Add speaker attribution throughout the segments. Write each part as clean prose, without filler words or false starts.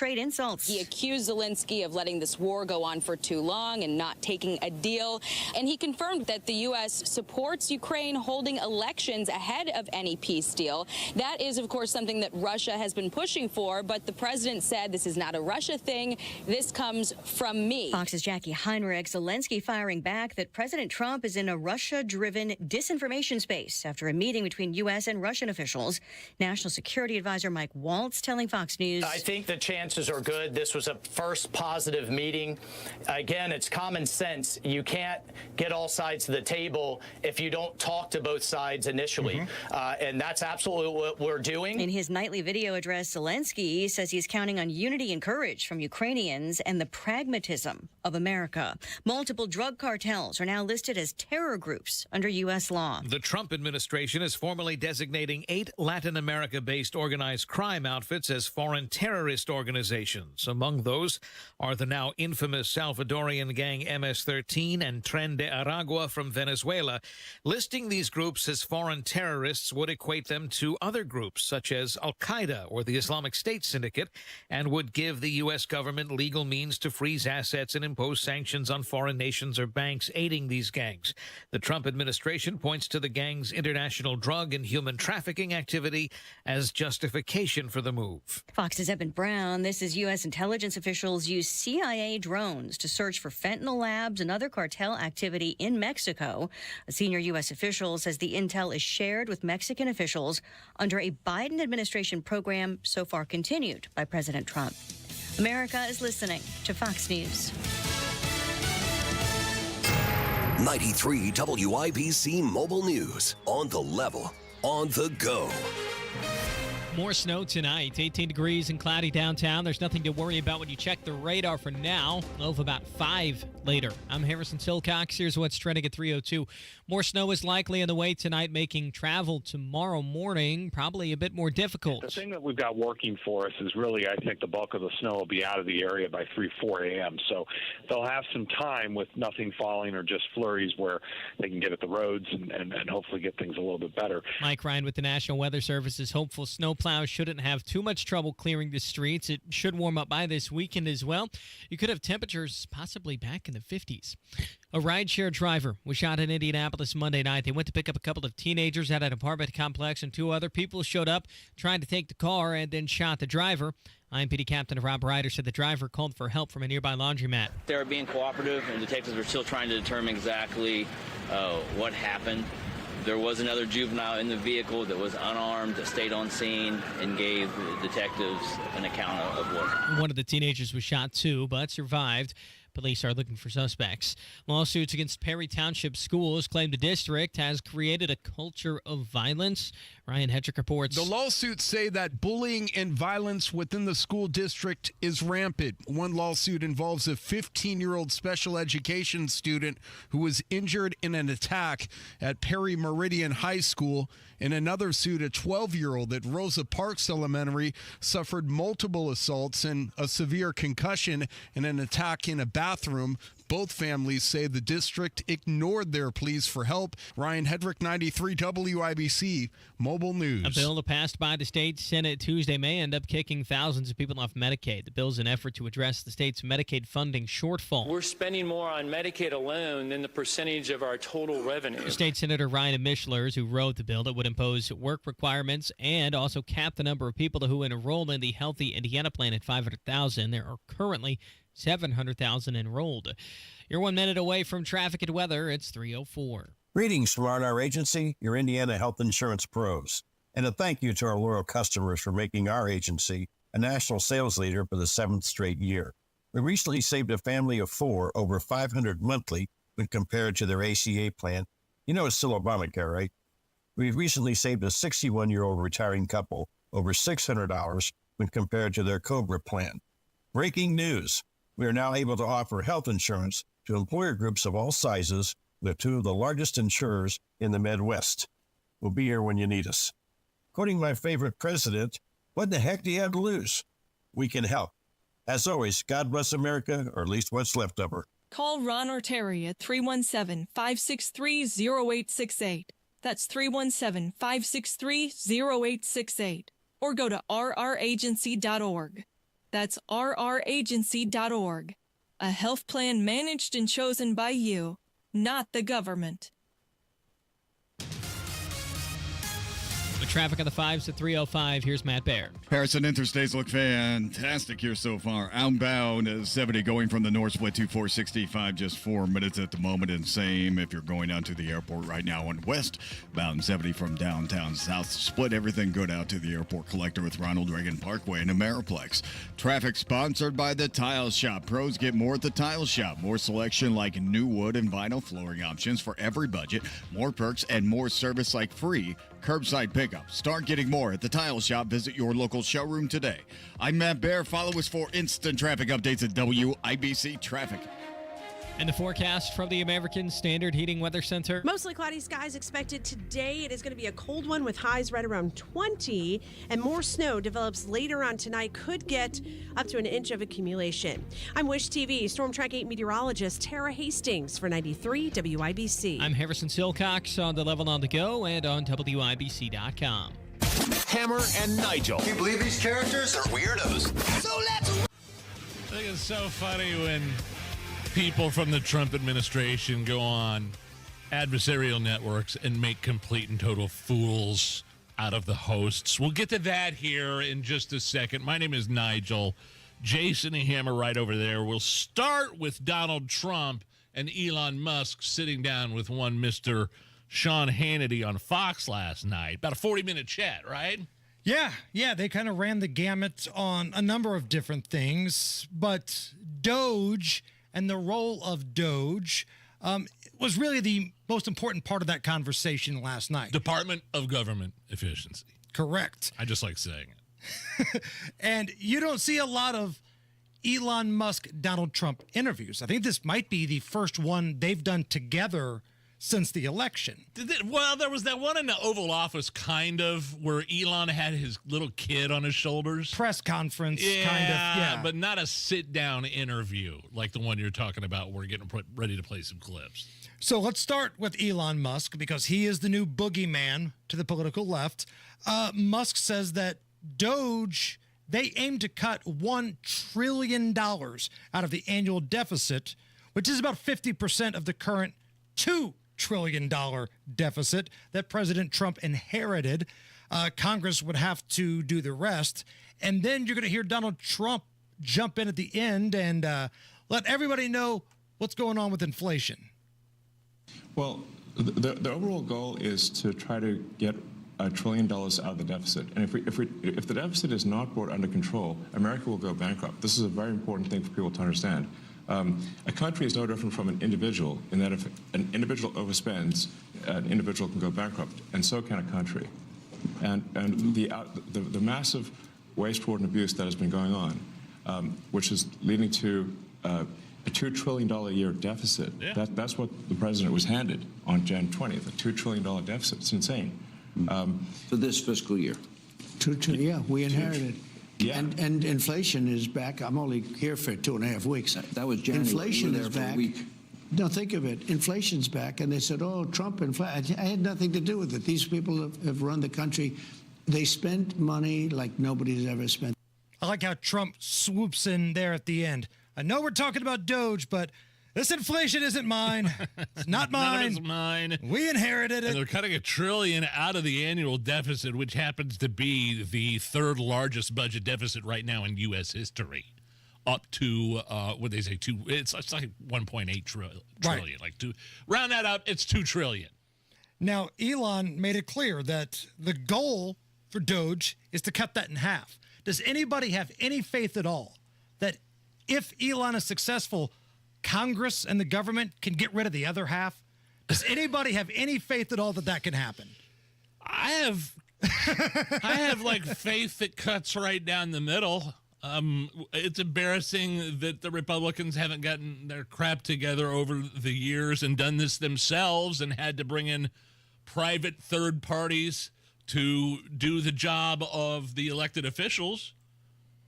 Speaker 1: trade insults.
Speaker 2: He accused Zelensky of letting this war go on for too long and not taking a deal. And he confirmed that the U.S. supports Ukraine holding elections ahead of any peace deal. That is, of course, something that Russia has been pushing for. But the president said this is not a Russia thing. This comes from me.
Speaker 1: Fox's Jackie Heinrich. Zelensky firing back that President Trump is in a Russia-driven disinformation space after a meeting between U.S. and Russian officials. National Security Advisor Mike Waltz telling Fox News.
Speaker 3: I think the chances are good. This was a first positive meeting. Again, it's common sense. You can't get all sides of the table if you don't talk to both sides initially. And that's absolutely what we're doing.
Speaker 1: In his nightly video address, Zelensky says he's counting on unity and courage from Ukrainians and the pragmatism of America. Multiple drug cartels are now listed as terror groups under U.S. law.
Speaker 4: The Trump administration is formally designating 8 Latin America-based organized crime outfits as foreign terrorist organizations. Among those are the now infamous Salvadorian gang MS-13 and Tren de Aragua from Venezuela. Listing these groups as foreign terrorists would equate them to other groups such as Al-Qaeda or the Islamic State Syndicate and would give the U.S. government legal means to freeze assets and impose sanctions on foreign nations or banks aiding these gangs. The Trump administration points to the gangs' international drug and human trafficking activity as justification for the move.
Speaker 1: Fox's Eben Brown. This is U.S. intelligence officials use CIA drones to search for fentanyl labs and other cartel activity in Mexico. A senior U.S. official says the intel is shared with Mexican officials under a Biden administration program so far continued by President Trump. America is listening to Fox News.
Speaker 5: 93 WIBC Mobile News. On the level, on the go.
Speaker 6: More snow tonight. 18 degrees and cloudy downtown. There's nothing to worry about when you check the radar for now. Low of about 5 later. I'm Harrison Silcox. Here's what's trending at 3:02. More snow is likely on the way tonight, making travel tomorrow morning probably a bit more difficult.
Speaker 7: The thing that we've got working for us is really, I think, the bulk of the snow will be out of the area by 4 a.m. So they'll have some time with nothing falling or just flurries where they can get at the roads and hopefully get things a little bit better.
Speaker 6: Mike Ryan with the National Weather Service is hopeful snowplows shouldn't have too much trouble clearing the streets. It should warm up by this weekend as well. You could have temperatures possibly back in the 50s. A rideshare driver was shot in Indianapolis Monday night. They went to pick up a couple of teenagers at an apartment complex, and 2 other people showed up trying to take the car and then shot the driver. IMPD Captain Rob Ryder said the driver called for help from a nearby laundromat.
Speaker 8: They were being cooperative, and detectives were still trying to determine exactly what happened. There was another juvenile in the vehicle that was unarmed, that stayed on scene and gave the detectives an account of what.
Speaker 6: One of the teenagers was shot too, but survived. Police are looking for suspects. Lawsuits against Perry Township schools claim the district has created a culture of violence. Ryan Hedrick reports.
Speaker 9: The lawsuits say that bullying and violence within the school district is rampant. One lawsuit involves a 15-year-old special education student who was injured in an attack at Perry Meridian High School. In another suit, a 12-year-old at Rosa Parks Elementary suffered multiple assaults and a severe concussion in an attack in a bathroom. Both families say the district ignored their pleas for help. Ryan Hedrick, 93 WIBC Mobile News.
Speaker 6: A bill that passed by the state Senate Tuesday may end up kicking thousands of people off Medicaid. The bill is an effort to address the state's Medicaid funding shortfall.
Speaker 10: We're spending more on Medicaid alone than the percentage of our total revenue.
Speaker 6: State Senator Ryan Mischlers, who wrote the bill that would impose work requirements and also cap the number of people who enroll in the Healthy Indiana plan at 500,000. There are currently 700,000 enrolled. You're 1 minute away from traffic and weather. It's 3:04.
Speaker 11: Greetings from R&R Agency, your Indiana health insurance pros. And a thank you to our loyal customers for making our agency a national sales leader for the 7th straight year. We recently saved a family of 4 over $500 monthly when compared to their ACA plan. You know it's still Obamacare, right? We've recently saved a 61-year-old retiring couple over $600 when compared to their COBRA plan. Breaking news. We are now able to offer health insurance to employer groups of all sizes with 2 of the largest insurers in the Midwest. We'll be here when you need us. Quoting my favorite president, what the heck do you have to lose? We can help. As always, God bless America, or at least what's left of her.
Speaker 12: Call Ron or Terry at 317-563-0868. That's 317-563-0868. Or go to rragency.org. That's rragency.org. A health plan managed and chosen by you, not the government.
Speaker 6: With traffic on the 5s at 3:05, here's Matt Baer.
Speaker 13: Harrison interstates look fantastic here so far. Outbound is 70 going from the north split to 465, just 4 minutes at the moment. And same if you're going out to the airport right now on westbound 70 from downtown south split. Everything good out to the airport collector with Ronald Reagan Parkway and Ameriplex. Traffic sponsored by the Tile Shop. Pros get more at the Tile Shop. More selection like new wood and vinyl flooring options for every budget. More perks and more service like free curbside pickup. Start getting more at the Tile Shop. Visit your local showroom today. I'm Matt Baer. Follow us for instant traffic updates at WIBC Traffic.
Speaker 6: And the forecast from the American Standard Heating Weather Center.
Speaker 14: Mostly cloudy skies expected today. It is going to be a cold one with highs right around 20, and more snow develops later on tonight. Could get up to an inch of accumulation. I'm Wish TV Storm Track 8 meteorologist Tara Hastings for 93 WIBC.
Speaker 6: I'm Harrison Silcox on the Level on the Go and on WIBC.com.
Speaker 5: Hammer and Nigel.
Speaker 15: Can you believe these characters are weirdos? So let's...
Speaker 16: I think it's so funny when people from the Trump administration go on adversarial networks and make complete and total fools out of the hosts. We'll get to that here in just a second. My name is Nigel. Jason and Hammer right over there. We'll start with Donald Trump and Elon Musk sitting down with one Mr. Sean Hannity on Fox last night. About a 40-minute chat, right?
Speaker 17: Yeah, they kind of ran the gamut on a number of different things, but Doge and the role of Doge was really the most important part of that conversation last night.
Speaker 16: Department of Government Efficiency.
Speaker 17: Correct.
Speaker 16: I just like saying it.
Speaker 17: And you don't see a lot of Elon Musk, Donald Trump interviews. I think this might be the first one they've done together since the election.
Speaker 16: Well, there was that one in the Oval Office, kind of, where Elon had his little kid on his shoulders.
Speaker 17: Press conference, kind of, yeah.
Speaker 16: But not a sit-down interview like the one you're talking about. We're getting ready to play some clips.
Speaker 17: So let's start with Elon Musk, because he is the new boogeyman to the political left. Musk says that Doge, they aim to cut $1 trillion out of the annual deficit, which is about 50% of the current $2 trillion deficit that President Trump inherited. Congress would have to do the rest. And then you're going to hear Donald Trump jump in at the end and let everybody know what's going on with inflation.
Speaker 18: Well, the overall goal is to try to get $1 trillion out of the deficit. And if the deficit is not brought under control, America will go bankrupt. This is a very important thing for people to understand. A country is no different from an individual in that if an individual overspends, an individual can go bankrupt, and so can a country. And the massive waste, fraud, and abuse that has been going on, which is leading to a $2 trillion a year deficit. Yeah. That's what the president was handed on Jan 20th, a $2 trillion deficit. It's insane.
Speaker 19: For this fiscal year.
Speaker 20: Yeah, we inherited. Yeah. And inflation is back. I'm only here for 2.5 weeks.
Speaker 19: That was January.
Speaker 20: Inflation is back. No, think of it. Inflation's back. And they said, oh, Trump, inflation. I had nothing to do with it. These people have run the country. They spent money like nobody's ever spent.
Speaker 17: I like how Trump swoops in there at the end. I know we're talking about Doge, but this inflation isn't mine. It's not mine.
Speaker 16: None of it's mine.
Speaker 17: We inherited it.
Speaker 16: And they're cutting $1 trillion out of the annual deficit, which happens to be the third largest budget deficit right now in U.S. history. Up to, what they say, it's like 1.8 trillion.
Speaker 17: Right.
Speaker 16: Like round that up, it's $2 trillion.
Speaker 17: Now, Elon made it clear that the goal for Doge is to cut that in half. Does anybody have any faith at all that if Elon is successful, Congress and the government can get rid of the other half? Does anybody have any faith at all that that can happen?
Speaker 16: I have like faith that cuts right down the middle. It's embarrassing that the Republicans haven't gotten their crap together over the years and done this themselves and had to bring in private third parties to do the job of the elected officials.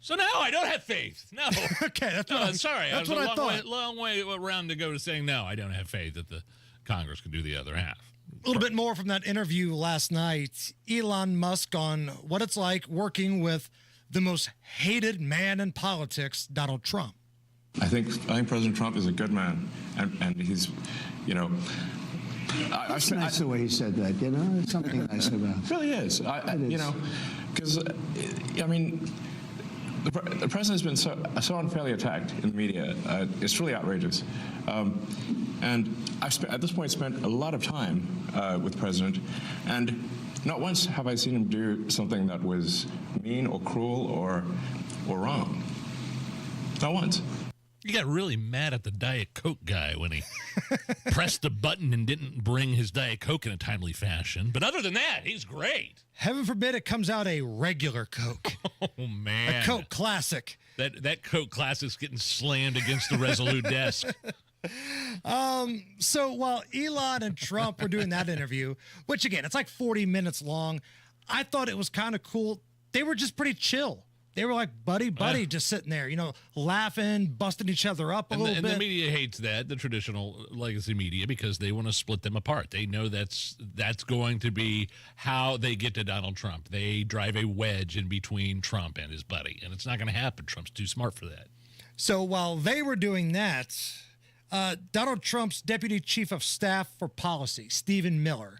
Speaker 16: So no, I don't have faith. No.
Speaker 17: Okay, that's what I'm
Speaker 16: sorry.
Speaker 17: That's what I thought.
Speaker 16: Long way around to go to saying no. I don't have faith that the Congress can do the other half.
Speaker 17: A little bit more from that interview last night. Elon Musk on what it's like working with the most hated man in politics, Donald Trump.
Speaker 18: I think President Trump is a good man, and he's, you know.
Speaker 20: It's nice the way he said that, you know. There's something nice about it.
Speaker 18: It really is. You know, because, I mean, the president has been so unfairly attacked in the media. It's really outrageous. And I've at this point spent a lot of time with the president, and not once have I seen him do something that was mean or cruel or wrong. Not once.
Speaker 16: You got really mad at the Diet Coke guy when he pressed a button and didn't bring his Diet Coke in a timely fashion. But other than that, he's great.
Speaker 17: Heaven forbid it comes out a regular Coke.
Speaker 16: Oh, man.
Speaker 17: A Coke Classic.
Speaker 16: That Coke Classic's getting slammed against the Resolute desk.
Speaker 17: So while Elon and Trump were doing that interview, which again, it's like 40 minutes long, I thought it was kind of cool. They were just pretty chill. They were like buddy, just sitting there, you know, laughing, busting each other up a little bit.
Speaker 16: And the media hates that, the traditional legacy media, because they want to split them apart. They know that's going to be how they get to Donald Trump. They drive a wedge in between Trump and his buddy, and it's not going to happen. Trump's too smart for that.
Speaker 17: So while they were doing that, Donald Trump's deputy chief of staff for policy, Stephen Miller,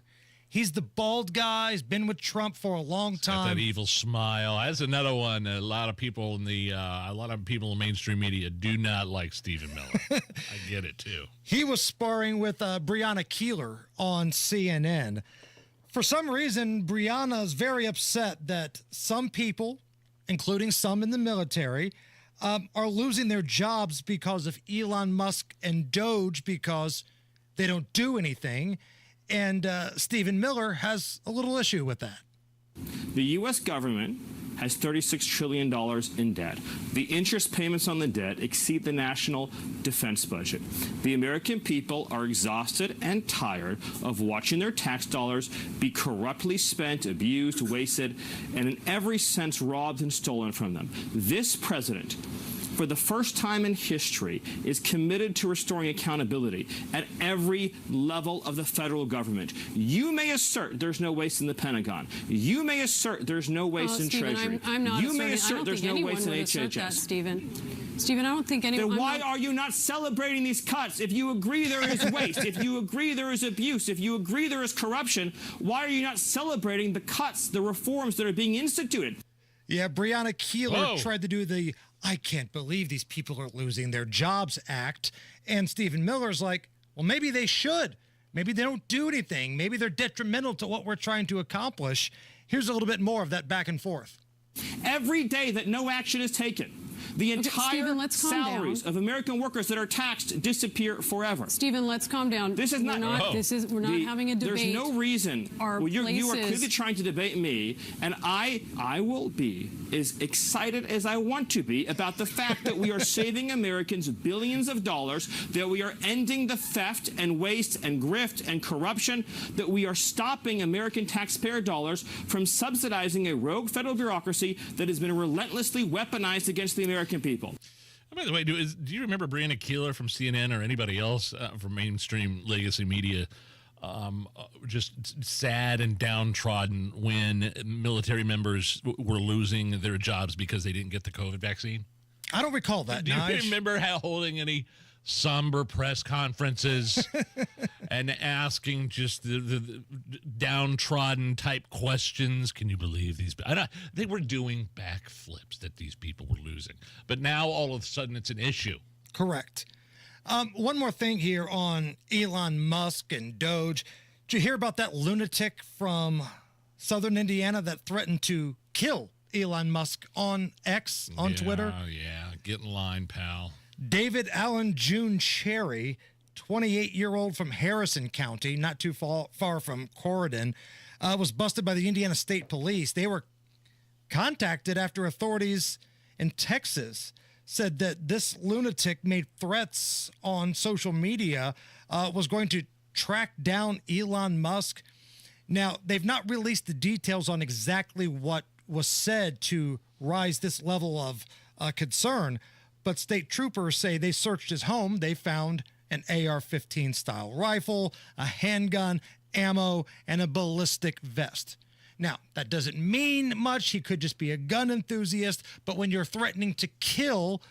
Speaker 17: he's the bald guy. He's been with Trump for a long time.
Speaker 16: Got that evil smile. That's another one. A lot of people in the mainstream media do not like Stephen Miller. I get it too.
Speaker 17: He was sparring with Breonna Keeler on CNN. For some reason, Breonna is very upset that some people, including some in the military, are losing their jobs because of Elon Musk and Doge because they don't do anything. And Stephen Miller has a little issue with that.
Speaker 21: The U.S. government has $36 trillion in debt. The interest payments on the debt exceed the national defense budget. The American people are exhausted and tired of watching their tax dollars be corruptly spent, abused, wasted, and in every sense robbed and stolen from them. This president, for the first time in history, is committed to restoring accountability at every level of the federal government. You may assert there's no waste in the Pentagon. You may assert there's no waste in
Speaker 22: Stephen,
Speaker 21: Treasury.
Speaker 22: I'm not
Speaker 21: you may
Speaker 22: asserting,
Speaker 21: assert there's no waste in HHS.
Speaker 22: That, Stephen, I don't think anyone...
Speaker 21: Then why are you not celebrating these cuts? If you agree there is waste, if you agree there is abuse, if you agree there is corruption, why are you not celebrating the cuts, the reforms that are being instituted?
Speaker 17: Yeah, Breonna Keeler tried to do the I can't believe these people are losing their jobs act. And Stephen Miller's like, well, maybe they should. Maybe they don't do anything. Maybe they're detrimental to what we're trying to accomplish. Here's a little bit more of that back and forth.
Speaker 21: Every day that no action is taken, the entire salaries of American workers that are taxed disappear forever.
Speaker 22: Stephen, let's calm down.
Speaker 21: This is not.
Speaker 22: We're not having a debate.
Speaker 21: There's no reason. You are clearly trying to debate me, and I will be as excited as I want to be about the fact that we are saving Americans billions of dollars, that we are ending the theft and waste and grift and corruption, that we are stopping American taxpayer dollars from subsidizing a rogue federal bureaucracy that has been relentlessly weaponized against the American people.
Speaker 16: By the way, do you remember Breonna Keeler from CNN or anybody else from mainstream legacy media just sad and downtrodden when military members were losing their jobs because they didn't get the COVID vaccine?
Speaker 17: I don't recall that.
Speaker 16: Do you remember holding any somber press conferences and asking just the downtrodden type questions? Can you believe these? They were doing backflips that these people were losing. But now all of a sudden it's an issue.
Speaker 17: Correct. One more thing here on Elon Musk and Doge. Did you hear about that lunatic from Southern Indiana that threatened to kill Elon Musk on X, on Twitter?
Speaker 16: Oh, yeah. Get in line, pal.
Speaker 17: David Allen June Cherry, 28-year-old from Harrison County, not too far from Corridon, was busted by the Indiana State Police. They were contacted after authorities in Texas said that this lunatic made threats on social media, was going to track down Elon Musk. Now, they've not released the details on exactly what was said to rise this level of concern, but state troopers say they searched his home. They found an AR-15 style rifle, a handgun, ammo, and a ballistic vest. Now, that doesn't mean much. He could just be a gun enthusiast. But when you're threatening to kill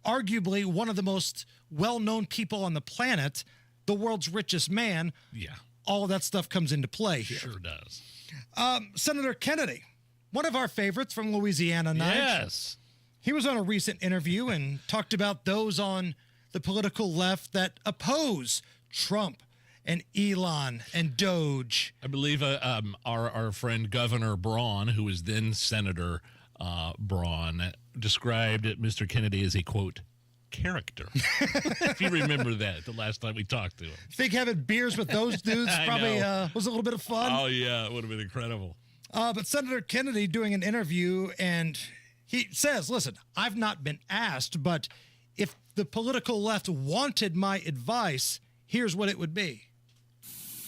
Speaker 17: arguably one of the most well-known people on the planet, the world's richest man, all of that stuff comes into play here.
Speaker 16: Sure does.
Speaker 17: Senator Kennedy, one of our favorites from Louisiana, Nigel.
Speaker 16: Yes.
Speaker 17: He was on a recent interview and talked about those on the political left that oppose Trump and Elon and Doge.
Speaker 16: I believe our friend Governor Braun, who was then Senator Braun, described Mr. Kennedy as a, quote, character. If you remember that, the last time we talked to him.
Speaker 17: Think having beers with those dudes probably was a little bit of fun.
Speaker 16: Oh, yeah, it would have been incredible.
Speaker 17: But Senator Kennedy doing an interview, and he says, listen, I've not been asked, but if the political left wanted my advice, here's what it would be.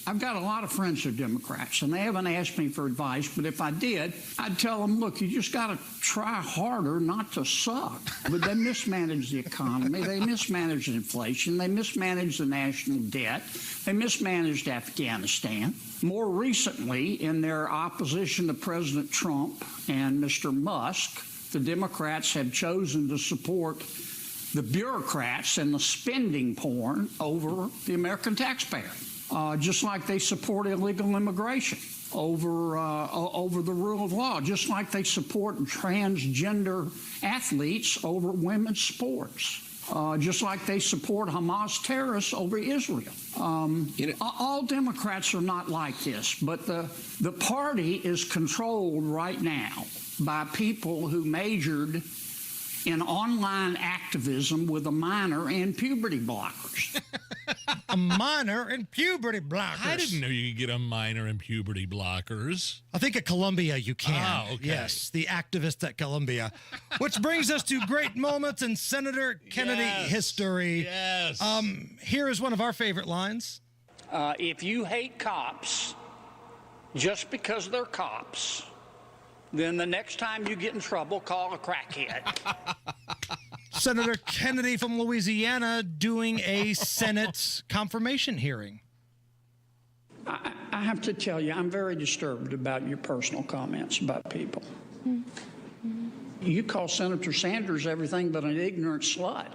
Speaker 2: I've got a lot of friends who are Democrats, and they haven't asked me for advice, but if I did, I'd tell them, look, you just got to try harder not to suck. But they mismanage the economy. They mismanaged inflation. They mismanaged the national debt. They mismanaged Afghanistan. More recently, in their opposition to President Trump and Mr. Musk, the Democrats have chosen to support the bureaucrats and the spending porn over the American taxpayer. Just like they support illegal immigration over the rule of law, just like they support transgender athletes over women's sports, just like they support Hamas terrorists over Israel. All Democrats are not like this, but the party is controlled right now by people who majored in online activism with a minor in puberty blockers.
Speaker 17: A minor in puberty blockers.
Speaker 16: I didn't know you could get a minor in puberty blockers.
Speaker 17: I think at Columbia you can.
Speaker 16: Oh, okay.
Speaker 17: Yes, the activist at Columbia. Which brings us to great moments in Senator Kennedy history.
Speaker 16: Yes.
Speaker 17: Here is one of our favorite lines.
Speaker 2: If you hate cops just because they're cops, then the next time you get in trouble, call a crackhead.
Speaker 17: Senator Kennedy from Louisiana doing a Senate confirmation hearing.
Speaker 2: I have to tell you, I'm very disturbed about your personal comments about people. You call Senator Sanders everything but an ignorant slut.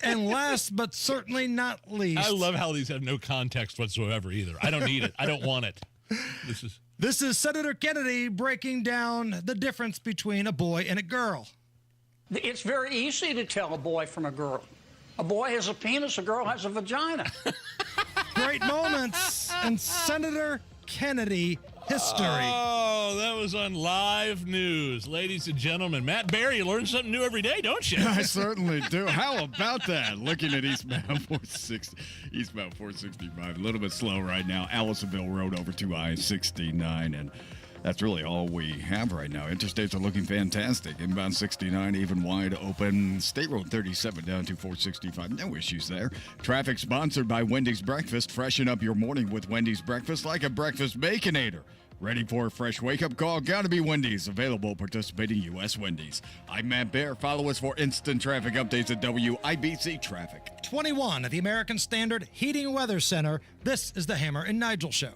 Speaker 17: And last but certainly not least.
Speaker 16: I love how these have no context whatsoever either. I don't need it. I don't want it.
Speaker 17: This is Senator Kennedy breaking down the difference between a boy and a girl.
Speaker 2: It's very easy to tell a boy from a girl. A boy has a penis, a girl has a vagina.
Speaker 17: Great moments in Senator Kennedy history.
Speaker 16: Oh, that was on live news. Ladies and gentlemen, Matt Barry, you learn something new every day, don't you?
Speaker 13: I certainly do. How about that? Looking at eastbound 465, a little bit slow right now. Allisonville Road over to I-69, and that's really all we have right now. Interstates are looking fantastic. Inbound 69 even wide open. State Road 37 down to 465. No issues there. Traffic sponsored by Wendy's Breakfast. Freshen up your morning with Wendy's Breakfast like a breakfast baconator. Ready for a fresh wake-up call? Gotta be Wendy's. Available participating U.S. Wendy's. I'm Matt Bear. Follow us for instant traffic updates at WIBC Traffic.
Speaker 17: 21 at the American Standard Heating Weather Center. This is the Hammer and Nigel Show.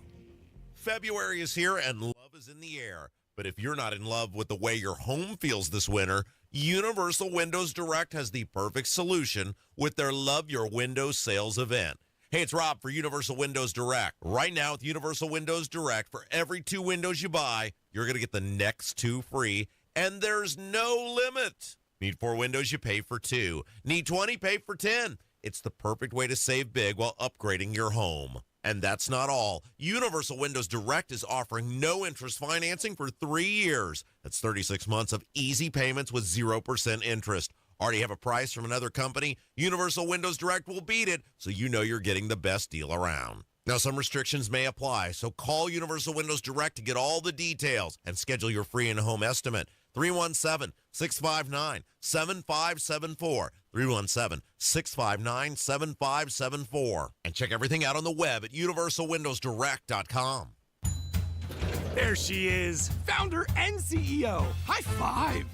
Speaker 3: February is here and love is in the air. But if you're not in love with the way your home feels this winter, Universal Windows Direct has the perfect solution with their Love Your Windows sales event. Hey, it's Rob for Universal Windows Direct. Right now with Universal Windows Direct, for every 2 windows you buy, you're going to get the next 2 free, and there's no limit. Need 4 windows, you pay for 2. Need 20, pay for 10. It's the perfect way to save big while upgrading your home. And that's not all. Universal Windows Direct is offering no interest financing for 3 years. That's 36 months of easy payments with 0% interest. Already have a price from another company? Universal Windows Direct will beat it, so you know you're getting the best deal around. Now, some restrictions may apply, so call Universal Windows Direct to get all the details and schedule your free in-home estimate. 317-659-7574. 317-659-7574. And check everything out on the web at universalwindowsdirect.com.
Speaker 23: There she is, founder and CEO. High five.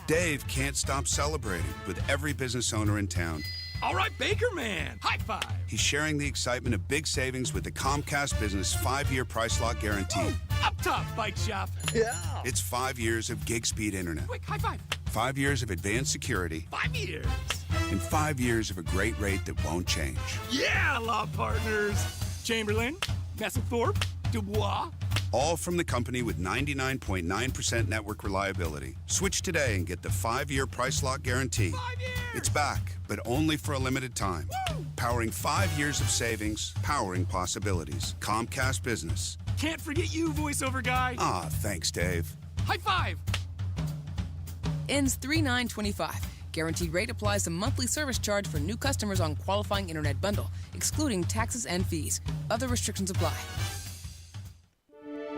Speaker 24: Dave can't stop celebrating with every business owner in town.
Speaker 23: All right, Baker Man, high five.
Speaker 24: He's sharing the excitement of big savings with the Comcast Business 5-year price lock guarantee.
Speaker 23: Up top, bike shop.
Speaker 24: Yeah. It's 5 years of gig speed internet.
Speaker 23: Quick, high five.
Speaker 24: 5 years of advanced security.
Speaker 23: 5 years.
Speaker 24: And 5 years of a great rate that won't change.
Speaker 23: Yeah, law partners. Chamberlain, Messelthorpe, Dubois.
Speaker 24: All from the company with 99.9% network reliability. Switch today and get the 5-year price lock guarantee.
Speaker 23: 5 years.
Speaker 24: It's back, but only for a limited time.
Speaker 23: Woo!
Speaker 24: Powering 5 years of savings, powering possibilities. Comcast Business.
Speaker 23: Can't forget you, voiceover guy.
Speaker 24: Ah, thanks, Dave.
Speaker 23: High five.
Speaker 1: Ends 3/9/25. Guaranteed rate applies to monthly service charge for new customers on qualifying internet bundle, excluding taxes and fees. Other restrictions apply.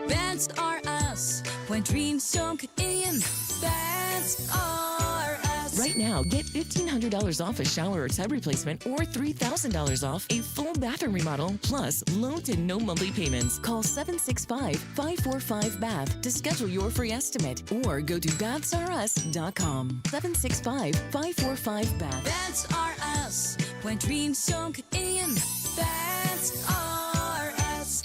Speaker 4: That's are us. When dreams sunk in, that's are us.
Speaker 7: Right now, get $1,500 off a shower or tub replacement or $3,000 off a full bathroom remodel, plus low to no monthly payments. Call 765-545-BATH to schedule your free estimate or go to bathsareus.com. 765-545-BATH.
Speaker 4: That's are us. When dreams sunk in, that's are us.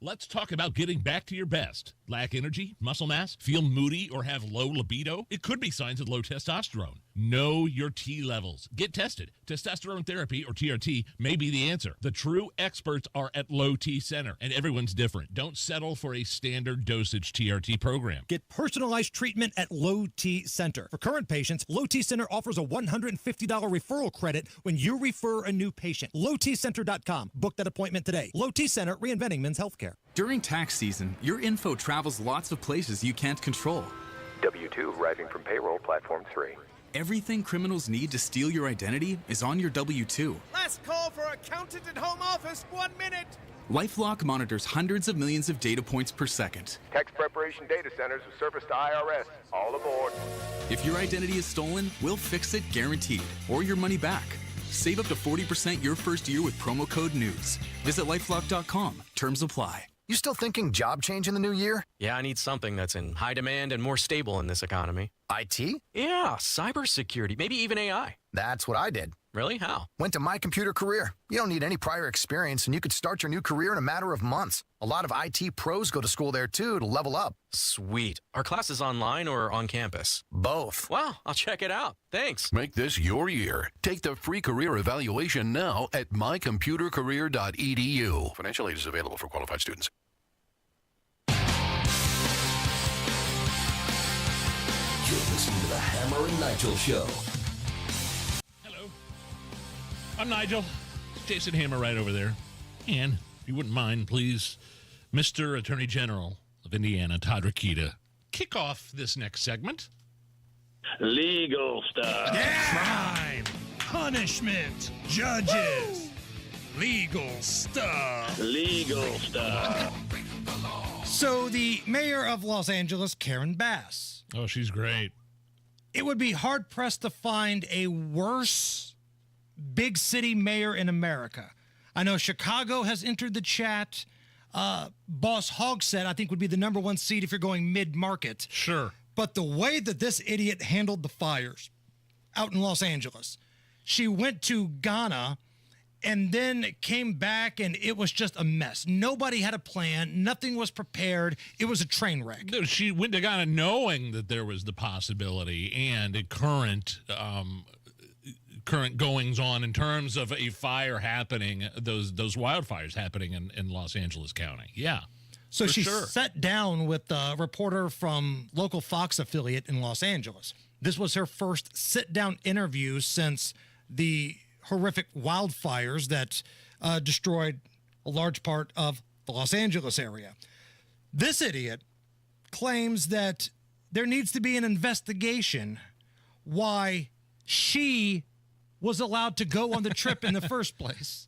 Speaker 8: Let's talk about getting back to your best. Lack energy, muscle mass, feel moody, or have low libido? It could be signs of low testosterone. Know your T levels. Get tested. Testosterone therapy, or TRT, may be the answer. The true experts are at Low T Center, and everyone's different. Don't settle for a standard dosage TRT program.
Speaker 25: Get personalized treatment at Low T Center. For current patients, Low T Center offers a $150 referral credit when you refer a new patient. LowTCenter.com. Book that appointment today. Low T Center, reinventing men's healthcare.
Speaker 26: During tax season, your info travels lots of places you can't control.
Speaker 27: W-2 arriving from payroll platform 3.
Speaker 26: Everything criminals need to steal your identity is on your W-2.
Speaker 23: Last call for accountant and home office. 1 minute.
Speaker 26: LifeLock monitors hundreds of millions of data points per second.
Speaker 27: Tax preparation data centers with service to IRS. All aboard.
Speaker 26: If your identity is stolen, we'll fix it guaranteed, or your money back. Save up to 40% your first year with promo code NEWS. Visit LifeLock.com. Terms apply.
Speaker 28: You still thinking job change in the new year?
Speaker 29: Yeah, I need something that's in high demand and more stable in this economy.
Speaker 28: IT?
Speaker 29: Yeah, cybersecurity, maybe even AI.
Speaker 28: That's what I did.
Speaker 29: Really? How?
Speaker 28: Went to My Computer Career. You don't need any prior experience, and you could start your new career in a matter of months. A lot of IT pros go to school there, too, to level up.
Speaker 29: Sweet. Are classes online or on campus?
Speaker 28: Both.
Speaker 29: Wow, I'll check it out. Thanks.
Speaker 30: Make this your year. Take the free career evaluation now at mycomputercareer.edu. Financial aid is available for qualified students.
Speaker 5: You're listening to the Hammer and Nigel Show.
Speaker 16: Hello. I'm Nigel. Jason Hammer right over there. And if you wouldn't mind, please, Mr. Attorney General of Indiana, Todd Rokita, kick off this next segment.
Speaker 31: Legal stuff.
Speaker 17: Yeah! Crime, punishment, judges, legal stuff.
Speaker 31: Legal stuff.
Speaker 17: So the mayor of Los Angeles, Karen Bass.
Speaker 16: Oh, she's great.
Speaker 17: It would be hard-pressed to find a worse big city mayor in America. I know Chicago has entered the chat. Boss Hogsett, I think, would be the number one seed if you're going mid-market.
Speaker 16: Sure.
Speaker 17: But the way that this idiot handled the fires out in Los Angeles, she went to Ghana and then came back, and it was just a mess. Nobody had a plan. Nothing was prepared. It was a train wreck.
Speaker 16: She went to Ghana knowing that there was the possibility and a current goings on in terms of a fire happening, those wildfires happening in Los Angeles County. Yeah.
Speaker 17: So she sat down with a reporter from local Fox affiliate in Los Angeles. This was her first sit-down interview since the horrific wildfires that destroyed a large part of the Los Angeles area. This idiot claims that there needs to be an investigation why she was allowed to go on the trip in the first place.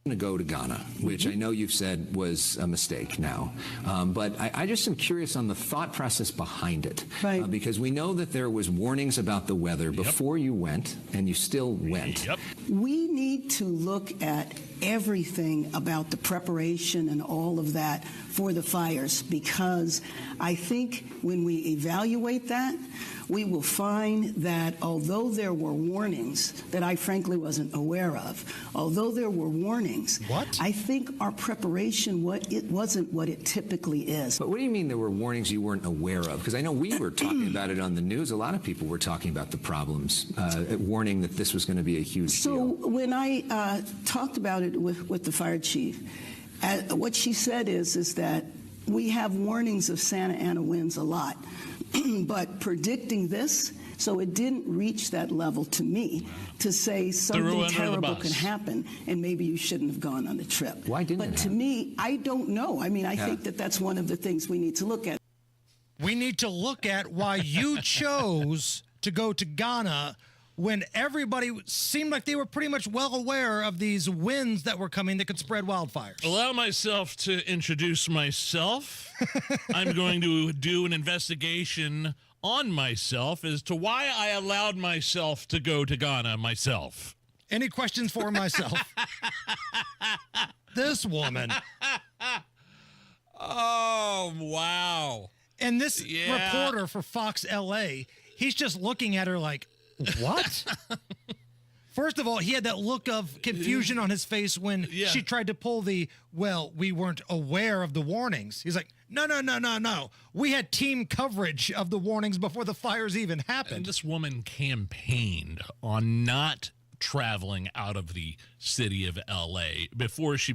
Speaker 19: To go to Ghana, which I know you've said was a mistake now. But I just am curious on the thought process behind it. Right. Because we know that there was warnings about the weather before you went, and you still went.
Speaker 32: We need to look at
Speaker 6: everything about the preparation and all of that for the fires, because I think when we evaluate that, we will find that although there were warnings that I frankly wasn't aware of, although there were warnings, I think our preparation, it wasn't what it typically is.
Speaker 19: But what do you mean there were warnings you weren't aware of? Because I know we were talking about it on the news. A lot of people were talking about the problems, warning that this was going to be a huge deal.
Speaker 6: So when I talked about it with the fire chief, what she said is that we have warnings of Santa Ana winds a lot, but predicting this, so it didn't reach that level to me to say something terrible can happen and maybe you shouldn't have gone on the trip.
Speaker 19: Why didn't
Speaker 6: But to me, I don't know. I mean, I think that that's one of the things we need to look at.
Speaker 17: We need to look at why you chose to go to Ghana when everybody seemed like they were pretty much well aware of these winds that were coming that could spread wildfires.
Speaker 16: Allow myself to introduce myself. I'm going to do an investigation on myself as to why I allowed myself to go to Ghana myself.
Speaker 17: Any questions for myself? This woman.
Speaker 16: Oh, wow.
Speaker 17: And this reporter for Fox LA, he's just looking at her like, what? First of all, he had that look of confusion on his face when she tried to pull we weren't aware of the warnings. He's like, no. We had team coverage of the warnings before the fires even happened.
Speaker 16: And this woman campaigned on not traveling out of the city of LA before she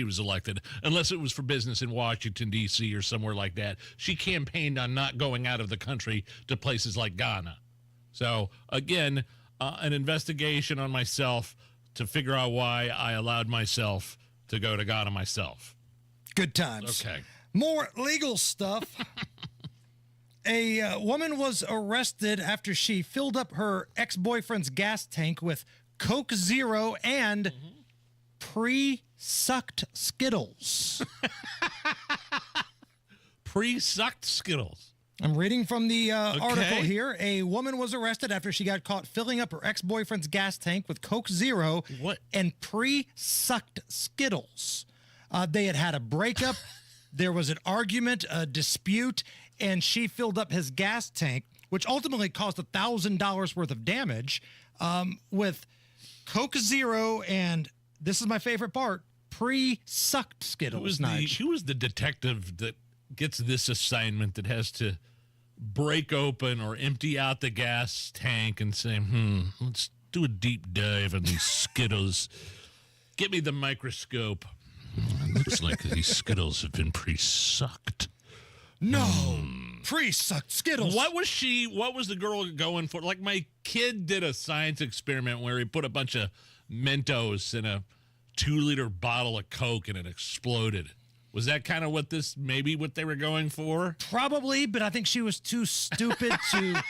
Speaker 16: was elected, unless it was for business in Washington, D.C. or somewhere like that. She campaigned on not going out of the country to places like Ghana. So, again, an investigation on myself to figure out why I allowed myself to go to Ghana myself.
Speaker 17: Good times.
Speaker 16: Okay.
Speaker 17: More legal stuff. A woman was arrested after she filled up her ex-boyfriend's gas tank with Coke Zero and pre-sucked Skittles.
Speaker 16: Pre-sucked Skittles.
Speaker 17: I'm reading from the article here. A woman was arrested after she got caught filling up her ex-boyfriend's gas tank with Coke Zero and pre-sucked Skittles. They had a breakup. There was an argument, a dispute, and she filled up his gas tank, which ultimately caused $1,000 worth of damage, with Coke Zero and, this is my favorite part, pre-sucked Skittles.
Speaker 16: Who was the detective that gets this assignment that has to break open or empty out the gas tank and say, let's do a deep dive on these Skittles. Get me the microscope. It looks like these Skittles have been pre-sucked.
Speaker 17: No, pre-sucked Skittles.
Speaker 16: What was the girl going for? Like, my kid did a science experiment where he put a bunch of Mentos in a 2-liter bottle of Coke and it exploded. Was that kind of what they were going for?
Speaker 17: Probably, but I think she was too stupid to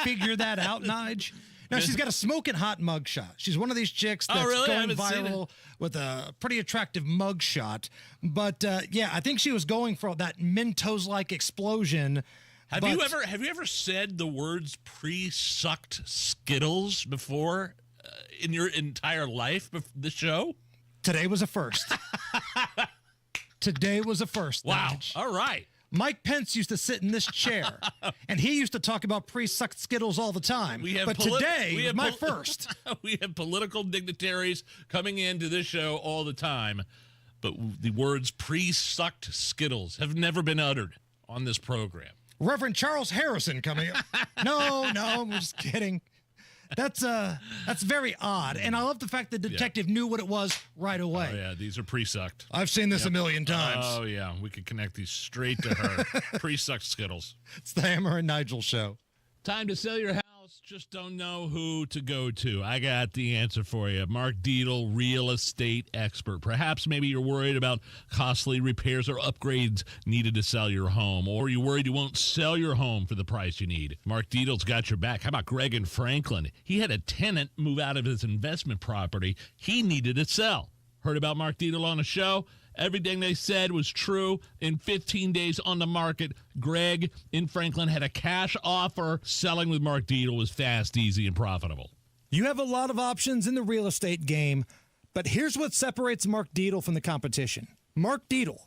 Speaker 17: figure that out, Nige. Now, she's got a smoking hot mugshot. She's one of these chicks that's going viral with a pretty attractive mugshot. But, I think she was going for that Mentos-like explosion.
Speaker 16: Have you ever said the words pre-sucked Skittles before in your entire life, the show?
Speaker 17: Today was a first. Today was a first.
Speaker 16: Wow.
Speaker 17: Nige.
Speaker 16: All right.
Speaker 17: Mike Pence used to sit in this chair, and he used to talk about pre-sucked Skittles all the time. Today is my first.
Speaker 16: We have political dignitaries coming into this show all the time, but the words pre-sucked Skittles have never been uttered on this program.
Speaker 17: Reverend Charles Harrison coming up. No, I'm just kidding. That's very odd. And I love the fact the detective knew what it was right away.
Speaker 16: Oh, yeah, these are pre-sucked.
Speaker 17: I've seen this a million times.
Speaker 16: Oh, yeah, we could connect these straight to her. Pre-sucked Skittles.
Speaker 17: It's the Hammer and Nigel Show.
Speaker 16: Time to sell your house. Just don't know who to go to. I got the answer for you. Mark Dietl, real estate expert. Perhaps maybe you're worried about costly repairs or upgrades needed to sell your home, or you're worried you won't sell your home for the price you need. Mark Dietl's got your back. How about Greg in Franklin? He had a tenant move out of his investment property. He needed to sell. Heard about Mark Dietl on the show? Everything they said was true. In 15 days on the market, Greg in Franklin had a cash offer. Selling with Mark Dietl was fast, easy, and profitable.
Speaker 25: You have a lot of options in the real estate game, But here's what separates Mark Dietel from the competition. Mark Dietel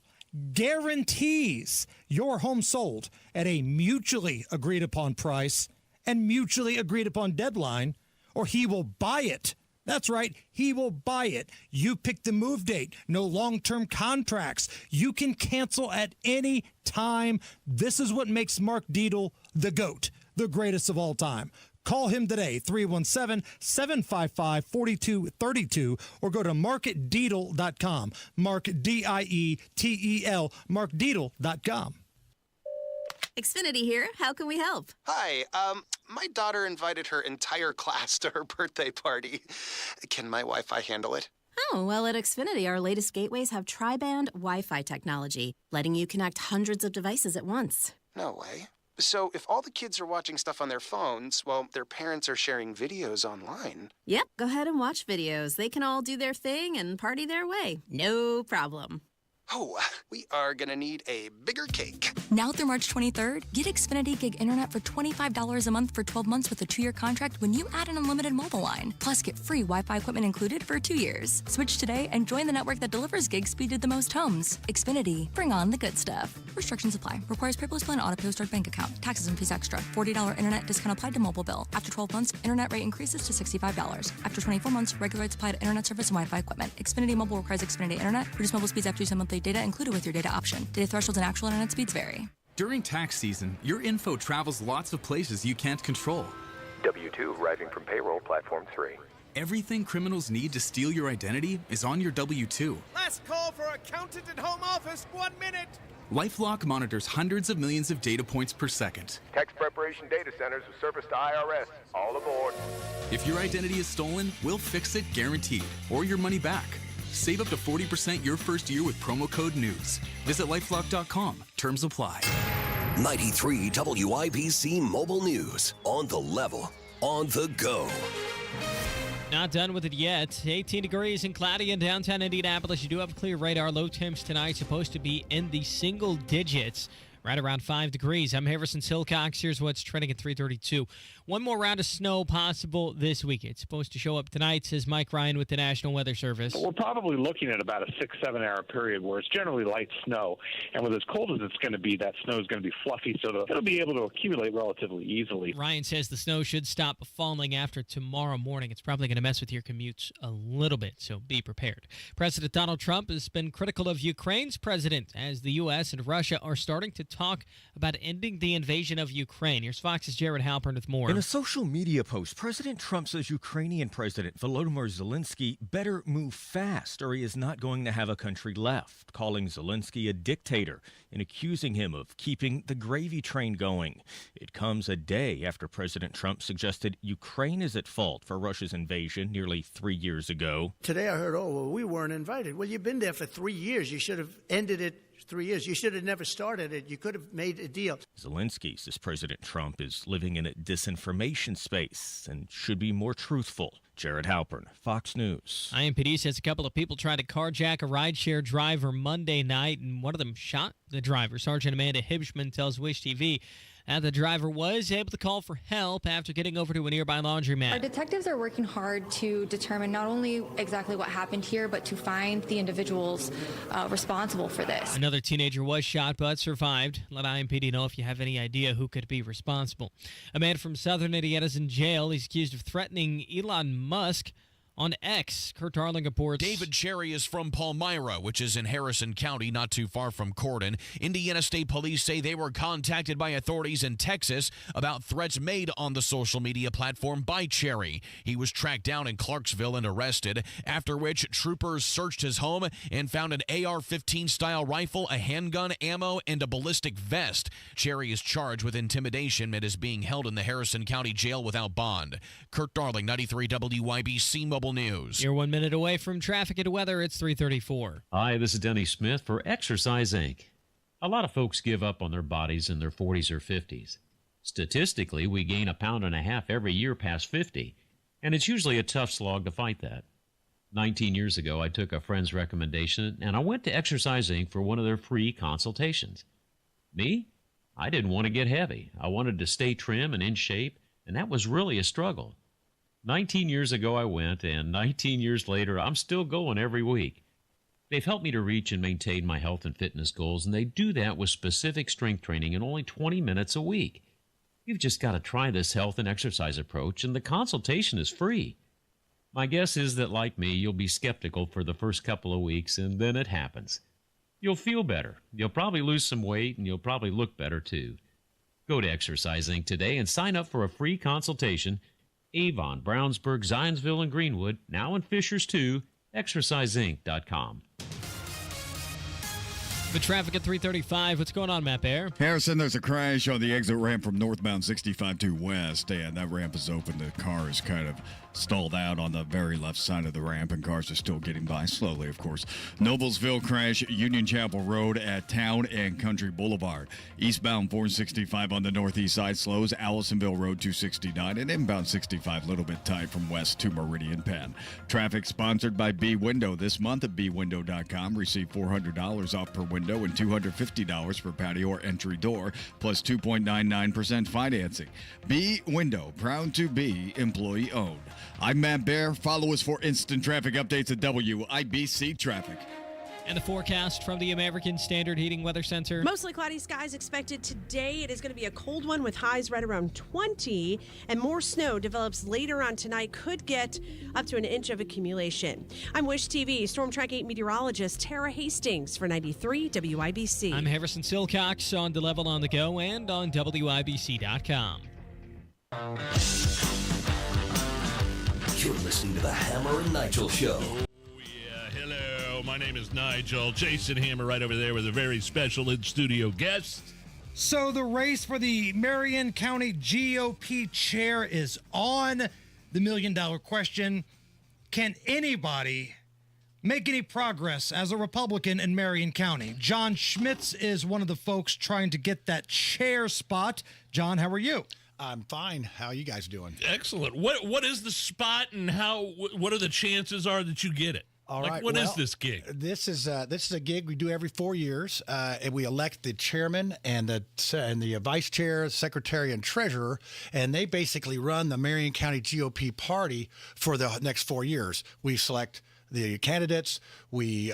Speaker 25: guarantees your home sold at a mutually agreed upon price and mutually agreed upon deadline, or he will buy it. That's right, he will buy it. You pick the move date, no long-term contracts. You can cancel at any time. This is what makes Mark Dietel the GOAT, the greatest of all time. Call him today, 317-755-4232, or go to markdietel.com. Mark, D-I-E-T-E-L, markdietel.com.
Speaker 2: Xfinity here. How can we help?
Speaker 9: Hi. My daughter invited her entire class to her birthday party. Can my Wi-Fi handle it?
Speaker 2: Oh, well, at Xfinity, our latest gateways have tri-band Wi-Fi technology, letting you connect hundreds of devices at once.
Speaker 9: No way. So if all the kids are watching stuff on their phones, well, their parents are sharing videos online.
Speaker 2: Yep, go ahead and watch videos. They can all do their thing and party their way. No problem.
Speaker 9: Oh, we are gonna need a bigger cake.
Speaker 10: Now through March 23rd, get Xfinity Gig Internet for $25 a month for 12 months with a 2-year contract when you add an unlimited mobile line. Plus, get free Wi-Fi equipment included for 2 years. Switch today and join the network that delivers gig speed to the most homes. Xfinity. Bring on the good stuff. Restrictions apply. Requires paperless plan auto post or bank account. Taxes and fees extra. $40 internet discount applied to mobile bill. After 12 months, internet rate increases to $65. After 24 months, regular rates apply to internet service and Wi-Fi equipment. Xfinity Mobile requires Xfinity Internet. Reduce mobile speeds after use of monthly data included with your data option. Data thresholds and actual internet speeds vary.
Speaker 26: During tax season, your info travels lots of places you can't control.
Speaker 27: W-2 arriving from payroll platform 3.
Speaker 26: Everything criminals need to steal your identity is on your W-2.
Speaker 23: Last call for accountant and home office. 1 minute.
Speaker 26: LifeLock monitors hundreds of millions of data points per second.
Speaker 27: Tax preparation data centers with service to IRS. All aboard.
Speaker 26: If your identity is stolen, we'll fix it guaranteed, or your money back. Save up to 40% your first year with promo code NEWS. Visit lifelock.com. Terms apply.
Speaker 5: 93 WIBC Mobile News. On the level. On the go.
Speaker 11: Not done with it yet. 18 degrees and cloudy in downtown Indianapolis. You do have clear radar. Low temps tonight supposed to be in the single digits. Right around 5 degrees. I'm Harrison Silcox. Here's what's trending at 3:32. One more round of snow possible this week. It's supposed to show up tonight, says Mike Ryan with the National Weather Service.
Speaker 31: We're probably looking at about a 6-7 hour period where it's generally light snow. And with as cold as it's going to be, that snow is going to be fluffy, so it'll be able to accumulate relatively easily.
Speaker 11: Ryan says the snow should stop falling after tomorrow morning. It's probably going to mess with your commutes a little bit, so be prepared. President Donald Trump has been critical of Ukraine's president as the U.S. and Russia are starting to talk about ending the invasion of Ukraine. Here's Fox's Jared Halpern with more.
Speaker 12: In a social media post, President Trump says Ukrainian President Volodymyr Zelensky better move fast or he is not going to have a country left, calling Zelensky a dictator and accusing him of keeping the gravy train going. It comes a day after President Trump suggested Ukraine is at fault for Russia's invasion nearly 3 years ago.
Speaker 14: Today I heard, we weren't invited. Well, you've been there for 3 years. You should have ended it 3 years. You should have never started it. You could have made a deal.
Speaker 12: Zelensky says President Trump is living in a disinformation space and should be more truthful. Jared Halpern, Fox News.
Speaker 11: IMPD says a couple of people tried to carjack a rideshare driver Monday night, and one of them shot the driver. Sergeant Amanda Hibschman tells Wish TV that the driver was able to call for help after getting over to a nearby laundromat.
Speaker 15: Our detectives are working hard to determine not only exactly what happened here, but to find the individuals responsible for this.
Speaker 11: Another teenager was shot but survived. Let IMPD know if you have any idea who could be responsible. A man from southern Indiana is in jail. He's accused of threatening Elon Musk. On X, Kurt Darling reports.
Speaker 18: David Cherry is from Palmyra, which is in Harrison County, not too far from Corden. Indiana State Police say they were contacted by authorities in Texas about threats made on the social media platform by Cherry. He was tracked down in Clarksville and arrested, after which troopers searched his home and found an AR-15 style rifle, a handgun, ammo, and a ballistic vest. Cherry is charged with intimidation and is being held in the Harrison County Jail without bond. Kurt Darling, 93 WIBC Mobile News.
Speaker 11: You're 1 minute away from traffic and weather. It's 3:34.
Speaker 20: Hi, this is Denny Smith for Exercise Inc. A lot of folks give up on their bodies in their 40s or 50s. Statistically, we gain 1.5 pounds every year past 50, and it's usually a tough slog to fight that. 19 years ago, I took a friend's recommendation, and I went to Exercise Inc. for one of their free consultations. Me? I didn't want to get heavy. I wanted to stay trim and in shape, and that was really a struggle. 19 years ago I went, and 19 years later, I'm still going every week. They've helped me to reach and maintain my health and fitness goals, and they do that with specific strength training in only 20 minutes a week. You've just got to try this health and exercise approach, and the consultation is free. My guess is that, like me, you'll be skeptical for the first couple of weeks, and then it happens. You'll feel better. You'll probably lose some weight, and you'll probably look better, too. Go to Exercise Inc. today and sign up for a free consultation. Avon, Brownsburg, Zionsville, and Greenwood, now in Fishers, too. ExerciseInc.com.
Speaker 11: The traffic at 335. What's going on, Matt Bear?
Speaker 1: Harrison, there's a crash on the exit ramp from northbound 65 to west, and that ramp is open. The car is kind of stalled out on the very left side of the ramp, and cars are still getting by slowly, of course. Noblesville crash, Union Chapel Road at Town and Country Boulevard. Eastbound 465 on the northeast side slows, Allisonville Road 269, and inbound 65 a little bit tight from west to Meridian Penn. Traffic sponsored by B Window. This month at bwindow.com, receive $400 off per window and $250 per patio or entry door, plus 2.99% financing. B Window, proud to be employee owned. I'm Matt Bear. Follow us for instant traffic updates at WIBC Traffic.
Speaker 11: And the forecast from the American Standard Heating Weather Center.
Speaker 3: Mostly cloudy skies expected today. It is going to be a cold one with highs right around 20, and more snow develops later on tonight. Could get up to an inch of accumulation. I'm Wish TV Storm Track 8 meteorologist Tara Hastings for 93 WIBC.
Speaker 11: I'm Harrison Silcox on The Level on the Go and on WIBC.com.
Speaker 5: You're listening to the Hammer and Nigel Show.
Speaker 16: Hello, my name is Nigel. Jason Hammer right over there with a very special in-studio guest.
Speaker 17: So the race for the Marion County GOP chair is on. The million-dollar question, can anybody make any progress as a Republican in Marion County? John Schmitz is one of the folks trying to get that chair spot. John, how are you?
Speaker 4: I'm fine. How are you guys doing?
Speaker 16: Excellent. What is the spot, and what are the chances are that you get it?
Speaker 4: All right.
Speaker 16: What is this gig?
Speaker 4: This is a gig we do every 4 years, and we elect the chairman and the vice chair, secretary, and treasurer, and they basically run the Marion County GOP party for the next 4 years. We select the candidates, we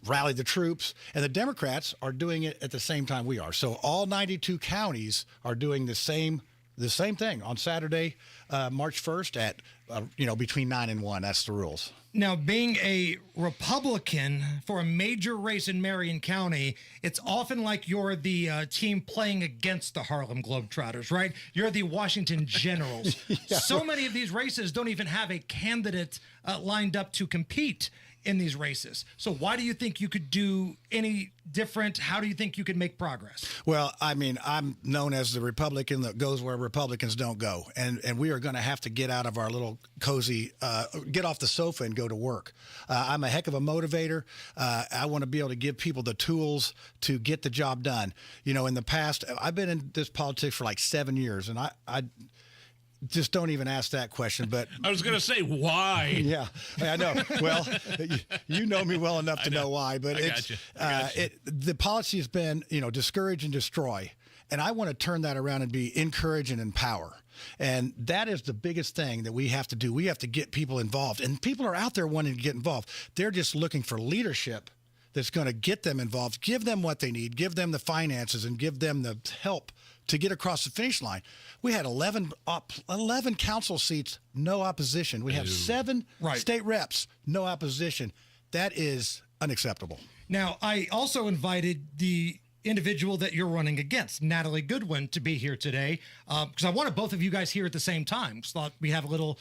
Speaker 4: rally the troops, and the Democrats are doing it at the same time we are. So all 92 counties are doing the same thing on Saturday, March 1st at between 9 and 1. That's the rules.
Speaker 17: Now, being a Republican for a major race in Marion County, it's often like you're the team playing against the Harlem Globetrotters, right? You're the Washington Generals.
Speaker 4: Yeah.
Speaker 17: So many of these races don't even have a candidate lined up to compete in these races. So why do you think you could do any different? How do you think you could make progress?
Speaker 4: Well, I mean, I'm known as the Republican that goes where Republicans don't go. And we are going to have to get out of our little cozy, get off the sofa and go to work. I'm a heck of a motivator. I want to be able to give people the tools to get the job done. In the past, I've been in this politics for like 7 years, and I just don't even ask that question. But
Speaker 16: I was going to say why.
Speaker 4: Yeah, I know. Well, you know me well enough to know why. But the policy has been, discourage and destroy, and I want to turn that around and be encourage and empower. And that is the biggest thing that we have to do. We have to get people involved, and people are out there wanting to get involved. They're just looking for leadership that's going to get them involved, give them what they need, give them the finances, and give them the help to get across the finish line. We had 11 council seats, no opposition. We have 7 state reps, no opposition. That is unacceptable.
Speaker 17: Now, I also invited the individual that you're running against, Natalie Goodwin, to be here today, because I wanted both of you guys here at the same time. So thought we have a little,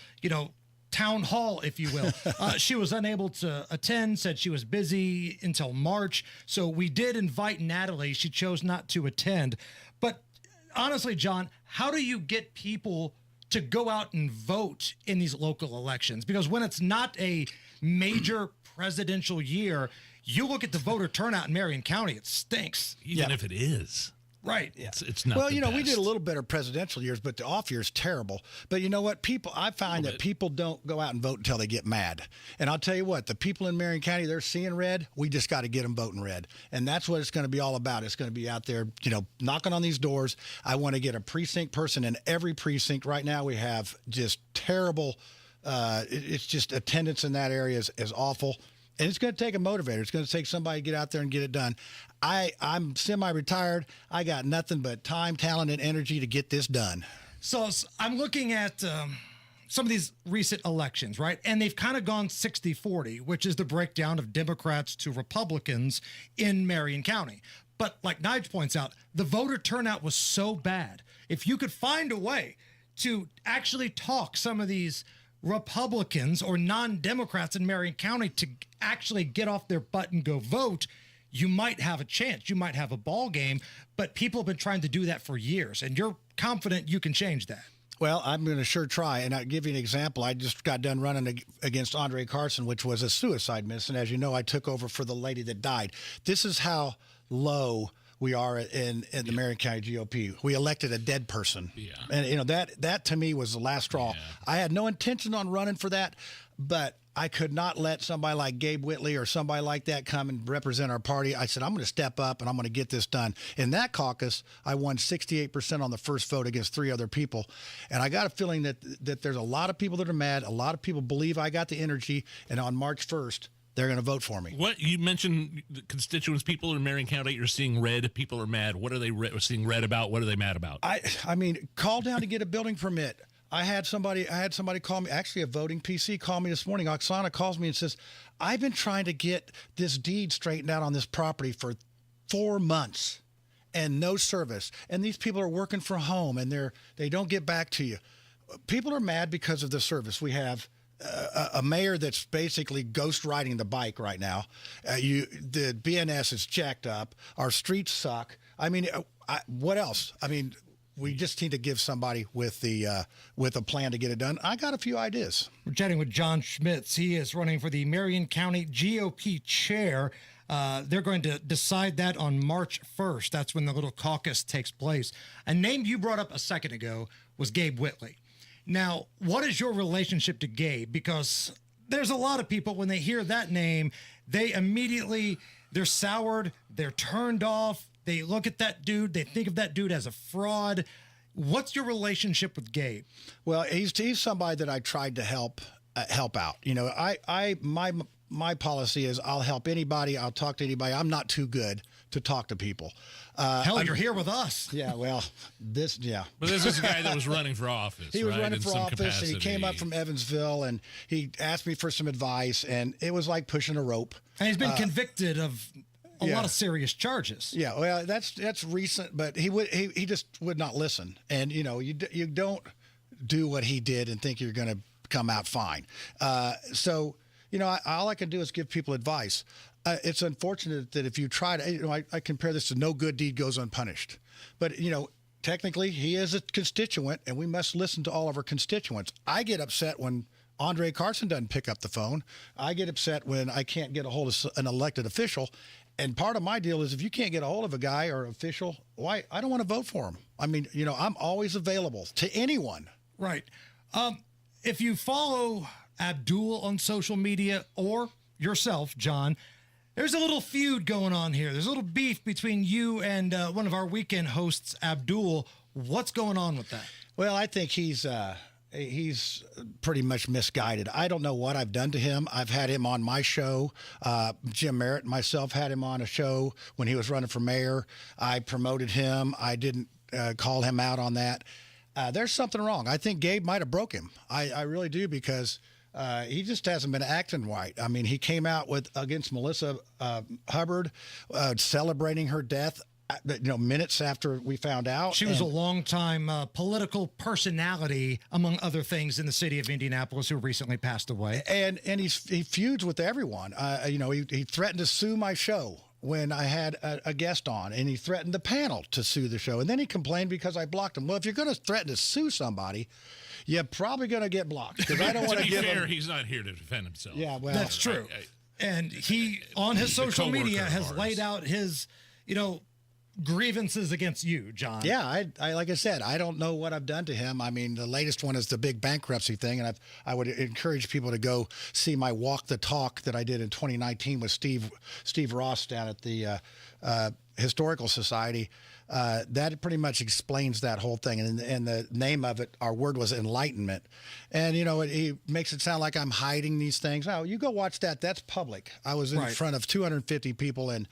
Speaker 17: town hall, if you will. She was unable to attend, said she was busy until March. So we did invite Natalie. She chose not to attend. But honestly, John, how do you get people to go out and vote in these local elections? Because when it's not a major presidential year, you look at the voter turnout in Marion County, it stinks.
Speaker 16: Even if it is.
Speaker 17: Right.
Speaker 4: Yeah.
Speaker 16: It's not.
Speaker 4: Well,
Speaker 16: the
Speaker 4: we
Speaker 16: best.
Speaker 4: did a little better presidential years, but the off year is terrible. But you know what? I find that people don't go out and vote until they get mad. And I'll tell you what, the people in Marion County, they're seeing red. We just got to get them voting red. And that's what it's going to be all about. It's going to be out there, knocking on these doors. I want to get a precinct person in every precinct. Right now we have just terrible, it's just attendance in that area is awful. And it's going to take a motivator. It's going to take somebody to get out there and get it done. I'm semi-retired. I got nothing but time, talent, and energy to get this done.
Speaker 17: So I'm looking at some of these recent elections, right? And they've kind of gone 60-40, which is the breakdown of Democrats to Republicans in Marion County. But like Nigel points out, the voter turnout was so bad. If you could find a way to actually talk some of these Republicans or non-Democrats in Marion County to actually get off their butt and go vote, you might have a chance. You might have a ball game, but people have been trying to do that for years, and you're confident you can change that.
Speaker 4: Well, I'm going to sure try, and I'll give you an example. I just got done running against Andre Carson, which was a suicide mission. As you know, I took over for the lady that died. This is how low we are in the Marion County GOP. We elected a dead person. Yeah. And, that to me was the last straw. Yeah. I had no intention on running for that, but I could not let somebody like Gabe Whitley or somebody like that come and represent our party. I said, I'm going to step up and I'm going to get this done. In that caucus, I won 68% on the first vote against 3 other people. And I got a feeling that there's a lot of people that are mad. A lot of people believe I got the energy. And on March 1st, they're going to vote for me.
Speaker 16: What you mentioned, the constituents, people in Marion County, you're seeing red. People are mad. What are they seeing red about? What are they mad about?
Speaker 4: I mean, call down to get a building permit. I had somebody call me, actually a voting PC call me this morning. Oksana calls me and says, I've been trying to get this deed straightened out on this property for 4 months and no service. And these people are working from home and they don't get back to you. People are mad because of the service. We have a mayor that's basically ghost riding the bike right now. The BNS is jacked up. Our streets suck. I mean, what else? I mean, we just need to give somebody with a plan to get it done. I got a few ideas.
Speaker 17: We're chatting with John Schmitz. He is running for the Marion County GOP chair. They're going to decide that on March 1st. That's when the little caucus takes place. A name you brought up a second ago was Gabe Whitley. Now, what is your relationship to Gabe? Because there's a lot of people, when they hear that name, they're soured, they're turned off. They look at that dude, they think of that dude as a fraud. What's your relationship with Gabe?
Speaker 4: Well, he's somebody that I tried to help out. My policy is I'll help anybody, I'll talk to anybody. I'm not too good to talk to people.
Speaker 17: You're here with us.
Speaker 4: Yeah, well,
Speaker 16: But this is a guy that was running for office.
Speaker 4: He was
Speaker 16: right?
Speaker 4: running
Speaker 16: In
Speaker 4: for
Speaker 16: some
Speaker 4: office,
Speaker 16: capacity.
Speaker 4: and he came up from Evansville, and he asked me for some advice, and it was like pushing a rope.
Speaker 17: And he's been convicted of a lot of serious charges.
Speaker 4: Yeah, well, that's recent, but he just would not listen. And you don't do what he did and think you're going to come out fine. So all I can do is give people advice. It's unfortunate that if you try to, I compare this to no good deed goes unpunished. But technically he is a constituent, and we must listen to all of our constituents. I get upset when Andre Carson doesn't pick up the phone. I get upset when I can't get a hold of an elected official. And part of my deal is if you can't get a hold of a guy or official, why? I don't want to vote for him. I mean, I'm always available to anyone.
Speaker 17: Right. If you follow Abdul on social media or yourself, John, there's a little feud going on here. There's a little beef between you and one of our weekend hosts, Abdul. What's going on with that?
Speaker 4: Well, I think he's pretty much misguided. I don't know what I've done to him. I've had him on my show. Jim Merritt and myself had him on a show when he was running for mayor. I promoted him. I didn't call him out on that. There's something wrong. I think Gabe might have broke him. I really do, because he just hasn't been acting right. I mean, he came out against Melissa Hubbard, celebrating her death. Minutes after we found out.
Speaker 17: She was a longtime political personality, among other things, in the city of Indianapolis, who recently passed away.
Speaker 4: And he feuds with everyone. He threatened to sue my show when I had a guest on, and he threatened the panel to sue the show. And then he complained because I blocked him. Well, if you're going to threaten to sue somebody, you're probably going to get blocked. Because I don't want to give him.
Speaker 16: He's not here to defend himself.
Speaker 4: Yeah, well,
Speaker 17: that's true. And he, on his social media, has laid out his, grievances against you, John.
Speaker 4: Yeah, I like I said, I don't know what I've done to him. I mean, the latest one is the big bankruptcy thing, and I would encourage people to go see my Walk the Talk that I did in 2019 with Steve Ross down at the Historical Society. That pretty much explains that whole thing. And the name of it, our word was enlightenment. And, he makes it sound like I'm hiding these things. No, you go watch that. That's public. I was in front of 250 people, and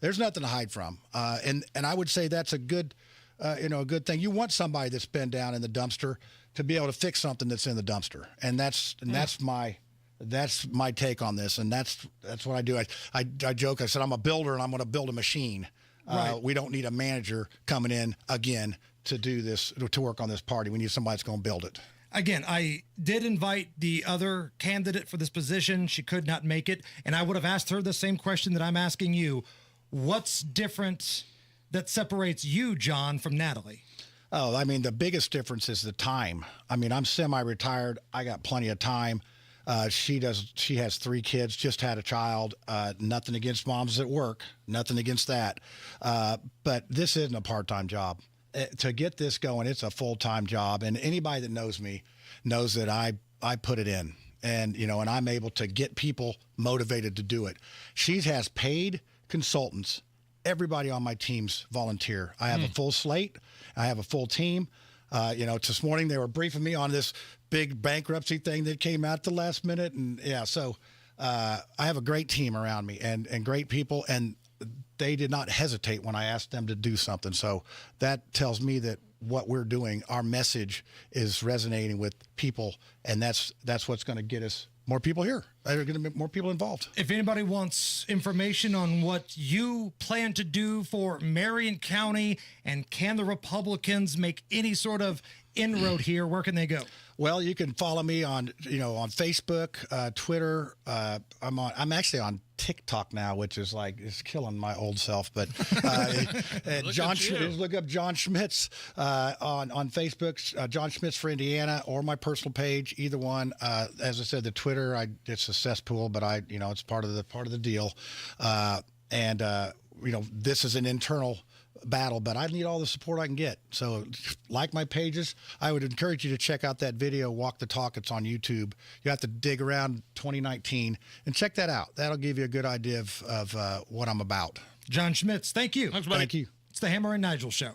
Speaker 4: there's nothing to hide from. And I would say that's a good, a good thing. You want somebody that's been down in the dumpster to be able to fix something that's in the dumpster. And that's my take on this. And that's what I do. I joke. I said, I'm a builder, and I'm going to build a machine. We don't need a manager coming in again to do this, to work on this party. We need somebody that's going to build it.
Speaker 17: Again, I did invite the other candidate for this position. She could not make it. And I would have asked her the same question that I'm asking you. What's different that separates you, John, from Natalie?
Speaker 4: Oh, I mean, the biggest difference is the time. I mean, I'm semi-retired. I got plenty of time. She has 3 kids, just had a child. Nothing against moms at work, nothing against that. But this isn't a part-time job. To get this going, it's a full-time job. And anybody that knows me knows that I put it in, and I'm able to get people motivated to do it. She has paid consultants. Everybody on my team's volunteer. I have a full slate. I have a full team. This morning they were briefing me on this big bankruptcy thing that came out the last minute. And so I have a great team around me and great people, and they did not hesitate when I asked them to do something. So that tells me that what we're doing, our message is resonating with people, and that's what's going to get us more people here. There are going to be more people involved.
Speaker 17: If anybody wants information on what you plan to do for Marion County, and can the Republicans make any sort of inroad here, where can they go?
Speaker 4: Well, you can follow me on Facebook, Twitter. I'm actually on TikTok now, which is it's killing my old self. But look up John Schmitz on Facebook, John Schmitz for Indiana, or my personal page, either one. As I said, the Twitter, it's a cesspool, but it's part of the deal. This is an internal battle, but I need all the support I can get. So like my pages, I would encourage you to check out that video, Walk the Talk. It's on YouTube. You have to dig around 2019 and check that out. That'll give you a good idea of what I'm about.
Speaker 17: John Schmitz, thank you.
Speaker 4: Thank you.
Speaker 17: It's the Hammer and Nigel Show.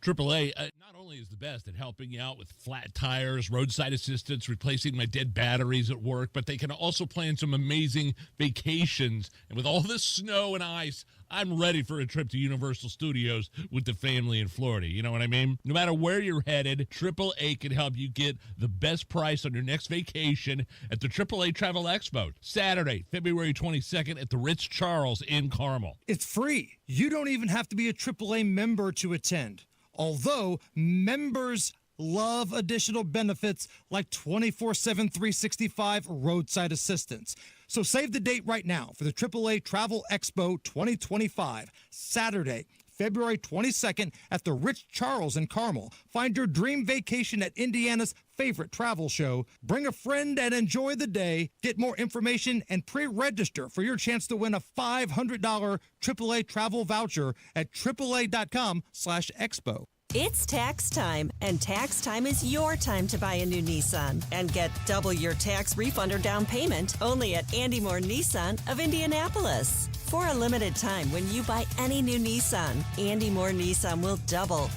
Speaker 16: AAA not only is the best at helping you out with flat tires, roadside assistance, replacing my dead batteries at work, but they can also plan some amazing vacations. And with all this snow and ice, I'm ready for a trip to Universal Studios with the family in Florida. You know what I mean? No matter where you're headed, AAA can help you get the best price on your next vacation at the AAA Travel Expo, Saturday, February 22nd at the Ritz-Charles in Carmel.
Speaker 17: It's free. You don't even have to be a AAA member to attend. Although members love additional benefits like 24/7, 365 roadside assistance. So save the date right now for the AAA Travel Expo 2025, Saturday, February 22nd at the Ritz-Charles in Carmel. Find your dream vacation at Indiana's favorite travel show. Bring a friend and enjoy the day. Get more information and pre-register for your chance to win a $500 AAA travel voucher at AAA.com/expo.
Speaker 6: It's tax time, and tax time is your time to buy a new Nissan and get double your tax refund or down payment only at Andy Moore Nissan of Indianapolis. For a limited time, when you buy any new Nissan, Andy Moore Nissan will double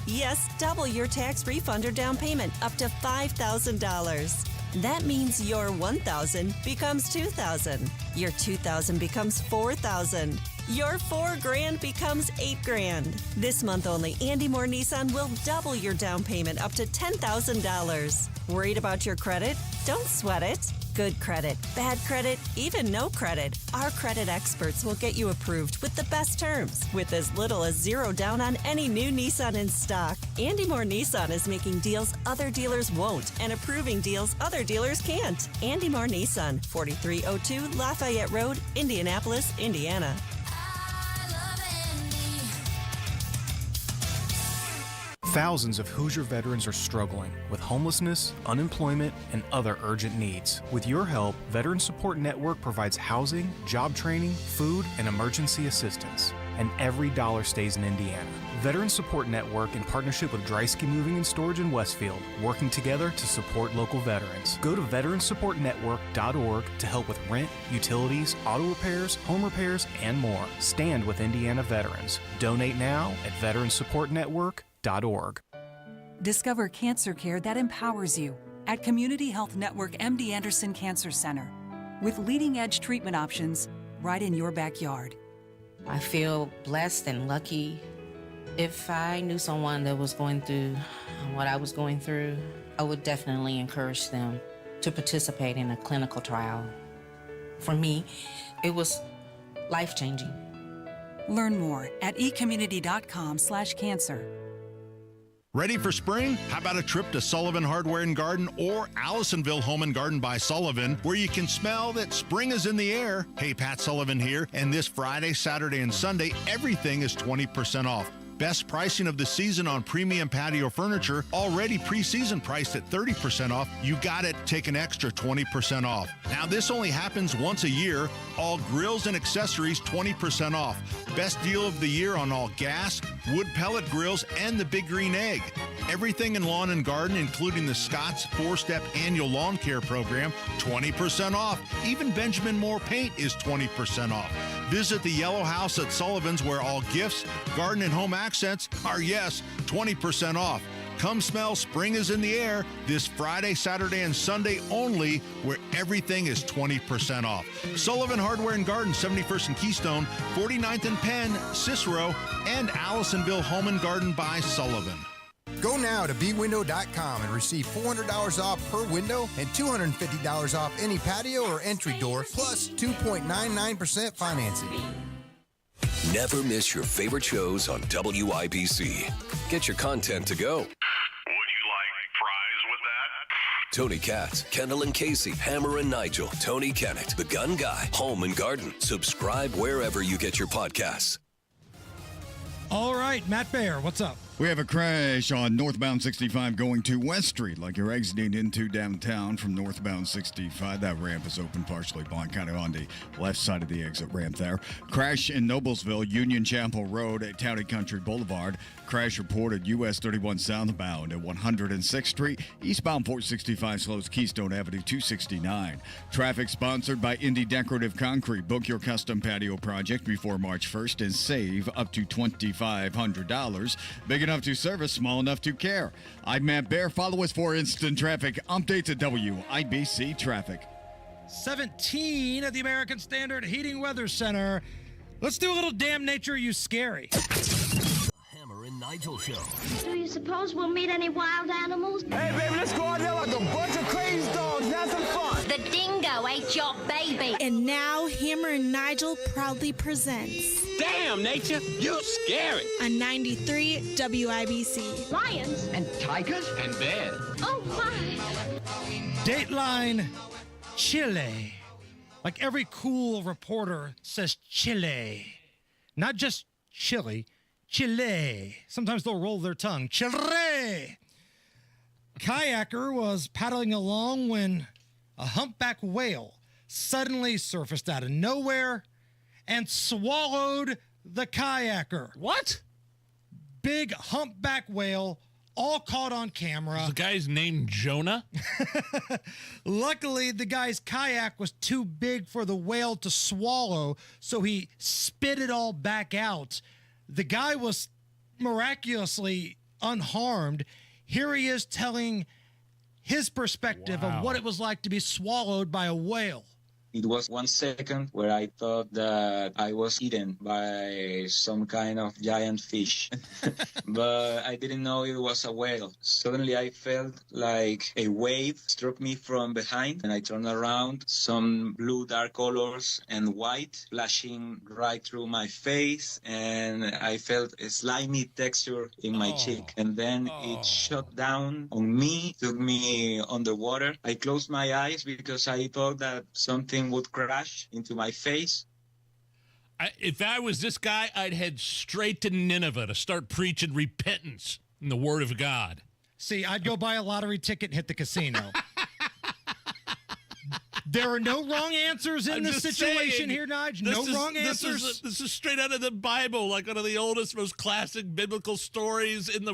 Speaker 6: your tax refund or down payment up to $5,000. That means your $1,000 becomes $2,000. Your $2,000 becomes $4,000. Your $4,000 becomes $8,000. This month only, Andy Moore Nissan will double your down payment up to $10,000. Worried about your credit? Don't sweat it. Good credit, bad credit, even no credit. Our credit experts will get you approved with the best terms, with as little as $0 down on any new Nissan in stock. Andy Moore Nissan is making deals other dealers won't and approving deals other dealers can't. Andy Moore Nissan, 4302 Lafayette Road, Indianapolis, Indiana.
Speaker 7: Thousands of Hoosier veterans are struggling with homelessness, unemployment, and other urgent needs. With your help, Veteran Support Network provides housing, job training, food, and emergency assistance. and every dollar stays in Indiana. Veteran Support Network, in partnership with Dreisky Moving and Storage in Westfield, working together to support local veterans. Go to veteransupportnetwork.org to help with rent, utilities, auto repairs, home repairs, and more. Stand with Indiana veterans. Donate now at veteransupportnetwork.org.
Speaker 2: Discover cancer care that empowers you at Community Health Network MD Anderson Cancer Center, with leading-edge treatment options right in your backyard.
Speaker 8: I feel blessed and lucky. If I knew someone that was going through what I was going through, I would definitely encourage them to participate in a clinical trial. For me, it was life-changing.
Speaker 2: Learn more at ecommunity.com/cancer.
Speaker 13: Ready for spring? How about a trip to Sullivan Hardware and Garden or Allisonville Home and Garden by Sullivan, where you can smell that spring is in the air? Hey, Pat Sullivan here, and this Friday, Saturday, and Sunday, everything is 20% off. Best pricing of the season on premium patio furniture, already pre-season priced at 30% off. You got it, take an extra 20% off. Now, this only happens once a year. All grills and accessories, 20% off. Best deal of the year on all gas, wood pellet grills, and the Big Green Egg. Everything in lawn and garden, including the Scott's 4-step annual lawn care program, 20% off. Even Benjamin Moore paint is 20% off. Visit the Yellow House at Sullivan's, where all gifts, garden, and home accents are, yes, 20% off. Come smell spring is in the air this Friday, Saturday, and Sunday only, where everything is 20% off. Sullivan Hardware and Garden, 71st and Keystone, 49th and Penn, Cicero, and Allisonville Home and Garden by Sullivan.
Speaker 19: Go now to bwindow.com and receive $400 off per window and $250 off any patio or entry door, plus 2.99% financing.
Speaker 5: Never miss your favorite shows on WIBC. Get your content to go. Would you like fries with that? Tony Katz, Kendall and Casey, Hammer and Nigel, Tony Kinnett, The Gun Guy, Home and Garden. Subscribe wherever you get your podcasts.
Speaker 17: All right, Matt Baer, what's up?
Speaker 1: We have a crash on northbound 65 going to West Street, like you're exiting into downtown from northbound 65. That ramp is open, partially blocked, kind of on the left side of the exit ramp there. Crash in Noblesville, Union Chapel Road at County Country Boulevard. Crash reported US 31 southbound at 106th Street. Eastbound 465 slows Keystone Avenue 269. Traffic sponsored by Indy Decorative Concrete. Book your custom patio project before March 1st and save up to $2,500. Big enough to service, small enough to care. I'm Matt Baer. Follow us for instant traffic updates at WIBC Traffic.
Speaker 17: 17 at the American Standard Heating Weather Center. Let's do a little Damn Nature You Scary.
Speaker 5: Hammer and Nigel Show.
Speaker 21: Do you suppose we'll meet any wild animals?
Speaker 23: Hey, baby, let's go out there like a bunch of crazy dogs. Have some fun.
Speaker 21: The dingo ate your baby.
Speaker 22: And now Hammer and Nigel proudly presents
Speaker 23: Damn Nature, you scary.
Speaker 22: on 93 WIBC.
Speaker 21: Lions
Speaker 23: and tigers and bears.
Speaker 21: Oh, my.
Speaker 17: Dateline Chile. Like every cool reporter says Chile. Not just Chile, Chile. Sometimes they'll roll their tongue. Chile. Kayaker was paddling along when a humpback whale suddenly surfaced out of nowhere and swallowed the kayaker.
Speaker 16: What?
Speaker 17: Big humpback whale, all caught on camera.
Speaker 16: The guy's named Jonah?
Speaker 17: Luckily, the guy's kayak was too big for the whale to swallow, so he spit it all back out. The guy was miraculously unharmed. Here he is telling his perspective of what it was like to be swallowed by a whale.
Speaker 24: It was 1 second where I thought that I was eaten by some kind of giant fish, but I didn't know it was a whale. Suddenly I felt like a wave struck me from behind, and I turned around, some blue dark colors and white flashing right through my face, and I felt a slimy texture in my cheek. And then it shot down on me, took me underwater. I closed my eyes because I thought that something would crash into my face.
Speaker 16: If I was this guy, I'd head straight to Nineveh to start preaching repentance in the Word of God.
Speaker 17: See, I'd go buy a lottery ticket and hit the casino. There are no wrong answers in
Speaker 16: I'm
Speaker 17: this
Speaker 16: just
Speaker 17: saying,
Speaker 16: saying,
Speaker 17: here, Nigel. No wrong answers.
Speaker 16: This is straight out of the Bible, like one of the oldest, most classic biblical stories in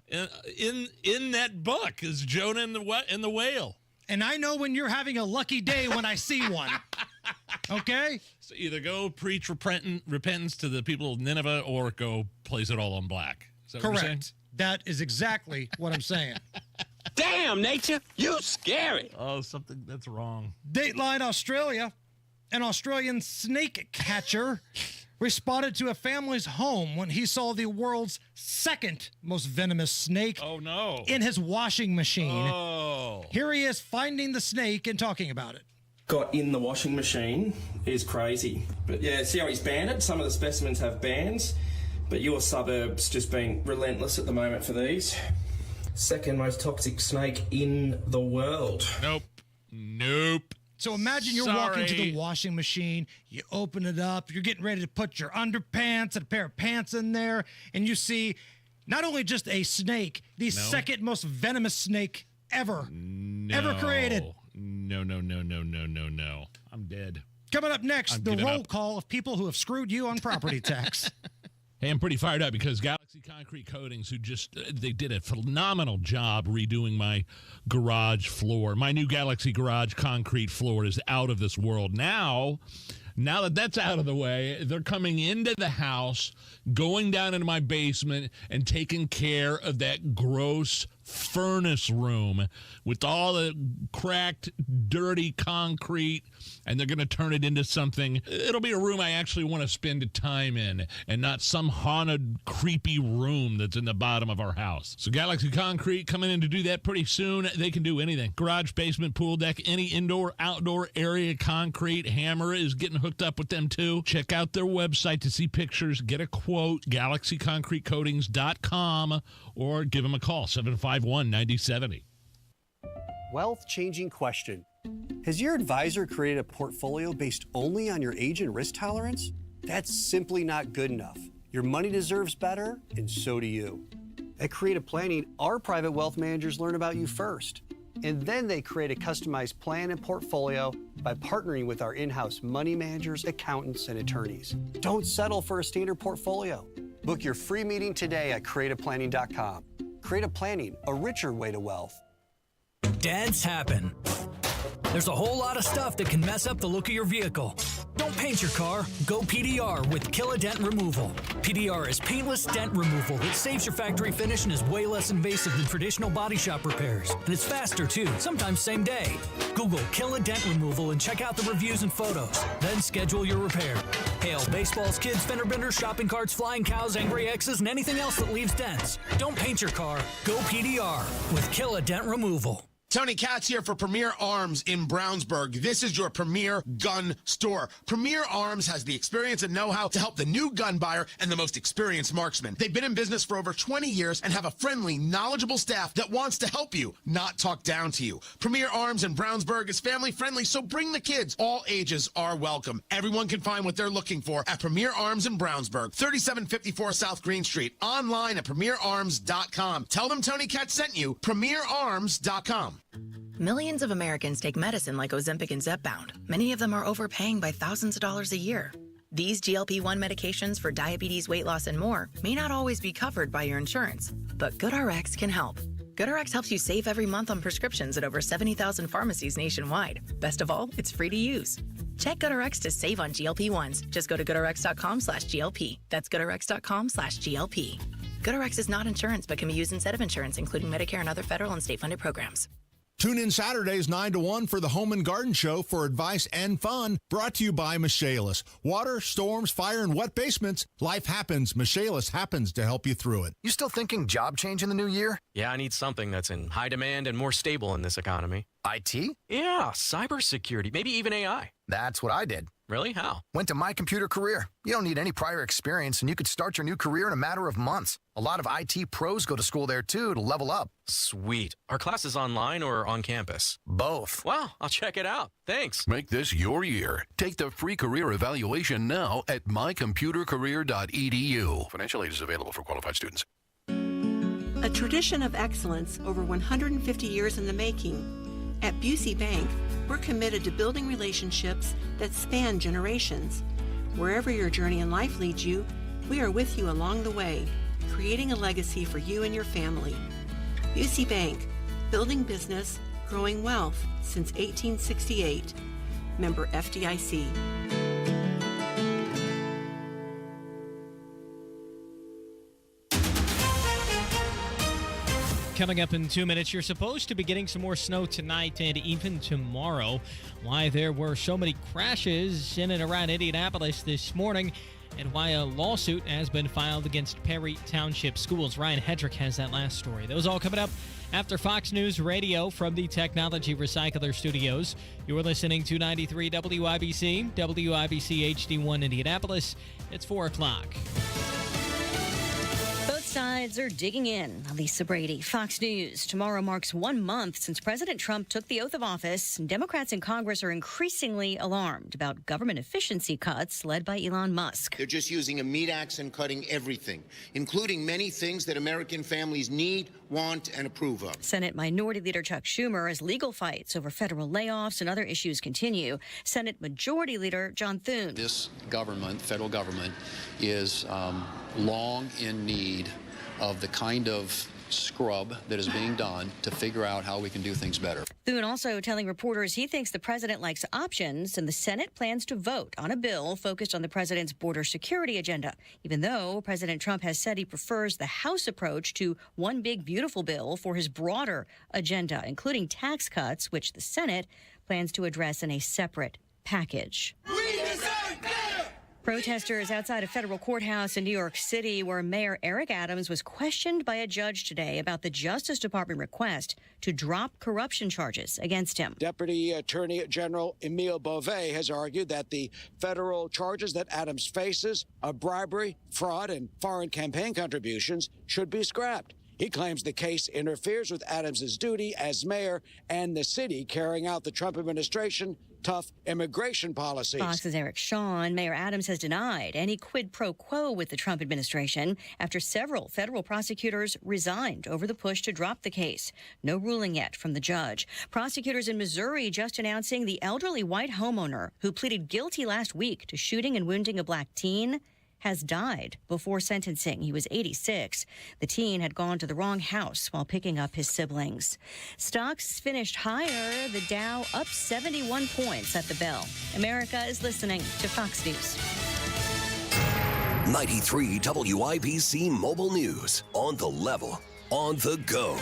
Speaker 16: that book is Jonah and the whale.
Speaker 17: And I know when you're having a lucky day when I see one. Okay?
Speaker 16: So either go preach repentance to the people of Nineveh or go place it all on black. Is that what you're saying?
Speaker 17: Correct. That is exactly what I'm saying.
Speaker 9: Damn, nature, you scary.
Speaker 16: Oh, something that's wrong.
Speaker 17: Dateline Australia. An Australian snake catcher responded to a family's home when he saw the world's second most venomous snake in his washing machine.
Speaker 16: Oh.
Speaker 17: Here he is finding the snake and talking about it.
Speaker 10: Got in the washing machine is crazy. But yeah, see how he's banded? Some of the specimens have bands, but your suburb's just been relentless at the moment for these. Second most toxic snake in the world.
Speaker 16: Nope.
Speaker 17: So imagine you're walking to the washing machine, you open it up, you're getting ready to put your underpants and a pair of pants in there, and you see not only just a snake, the second most venomous snake ever created.
Speaker 16: No. I'm dead.
Speaker 17: Coming up next, the roll call of people who have screwed you on property tax.
Speaker 16: Hey, I'm pretty fired up because Galaxy Concrete Coatings, they did a phenomenal job redoing my garage floor. My new Galaxy Garage Concrete floor is out of this world. Now that that's out of the way, they're coming into the house, going down into my basement, and taking care of that gross furnace room with all the cracked, dirty concrete, and they're going to turn it into something. It'll be a room I actually want to spend time in and not some haunted, creepy room that's in the bottom of our house. So Galaxy Concrete coming in to do that pretty soon. They can do anything. Garage, basement, pool deck, any indoor, outdoor area concrete. Hammer is getting hooked up with them too. Check out their website to see pictures. Get a quote, galaxyconcretecoatings.com, or give them a call, 751-9070.
Speaker 12: Wealth-changing question. Has your advisor created a portfolio based only on your age and risk tolerance? That's simply not good enough. Your money deserves better, and so do you. At Creative Planning, our private wealth managers learn about you first, and then they create a customized plan and portfolio by partnering with our in-house money managers, accountants, and attorneys. Don't settle for a standard portfolio. Book your free meeting today at creativeplanning.com. Creative Planning, a richer way to wealth.
Speaker 14: Dents happen. There's a whole lot of stuff that can mess up the look of your vehicle. Don't paint your car. Go PDR with Kill a Dent Removal. PDR is paintless dent removal that saves your factory finish and is way less invasive than traditional body shop repairs. And it's faster too, sometimes same day. Google Kill a Dent Removal and check out the reviews and photos. Then schedule your repair. Hail baseballs, kids, fender benders, shopping carts, flying cows, angry X's, and anything else that leaves dents. Don't paint your car. Go PDR with Kill a Dent Removal.
Speaker 25: Tony Katz here for Premier Arms in Brownsburg. This is your premier gun store. Premier Arms has the experience and know-how to help the new gun buyer and the most experienced marksman. They've been in business for over 20 years and have a friendly, knowledgeable staff that wants to help you, not talk down to you. Premier Arms in Brownsburg is family-friendly, so bring the kids. All ages are welcome. Everyone can find what they're looking for at Premier Arms in Brownsburg, 3754 South Green Street. Online at premierarms.com. Tell them Tony Katz sent you. premierarms.com.
Speaker 26: Millions of Americans take medicine like Ozempic and Zepbound. Many of them are overpaying by thousands of dollars a year. These GLP-1 medications for diabetes, weight loss, and more may not always be covered by your insurance, but GoodRx can help. GoodRx helps you save every month on prescriptions at over 70,000 pharmacies nationwide. Best of all, it's free to use. Check GoodRx to save on GLP-1s. Just go to GoodRx.com/GLP. That's GoodRx.com/GLP. GoodRx is not insurance, but can be used instead of insurance, including Medicare and other federal and state-funded programs.
Speaker 13: Tune in Saturdays 9 to 1 for the Home and Garden Show for advice and fun, brought to you by Michaelis. Water, storms, fire, and wet basements. Life happens. Michaelis happens to help you through it.
Speaker 27: You still thinking job change in the new year? Yeah, I need something that's in high demand and more stable in this economy. IT? Yeah, cybersecurity, maybe even AI. That's what I did. Really? How? Went to My Computer Career. You don't need any prior experience, and you could start your new career in a matter of months. A lot of IT pros go to school there, too, to level up. Sweet. Are classes online or on campus? Both. Wow, I'll check it out. Thanks.
Speaker 28: Make this your year. Take the free career evaluation now at mycomputercareer.edu. Financial aid is available for qualified students.
Speaker 29: A tradition of excellence over 150 years in the making.
Speaker 3: At Busey Bank, we're committed to building relationships that span generations. Wherever your journey in life leads you, we are with you along the way, creating a legacy for you and your family. Busey Bank, building business, growing wealth since 1868. Member FDIC.
Speaker 4: Coming up in 2 minutes, you're supposed to be getting some more snow tonight and even tomorrow. Why there were so many crashes in and around Indianapolis this morning, and why a lawsuit has been filed against Perry Township Schools. Ryan Hedrick has that last story. Those all coming up after Fox News Radio from the Technology Recycler Studios. You're listening to 93 WIBC, WIBC HD1 Indianapolis. It's 4 o'clock.
Speaker 6: Sides are digging in. Lisa Brady, Fox News. Tomorrow marks 1 month since President Trump took the oath of office. Democrats in Congress are increasingly alarmed about government efficiency cuts led by Elon Musk.
Speaker 7: They're just using a meat axe and cutting everything, including many things that American families need, want, and approve of.
Speaker 6: Senate Minority Leader Chuck Schumer, as legal fights over federal layoffs and other issues continue. Senate Majority Leader John Thune.
Speaker 11: This government, federal government, is long in need of the kind of scrub that is being done to figure out how we can do things better.
Speaker 6: Thune also telling reporters he thinks the president likes options, and the Senate plans to vote on a bill focused on the president's border security agenda, even though President Trump has said he prefers the House approach to one big beautiful bill for his broader agenda, including tax cuts, which the Senate plans to address in a separate package. Protesters outside a federal courthouse in New York City, where Mayor Eric Adams was questioned by a judge today about the Justice Department request to drop corruption charges against him.
Speaker 15: Deputy Attorney General Emile Beauvais has argued that the federal charges that Adams faces of bribery, fraud, and foreign campaign contributions should be scrapped. He claims the case interferes with Adams' duty as mayor and the city carrying out the Trump administration tough immigration policies.
Speaker 6: Fox's Eric Shawn. Mayor Adams has denied any quid pro quo with the Trump administration after several federal prosecutors resigned over the push to drop the case. No ruling yet from the judge. Prosecutors in Missouri just announcing the elderly white homeowner who pleaded guilty last week to shooting and wounding a black teen has died before sentencing. He was 86. The teen had gone to the wrong house while picking up his siblings. Stocks finished higher. The Dow up 71 points at the bell. America is listening to Fox News.
Speaker 5: 93 WIBC Mobile News. On the level, on the go.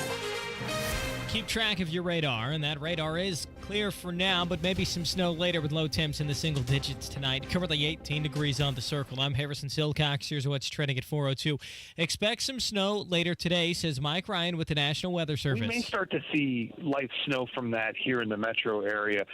Speaker 4: Keep track of your radar, and that radar is clear for now, but maybe some snow later with low temps in the single digits tonight. Currently 18 degrees on the circle. I'm Harrison Silcox. Here's what's trending at 4:02. Expect some snow later today, says Mike Ryan with the National Weather Service.
Speaker 18: We may start to see light snow from that here in the metro area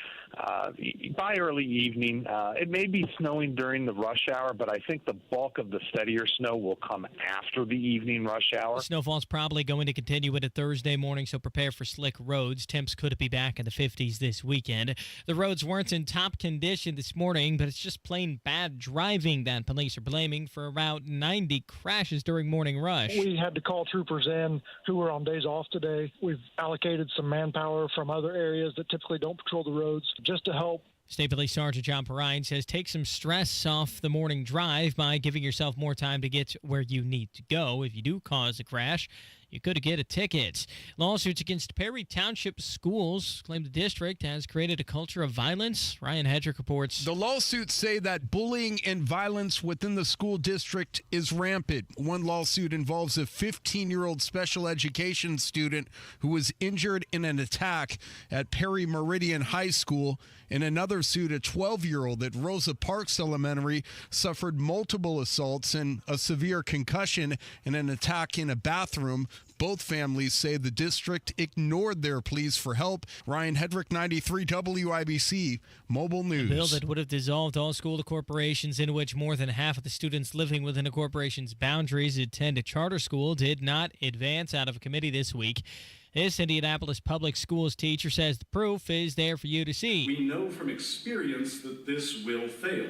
Speaker 18: by early evening. It may be snowing during the rush hour, but I think the bulk of the steadier snow will come after the evening rush hour.
Speaker 4: The snowfall's probably going to continue into Thursday morning, so prepare for slick roads. Temps could be back in the 50s this weekend. The roads weren't in top condition this morning, but it's just plain bad driving that police are blaming for around 90 crashes during morning rush.
Speaker 20: We had to call troopers in who were on days off today. We've allocated some manpower from other areas that typically don't patrol the roads just to help.
Speaker 4: State Police Sergeant John Perrine says take some stress off the morning drive by giving yourself more time to get where you need to go. If you do cause a crash, you could get a ticket. Lawsuits against Perry Township Schools claim the district has created a culture of violence. Ryan Hedrick reports.
Speaker 29: The lawsuits say that bullying and violence within the school district is rampant. One lawsuit involves a 15-year-old special education student who was injured in an attack at Perry Meridian High School. In another suit, a 12-year-old at Rosa Parks Elementary suffered multiple assaults and a severe concussion in an attack in a bathroom. Both families say the district ignored their pleas for help. Ryan Hedrick, 93 WIBC Mobile News.
Speaker 4: A bill that would have dissolved all school corporations in which more than half of the students living within a corporation's boundaries attend a charter school did not advance out of a committee this week. This Indianapolis Public Schools teacher says the proof is there for you to see.
Speaker 30: We know from experience that this will fail.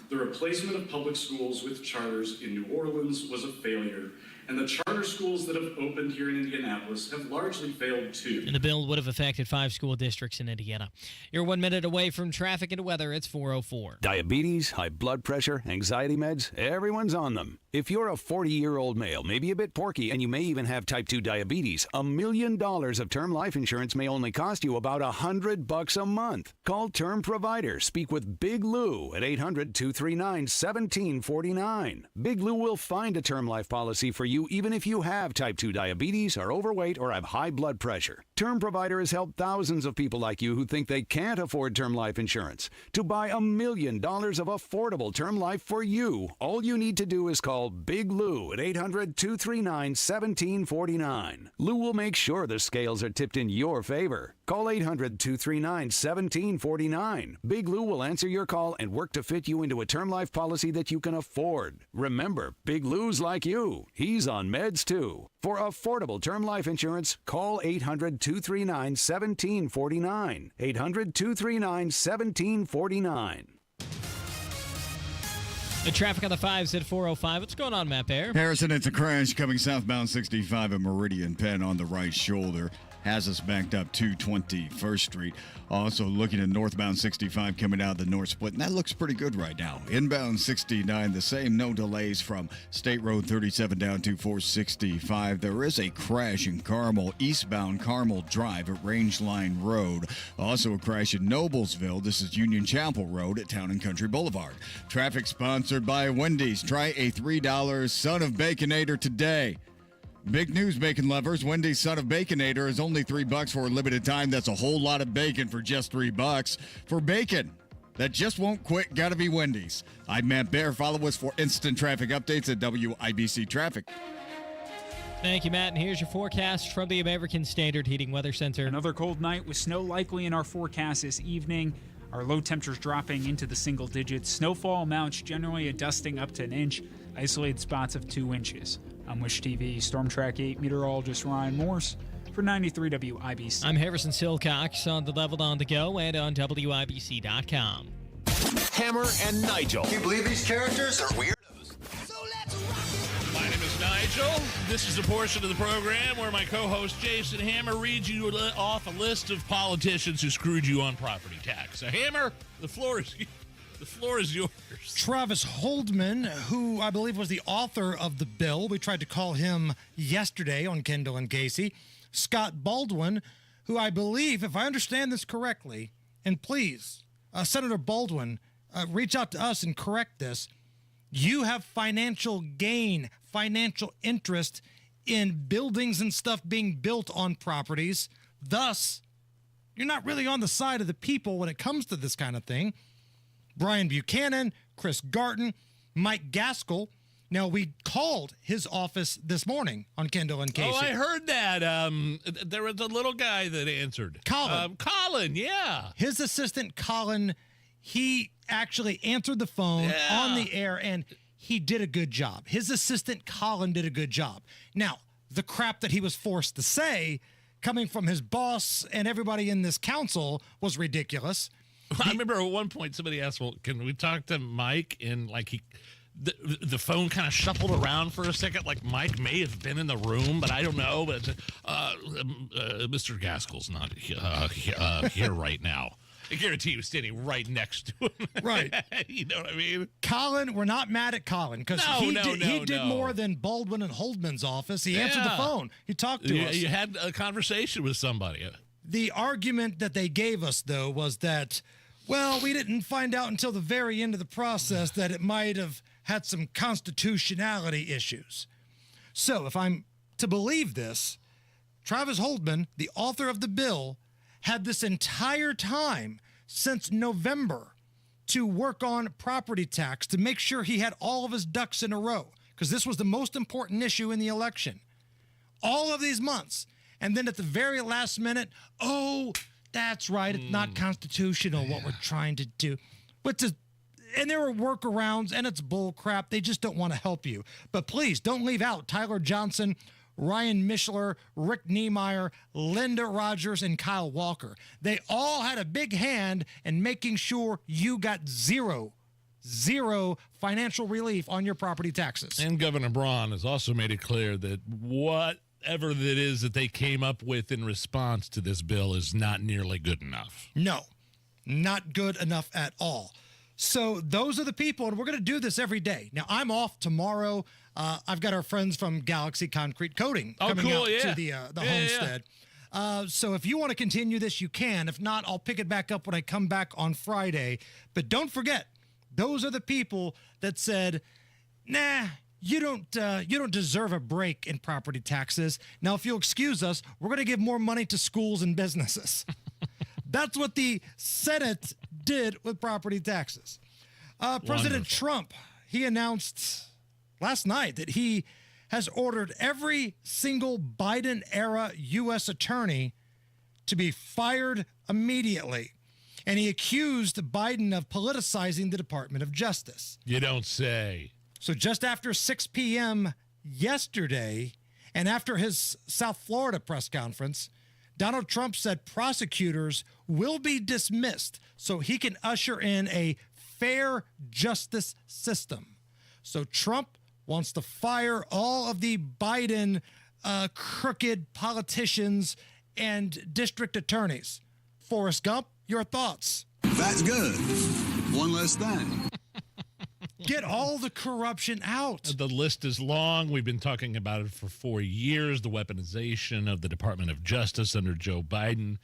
Speaker 30: The replacement of public schools with charters in New Orleans was a failure, and the charter schools that have opened here in Indianapolis have largely failed too.
Speaker 4: And the bill would have affected 5 school districts in Indiana. You're 1 minute away from traffic and weather. It's 4:04.
Speaker 1: Diabetes, high blood pressure, anxiety meds, everyone's on them. If you're a 40-year-old male, maybe a bit porky, and you may even have type 2 diabetes, $1 million of term life insurance may only cost you about $100 a month. Call Term Provider. Speak with Big Lou at 800-239-1749. Big Lou will find a term life policy for you even if you have type 2 diabetes, are overweight, or have high blood pressure. Term Provider has helped thousands of people like you who think they can't afford term life insurance to buy $1 million of affordable term life for you. All you need to do is call Big Lou at 800-239-1749. Lou will make sure the scales are tipped in your favor. Call 800-239-1749. Big Lou will answer your call and work to fit you into a term life policy that you can afford. Remember, Big Lou's like you. He's on meds too. For affordable term life insurance, call 800-239-1749. 800-239-1749.
Speaker 4: The traffic on the 5s at 4:05. What's going on, Matt Bear?
Speaker 2: Harrison, it's a crash coming southbound 65 at Meridian Penn on the right shoulder. Has us backed up to 21st Street. Also looking at northbound 65 coming out of the north split, and that looks pretty good right now. Inbound 69, the same, no delays from State Road 37 down to 465. There is a crash in Carmel, eastbound Carmel Drive at Rangeline Road. Also a crash in Noblesville. This is Union Chapel Road at Town and Country Boulevard. Traffic sponsored by Wendy's. Try a $3 Son of Baconator today. Big news, bacon lovers. Wendy's Son of Baconator is only $3 for a limited time. That's a whole lot of bacon for just $3. For bacon that just won't quit, gotta be Wendy's. I'm Matt Bear. Follow us for instant traffic updates at WIBC Traffic.
Speaker 4: Thank you, Matt. And here's your forecast from the American Standard Heating Weather Center.
Speaker 8: Another cold night with snow likely in our forecast this evening. Our low temperatures dropping into the single digits. Snowfall amounts generally a dusting up to an inch. Isolated spots of 2 inches. I'm Wish TV Storm Track 8 meteorologist Ryan Morse for 93 WIBC.
Speaker 4: I'm Harrison Silcox on the Level on the Go and on WIBC.com.
Speaker 5: Hammer and Nigel.
Speaker 9: Can you believe these characters are weirdos?
Speaker 16: My name is Nigel. This is a portion of the program where my co-host Jason Hammer reads you off a list of politicians who screwed you on property tax. So, Hammer, the floor is yours.
Speaker 17: Travis Holdman, who I believe was the author of the bill. We tried to call him yesterday on Kendall and Casey. Scott Baldwin, who I believe, if I understand this correctly, and please, Senator Baldwin, reach out to us and correct this. You have financial gain, financial interest in buildings and stuff being built on properties. Thus, you're not really on the side of the people when it comes to this kind of thing. Brian Buchanan, Chris Garton, Mike Gaskell. Now, we called his office this morning on Kendall and Casey.
Speaker 16: Oh, I heard that. There was a little guy that answered. Colin, yeah.
Speaker 17: His assistant, Colin, he actually answered the phone on the air, and he did a good job. His assistant, Colin, did a good job. Now, the crap that he was forced to say coming from his boss and everybody in this council was ridiculous.
Speaker 16: I remember at one point somebody asked, well, can we talk to Mike? And like the phone kind of shuffled around for a second. Like Mike may have been in the room, but I don't know. But Mr. Gaskell's not here right now. I guarantee he was standing right next to him.
Speaker 17: Right.
Speaker 16: You know what I mean?
Speaker 17: Colin, we're not mad at Colin because he did more than Baldwin and Holdman's office. He answered the phone. He talked to us.
Speaker 16: You had a conversation with somebody.
Speaker 17: The argument that they gave us, though, was that, well, we didn't find out until the very end of the process that it might have had some constitutionality issues. So if I'm to believe this, Travis Holdman, the author of the bill, had this entire time since November to work on property tax to make sure he had all of his ducks in a row, because this was the most important issue in the election. All of these months. And then at the very last minute, oh, that's right, it's not constitutional what we're trying to do. And there are workarounds, and it's bull crap. They just don't want to help you. But please, don't leave out Tyler Johnson, Ryan Mishler, Rick Niemeyer, Linda Rogers, and Kyle Walker. They all had a big hand in making sure you got zero zero financial relief on your property taxes.
Speaker 16: And Governor Braun has also made it clear that whatever that is that they came up with in response to this bill is not nearly good enough.
Speaker 17: No, not good enough at all. So those are the people, and we're going to do this every day. Now, I'm off tomorrow. I've got our friends from Galaxy Concrete Coating coming out to the homestead. So if you want to continue this, you can. If not, I'll pick it back up when I come back on Friday. But don't forget, those are the people that said, nah, you don't deserve a break in property taxes. Now, if you'll excuse us, we're going to give more money to schools and businesses. That's what the Senate did with property taxes. President Trump, he announced last night that he has ordered every single Biden-era U.S. attorney to be fired immediately. And he accused Biden of politicizing the Department of Justice.
Speaker 16: You don't say.
Speaker 17: So just after 6 p.m. yesterday, and after his South Florida press conference, Donald Trump said prosecutors will be dismissed so he can usher in a fair justice system. So Trump wants to fire all of the Biden crooked politicians and district attorneys. Forrest Gump, your thoughts?
Speaker 10: That's good. One less thing.
Speaker 17: Get all the corruption out.
Speaker 16: The list is long. We've been talking about it for 4 years. The weaponization of the Department of Justice under Joe Biden.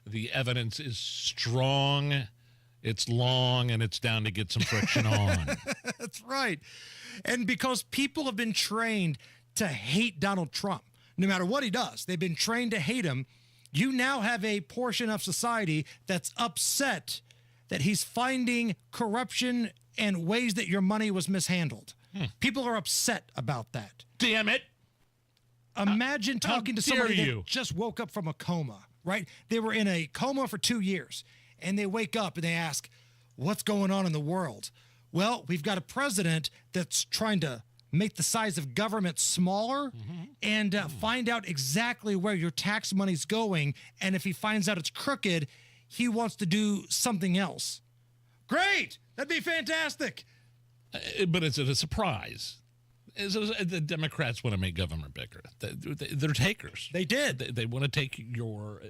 Speaker 16: The evidence is strong. It's long, and it's down to get some friction on.
Speaker 17: That's right. And because people have been trained to hate Donald Trump, no matter what he does, they've been trained to hate him. You now have a portion of society that's upset that he's finding corruption and ways that your money was mishandled. People are upset about that.
Speaker 16: Damn it.
Speaker 17: Imagine talking to somebody that just woke up from a coma, right? They were in a coma for 2 years, and they wake up and they ask, what's going on in the world? Well, we've got a president that's trying to make the size of government smaller and find out exactly where your tax money's going. And if he finds out it's crooked, he wants to do something else. Great! That'd be fantastic.
Speaker 16: But it's a surprise. The Democrats want to make government bigger. They're takers.
Speaker 17: They did.
Speaker 16: They want to take your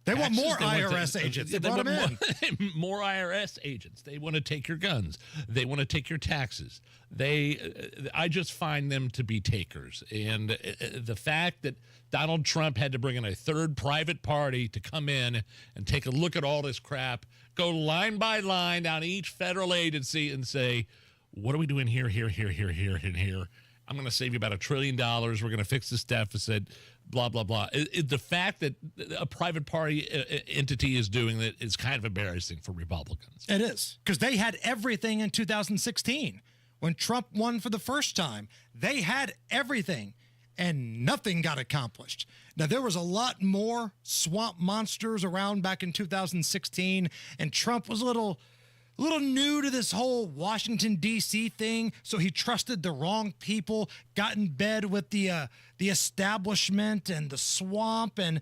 Speaker 17: They
Speaker 16: taxes.
Speaker 17: want more IRS agents. They brought them in.
Speaker 16: More IRS agents. They want to take your guns. They want to take your taxes. I just find them to be takers. And the fact that Donald Trump had to bring in a third private party to come in and take a look at all this crap, go line by line down each federal agency and say, what are we doing here, and here? I'm going to save you about $1 trillion. We're going to fix this deficit, blah, blah, blah. The fact that a private party entity is doing that is kind of embarrassing for Republicans.
Speaker 17: It is, because they had everything in 2016. When Trump won for the first time, they had everything, and nothing got accomplished. Now, there was a lot more swamp monsters around back in 2016, and Trump was a little new to this whole Washington, D.C. thing, so he trusted the wrong people, got in bed with the establishment and the swamp, and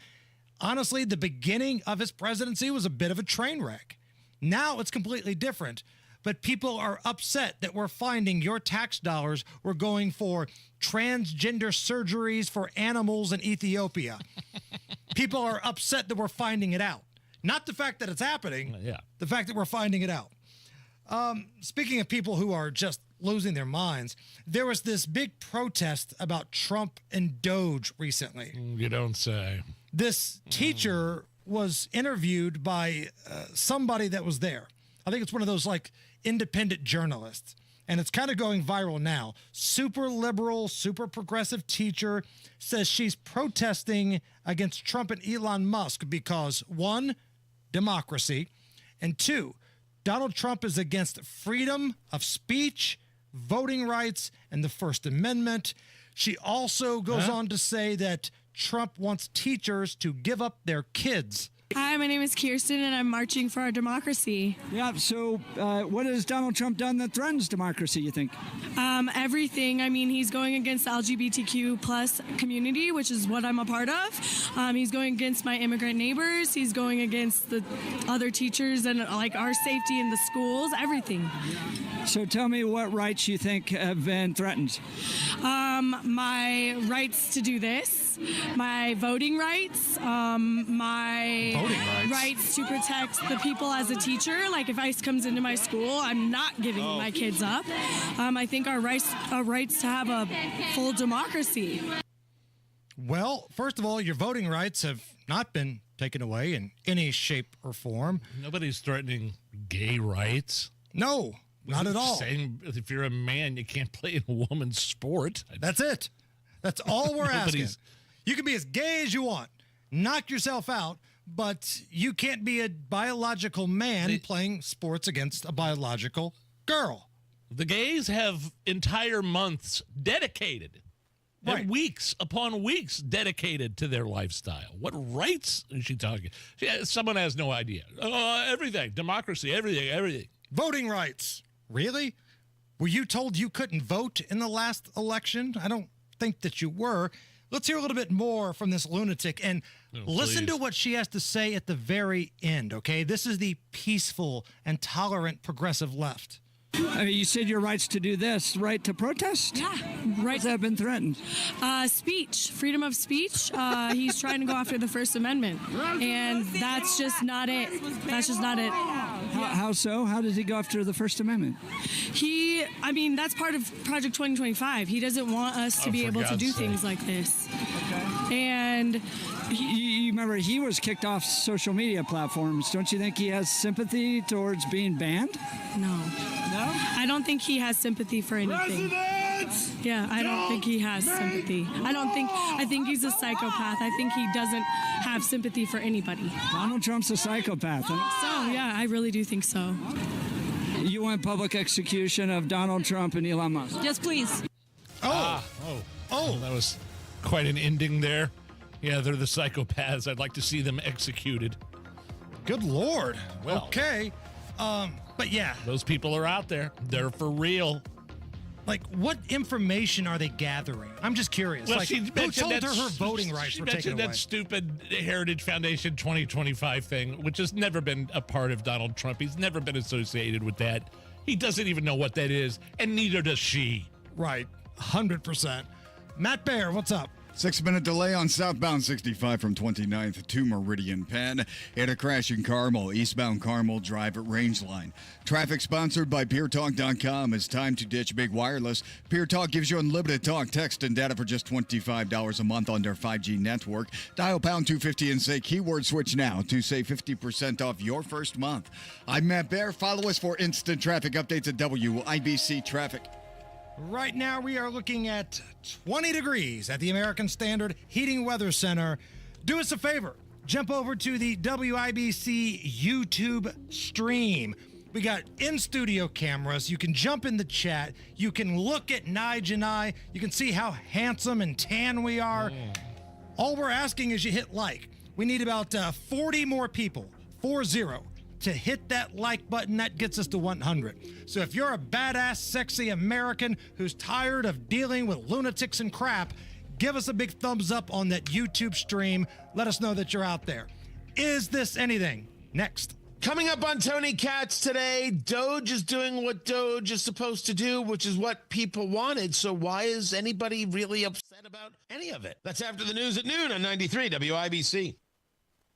Speaker 17: honestly, the beginning of his presidency was a bit of a train wreck. Now it's completely different, but people are upset that we're finding your tax dollars were going for transgender surgeries for animals in Ethiopia. People are upset that we're finding it out. Not the fact that it's happening, the fact that we're finding it out. Speaking of people who are just losing their minds, there was this big protest about Trump and Doge recently.
Speaker 16: You don't say.
Speaker 17: This teacher was interviewed by somebody that was there. I think it's one of those like independent journalists, and it's kind of going viral now. Super liberal, super progressive teacher says she's protesting against Trump and Elon Musk because, one, democracy, and two, Donald Trump is against freedom of speech, voting rights, and the First Amendment. She also goes on to say that Trump wants teachers to give up their kids.
Speaker 12: I Hi, my name is Kirsten, and I'm marching for our democracy.
Speaker 13: Yeah, so what has Donald Trump done that threatens democracy, you think?
Speaker 12: Everything. I mean, he's going against the LGBTQ plus community, which is what I'm a part of. He's going against my immigrant neighbors. He's going against the other teachers and like our safety in the schools, everything.
Speaker 13: So tell me what rights you think have been threatened.
Speaker 12: My rights to do this, my voting rights, my rights to protect the people as a teacher. Like if ICE comes into my school, I'm not giving my kids up. I think our rights to have a full democracy.
Speaker 17: Well, first of all, your voting rights have not been taken away in any shape or form.
Speaker 16: Nobody's threatening gay rights.
Speaker 17: No, not at all.
Speaker 16: Saying if you're a man, you can't play in a woman's sport.
Speaker 17: That's it. That's all we're asking. You can be as gay as you want. Knock yourself out, but you can't be a biological man playing sports against a biological girl.
Speaker 16: The gays have entire months dedicated. And weeks upon weeks dedicated to their lifestyle. What rights is she talking? Someone has no idea. Everything. Democracy. Everything.
Speaker 17: Voting rights. Really? Were you told you couldn't vote in the last election? I don't think that you were. Let's hear a little bit more from this lunatic and listen to what she has to say at the very end, okay? This is the peaceful and tolerant progressive left.
Speaker 13: You said your rights to do this, right to protest?
Speaker 12: Yeah.
Speaker 13: Right. Has that been threatened?
Speaker 12: Speech, freedom of speech. He's trying to go after the First Amendment, and that's just not it. That's just not it.
Speaker 13: How so? How does he go after the First Amendment?
Speaker 12: That's part of Project 2025. He doesn't want us to be able to do things like this. Okay. And
Speaker 13: you remember he was kicked off social media platforms. Don't you think he has sympathy towards being banned?
Speaker 12: No. I don't think he has sympathy for anything. Yeah, I don't think he has sympathy. I think he's a psychopath. I think he doesn't have sympathy for anybody.
Speaker 13: Donald Trump's a psychopath.
Speaker 12: So, yeah, I really do think so.
Speaker 13: You want public execution of Donald Trump and Elon Musk?
Speaker 12: Yes, please.
Speaker 16: Oh, that was quite an ending there. Yeah, they're the psychopaths. I'd like to see them executed.
Speaker 17: Good Lord.
Speaker 16: Well,
Speaker 17: okay. But yeah.
Speaker 16: Those people are out there. They're for real.
Speaker 17: Like, what information are they gathering? I'm just curious.
Speaker 16: Well,
Speaker 17: like, who told her her voting rights were taken away?
Speaker 16: That stupid Heritage Foundation 2025 thing, which has never been a part of Donald Trump. He's never been associated with that. He doesn't even know what that is, and neither does she.
Speaker 17: Right. 100%. Matt Baer, what's up?
Speaker 2: 6-minute delay on southbound 65 from 29th to Meridian Penn. Hit a crash in Carmel, eastbound Carmel Drive at Rangeline. Traffic sponsored by PureTalk.com. It's time to ditch big wireless. Pure Talk gives you unlimited talk, text, and data for just $25 a month on their 5G network. Dial pound 250 and say keyword switch now to save 50% off your first month. I'm Matt Baer. Follow us for instant traffic updates at WIBC Traffic.
Speaker 17: Right now, we are looking at 20 degrees at the American Standard Heating Weather Center. Do us a favor. Jump over to the WIBC YouTube stream. We got in-studio cameras. You can jump in the chat. You can look at Nigel and I. You can see how handsome and tan we are. All we're asking is you hit like. We need about 40 more people, 40, to hit that like button. That gets us to 100. So if you're a badass, sexy American who's tired of dealing with lunatics and crap, give us a big thumbs up on that YouTube stream. Let us know that you're out there. Is this anything? Next.
Speaker 14: Coming up on Tony Katz today, Doge is doing what Doge is supposed to do, which is what people wanted. So why is anybody really upset about any of it? That's after the news at noon on 93 WIBC.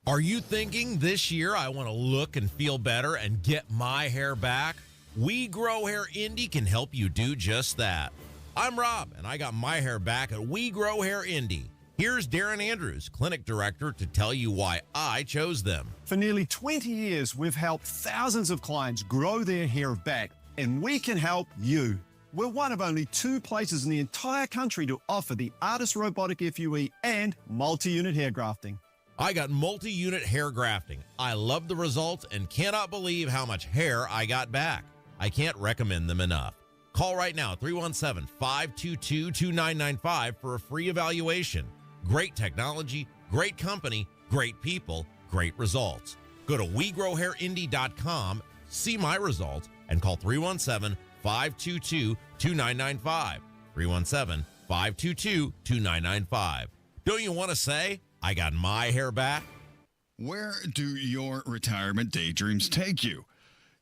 Speaker 19: Are you thinking this year I want to look and feel better and get my hair back? We Grow Hair Indy can help you do just that. I'm Rob, and I got my hair back at We Grow Hair Indy. Here's Darren Andrews, clinic director, to tell you why I chose them.
Speaker 21: For nearly 20 years, we've helped thousands of clients grow their hair back, and we can help you. We're one of only 2 places in the entire country to offer the Artist Robotic FUE and multi-unit hair grafting.
Speaker 19: I got multi-unit hair grafting. I love the results and cannot believe how much hair I got back. I can't recommend them enough. Call right now, 317-522-2995 for a free evaluation. Great technology, great company, great people. great results. Go to WeGrowHairIndy.com, see my results, and call 317-522-2995. 317-522-2995. Don't you want to say, I got my hair back?
Speaker 2: Where do your retirement daydreams take you?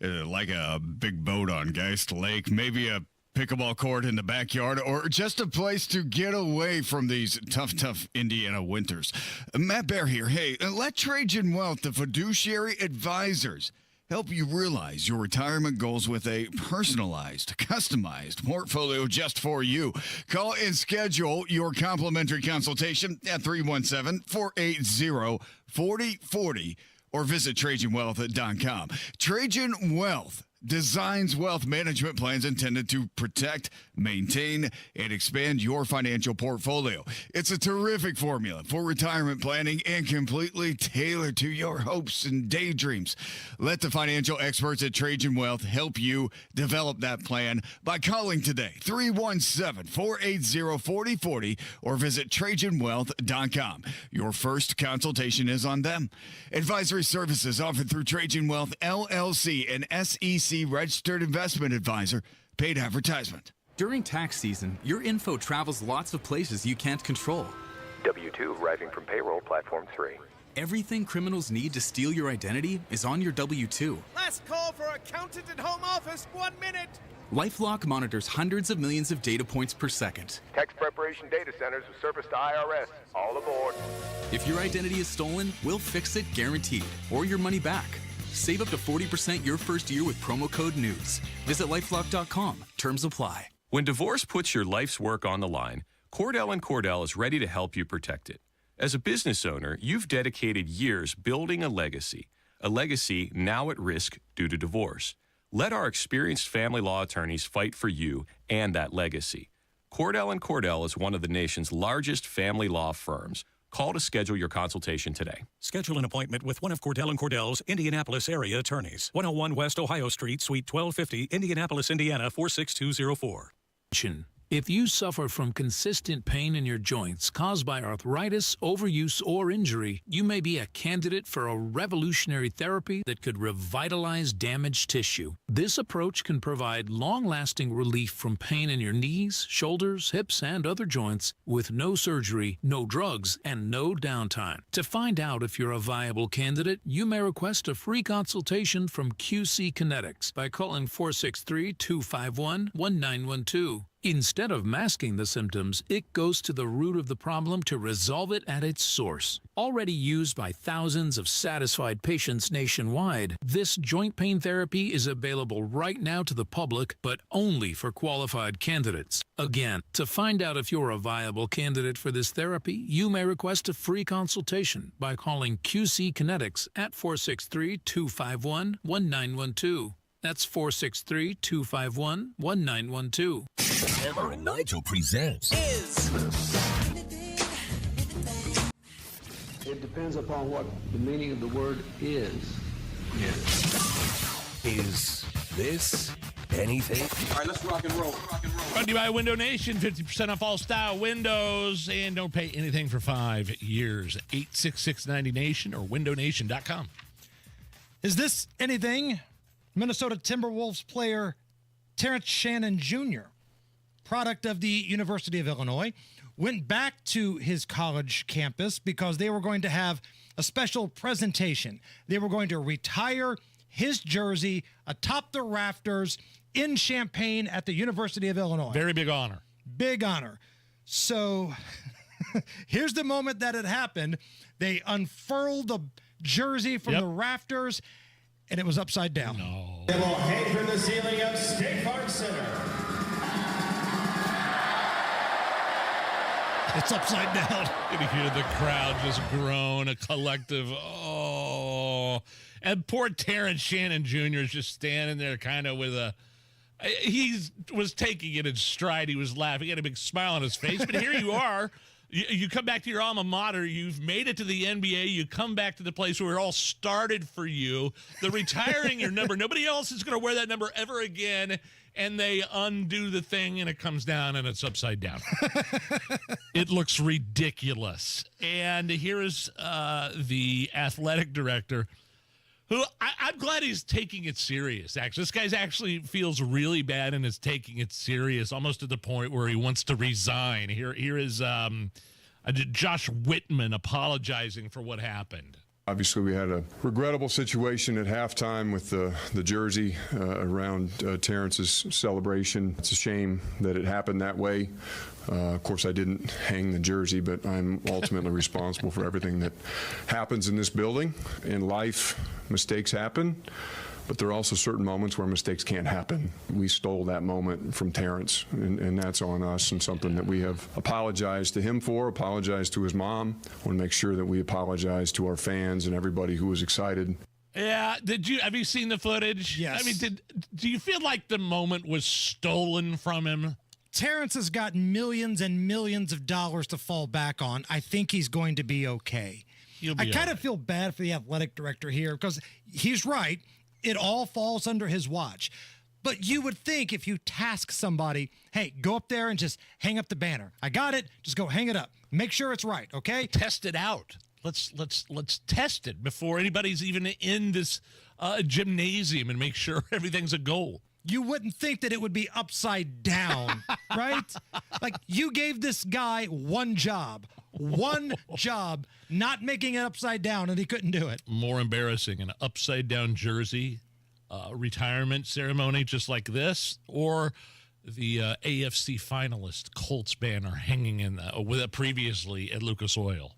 Speaker 2: Like a big boat on Geist Lake, maybe a pickleball court in the backyard, or just a place to get away from these tough Indiana winters. Matt Bear here. Hey, let Trajan Wealth, the fiduciary advisors, help you realize your retirement goals with a personalized, customized portfolio just for you. Call and schedule your complimentary consultation at 317-480-4040 or visit TrajanWealth.com. Trajan Wealth designs wealth management plans intended to protect, maintain, and expand your financial portfolio. It's a terrific formula for retirement planning and completely tailored to your hopes and daydreams. Let the financial experts at Trajan Wealth help you develop that plan by calling today, 317-480-4040, or visit TrajanWealth.com. Your first consultation is on them. Advisory services offered through Trajan Wealth, LLC, an SEC registered investment advisor. Paid advertisement.
Speaker 3: During tax season, your info travels lots of places you can't control.
Speaker 7: W-2 arriving from payroll platform 3.
Speaker 3: Everything criminals need to steal your identity is on your W-2.
Speaker 11: Last call for accountant and home office, 1 minute.
Speaker 3: LifeLock monitors hundreds of millions of data points per second.
Speaker 7: Tax preparation data centers with service to IRS. All aboard.
Speaker 3: If your identity is stolen, we'll fix it guaranteed, or your money back. Save up to 40% your first year with promo code NEWS. Visit LifeLock.com. Terms apply.
Speaker 22: When divorce puts your life's work on the line, Cordell & Cordell is ready to help you protect it. As a business owner, you've dedicated years building a legacy now at risk due to divorce. Let our experienced family law attorneys fight for you and that legacy. Cordell & Cordell is one of the nation's largest family law firms. Call to schedule your consultation today.
Speaker 23: Schedule an appointment with one of Cordell & Cordell's Indianapolis area attorneys. 101 West Ohio Street, Suite 1250, Indianapolis, Indiana 46204.
Speaker 24: If you suffer from consistent pain in your joints caused by arthritis, overuse, or injury, you may be a candidate for a revolutionary therapy that could revitalize damaged tissue. This approach can provide long-lasting relief from pain in your knees, shoulders, hips, and other joints with no surgery, no drugs, and no downtime. To find out if you're a viable candidate, you may request a free consultation from QC Kinetics by calling 463-251-1912. Instead of masking the symptoms, it goes to the root of the problem to resolve it at its source. Already used by thousands of satisfied patients nationwide, this joint pain therapy is available right now to the public, but only for qualified candidates. Again, to find out if you're a viable candidate for this therapy, you may request a free consultation by calling QC Kinetics at 463-251-1912. That's 463-251-1912.
Speaker 5: Hammer and Nigel presents
Speaker 25: It depends upon what the meaning of the word is.
Speaker 5: Is this anything?
Speaker 23: All right, let's rock and roll.
Speaker 16: Brought to you by Window Nation. 50% off all style windows. And don't pay anything for 5 years. 866-90Nation or windownation.com.
Speaker 17: Is this anything? Minnesota Timberwolves player Terrence Shannon Jr., product of the University of Illinois, went back to his college campus because they were going to have a special presentation. They were going to retire his jersey atop the rafters in Champaign at the University of Illinois.
Speaker 16: Very big honor.
Speaker 17: Big honor. So here's the moment that it happened. They unfurled the jersey from the rafters, and it was upside down.
Speaker 16: No.
Speaker 26: It will hang from the ceiling of State Farm Center.
Speaker 17: It's upside down.
Speaker 16: You can hear the crowd just groan, a collective, oh. And poor Terrence Shannon Jr. is just standing there kind of with he was taking it in stride. He was laughing. He had a big smile on his face. But here you are, You come back to your alma mater. You've made it to the NBA. You come back to the place where it all started for you. They're retiring your number. Nobody else is going to wear that number ever again. And they undo the thing, and it comes down, and it's upside down. It looks ridiculous. And here is the athletic director, who I'm glad he's taking it serious, actually. This guy's actually feels really bad and is taking it serious, almost to the point where he wants to resign. Here is Josh Whitman apologizing for what happened.
Speaker 1: Obviously, we had a regrettable situation at halftime with the jersey around Terrence's celebration. It's a shame that it happened that way. Of course, I didn't hang the jersey, but I'm ultimately responsible for everything that happens in this building. In life, mistakes happen, but there are also certain moments where mistakes can't happen. We stole that moment from Terrence, and that's on us, and something that we have apologized to him for, apologized to his mom. I want to make sure that we apologize to our fans and everybody who was excited.
Speaker 16: Yeah, have you seen the footage?
Speaker 17: Yes.
Speaker 16: I mean, do you feel like the moment was stolen from him?
Speaker 17: Terrence has got millions and millions of dollars to fall back on. I think he's going to be okay. I kind of feel bad for the athletic director here because he's right. It all falls under his watch. But you would think if you task somebody, hey, go up there and just hang up the banner. I got it. Just go hang it up. Make sure it's right, okay?
Speaker 16: Test it out. Let's test it before anybody's even in this gymnasium and make sure everything's a goal.
Speaker 17: You wouldn't think that it would be upside down, right? Like, you gave this guy one job, not making it upside down, and he couldn't do it.
Speaker 16: More embarrassing, an upside down jersey retirement ceremony just like this, or the AFC finalist Colts banner hanging in with previously at Lucas Oil.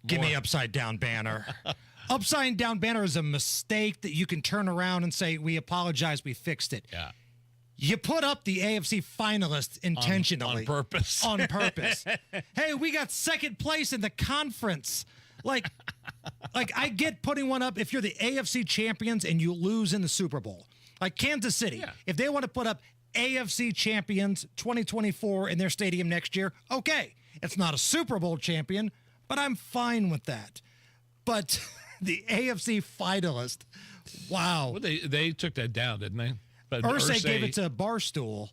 Speaker 17: Give me upside down banner. Upside down banner is a mistake that you can turn around and say, we apologize, we fixed it.
Speaker 16: Yeah.
Speaker 17: You put up the AFC finalists intentionally.
Speaker 16: On purpose.
Speaker 17: On purpose. Hey, we got second place in the conference. Like I get putting one up if you're the AFC champions and you lose in the Super Bowl. Like Kansas City, if they want to put up AFC champions 2024 in their stadium next year, okay. It's not a Super Bowl champion, but I'm fine with that. But the AFC finalist, wow.
Speaker 16: Well, they took that down, didn't they? But
Speaker 17: Irsay gave it to Barstool.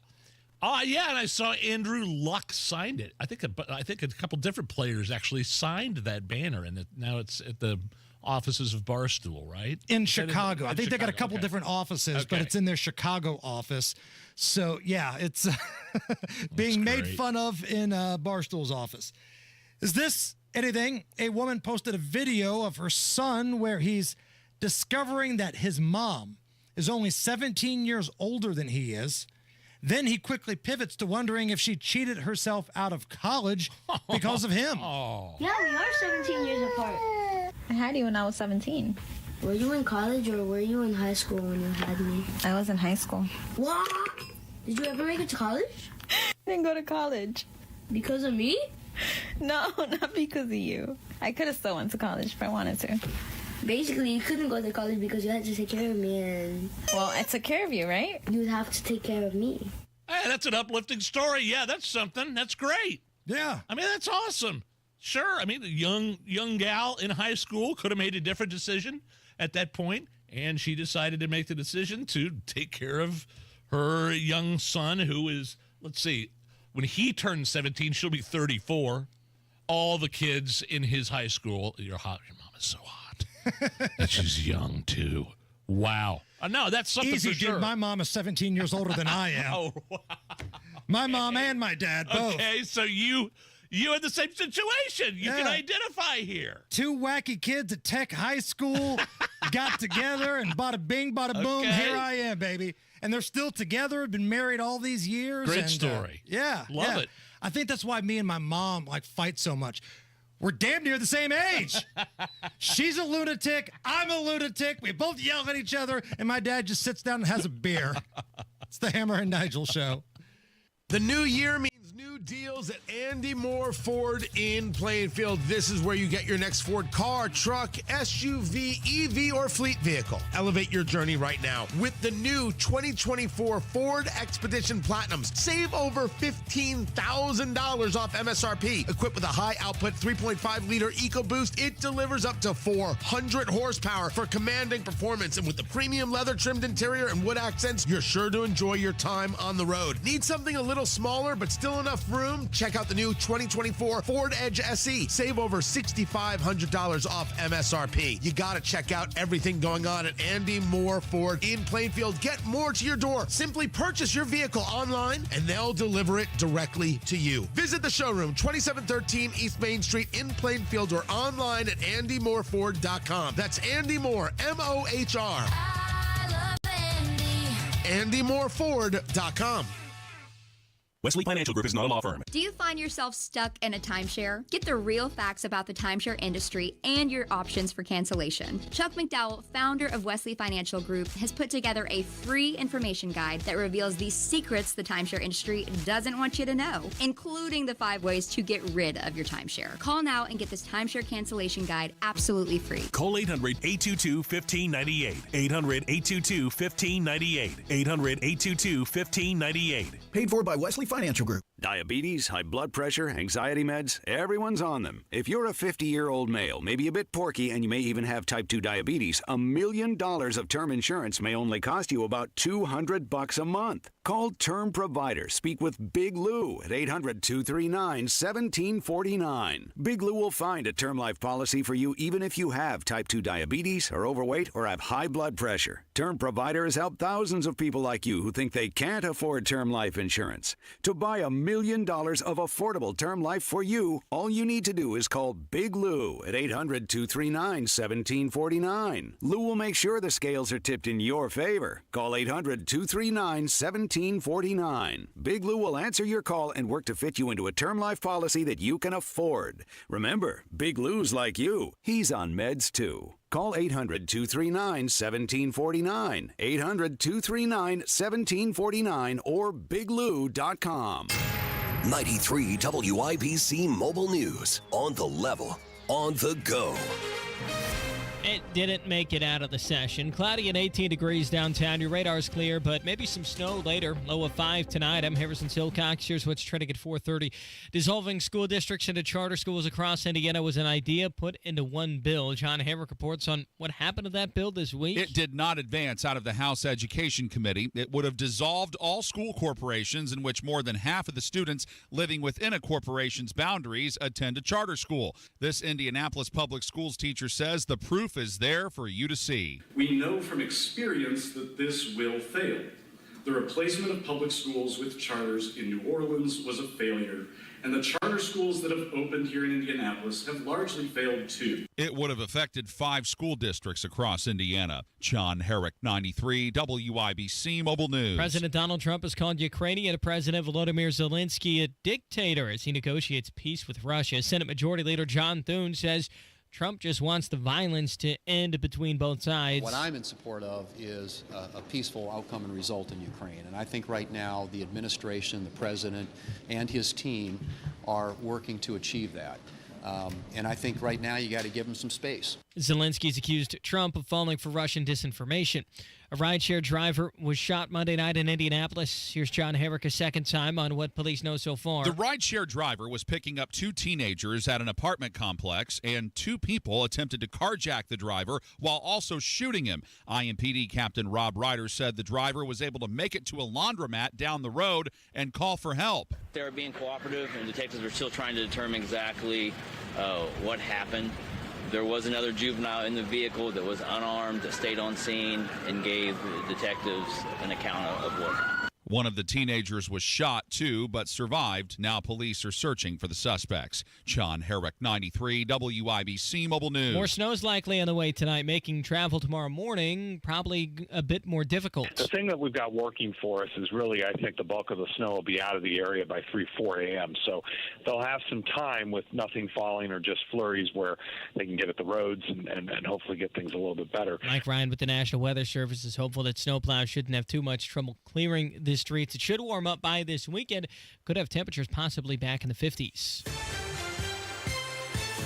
Speaker 16: Oh, yeah, and I saw Andrew Luck signed it. I think a couple different players actually signed that banner, and now it's at the offices of Barstool, right?
Speaker 17: In Chicago. I think they got a couple different offices, but it's in their Chicago office. So, yeah, it's being made fun of in Barstool's office. Is this anything? A woman posted a video of her son where he's discovering that his mom is only 17 years older than he is. Then he quickly pivots to wondering if she cheated herself out of college because of him.
Speaker 6: Yeah, we are 17 years apart.
Speaker 8: I had you when I was 17.
Speaker 6: Were you in college or were you in high school when you had me?
Speaker 8: I was in high school.
Speaker 6: What? Did you ever make it to college?
Speaker 8: I didn't go to college.
Speaker 6: Because of me?
Speaker 8: No, not because of you. I could have still went to college if I wanted to.
Speaker 6: Basically, you couldn't go to college because you had to take care of me, and...
Speaker 8: Well, I took care of you, right?
Speaker 6: You'd have to take care of me.
Speaker 16: Hey, that's an uplifting story. Yeah, that's something. That's great.
Speaker 17: Yeah.
Speaker 16: I mean, that's awesome. Sure. I mean, the young gal in high school could have made a different decision at that point, and she decided to make the decision to take care of her young son, who is, let's see, when he turns 17, she'll be 34. All the kids in his high school, you're hot. Your mom is so hot. And she's young, too. Wow. No, that's something
Speaker 17: easy,
Speaker 16: for sure.
Speaker 17: dude. My mom is 17 years older than I am.
Speaker 16: Oh, wow.
Speaker 17: My mom and my dad both.
Speaker 16: Okay, so you had the same situation. You can identify here.
Speaker 17: Two wacky kids at Tech High School got together and bada bing, bada boom.
Speaker 16: Okay.
Speaker 17: Here I am, baby. And they're still together, have been married all these years.
Speaker 16: Great story. Love it.
Speaker 17: I think that's why me and my mom fight so much. We're damn near the same age. She's a lunatic. I'm a lunatic. We both yell at each other, and my dad just sits down and has a beer. It's the Hammer and Nigel show.
Speaker 14: The new year means new new deals at Andy Moore Ford in Plainfield. This is where you get your next Ford car, truck, SUV, EV, or fleet vehicle. Elevate your journey right now with the new 2024 Ford Expedition Platinums. Save over $15,000 off MSRP. Equipped with a high-output 3.5-liter EcoBoost, it delivers up to 400 horsepower for commanding performance. And with the premium leather-trimmed interior and wood accents, you're sure to enjoy your time on the road. Need something a little smaller but still enough room? Check out the new 2024 Ford Edge SE. Save over $6,500 off MSRP. You got to check out everything going on at Andy Moore Ford in Plainfield. Get more to your door. Simply purchase your vehicle online and they'll deliver it directly to you. Visit the showroom, 2713 East Main Street in Plainfield, or online at andymoreford.com. That's Andy Moore, M-O-H-R. andymoreford.com.
Speaker 4: Wesley Financial Group is not a law firm.
Speaker 9: Do you find yourself stuck in a timeshare? Get the real facts about the timeshare industry and your options for cancellation. Chuck McDowell, founder of Wesley Financial Group, has put together a free information guide that reveals the secrets the timeshare industry doesn't want you to know, including the 5 ways to get rid of your timeshare. Call now and get this timeshare cancellation guide absolutely free.
Speaker 4: Call 800-822-1598. 800-822-1598. 800-822-1598.
Speaker 10: Paid for by Wesley Financial Group. Diabetes, high blood pressure, anxiety meds, everyone's on them. If you're a 50-year-old male, maybe a bit porky, and you may even have type 2 diabetes, $1 million of term insurance may only cost you about $200 a month. Call Term Provider. Speak with Big Lou at 800-239-1749. Big Lou will find a term life policy for you even if you have type 2 diabetes, are overweight, or have high blood pressure. Term Provider has helped thousands of people like you who think they can't afford term life insurance. To buy $1 million of affordable term life for you, all you need to do is call Big Lou at 800-239-1749. Lou will make sure the scales are tipped in your favor. Call 800-239-1749. Big Lou will answer your call and work to fit you into a term life policy that you can afford. Remember, Big Lou's like you. He's on meds too. Call 800-239-1749, 800-239-1749, or biglou.com.
Speaker 5: 93 WIBC Mobile News. On the level, on the go.
Speaker 15: It didn't make it out of the session. Cloudy and 18 degrees downtown. Your radar's clear, but maybe some snow later. Low of 5 tonight. I'm Harrison Silcox. Here's what's trending at 4:30. Dissolving school districts into charter schools across Indiana was an idea put into one bill. John Hamrick reports on what happened to that bill this week.
Speaker 18: It did not advance out of the House Education Committee. It would have dissolved all school corporations in which more than half of the students living within a corporation's boundaries attend a charter school. This Indianapolis Public Schools teacher says the proof is there for you to see.
Speaker 20: We know from experience that this will fail. The replacement of public schools with charters in New Orleans was a failure, and the charter schools that have opened here in Indianapolis have largely failed too.
Speaker 18: It would have affected 5 school districts across Indiana. John Herrick, 93 WIBC Mobile News.
Speaker 15: President Donald Trump has called Ukrainian President Volodymyr Zelensky a dictator as he negotiates peace with Russia. Senate Majority Leader John Thune says Trump just wants the violence to end between both sides.
Speaker 27: What I'm in support of is a peaceful outcome and result in Ukraine. And I think right now the administration, the president, and his team are working to achieve that. And I think right now you got to give him some space.
Speaker 15: Zelensky's accused Trump of falling for Russian disinformation. A rideshare driver was shot Monday night in Indianapolis. Here's John Herrick a second time on what police know so far.
Speaker 18: The rideshare driver was picking up 2 teenagers at an apartment complex, and 2 people attempted to carjack the driver while also shooting him. IMPD Captain Rob Ryder said the driver was able to make it to a laundromat down the road and call for help.
Speaker 28: They were being cooperative, and detectives are still trying to determine exactly what happened. There was another juvenile in the vehicle that was unarmed, that stayed on scene and gave the detectives an account of what happened.
Speaker 18: One of the teenagers was shot, too, but survived. Now police are searching for the suspects. John Herrick, 93 WIBC Mobile News.
Speaker 15: More snow is likely on the way tonight, making travel tomorrow morning probably a bit more difficult.
Speaker 29: The thing that we've got working for us is really, I think, the bulk of the snow will be out of the area by 4 a.m. So they'll have some time with nothing falling or just flurries where they can get at the roads and hopefully get things a little bit better.
Speaker 15: Mike Ryan with the National Weather Service is hopeful that snowplows shouldn't have too much trouble clearing this streets. It should warm up by this weekend. Could have temperatures possibly back in the 50s.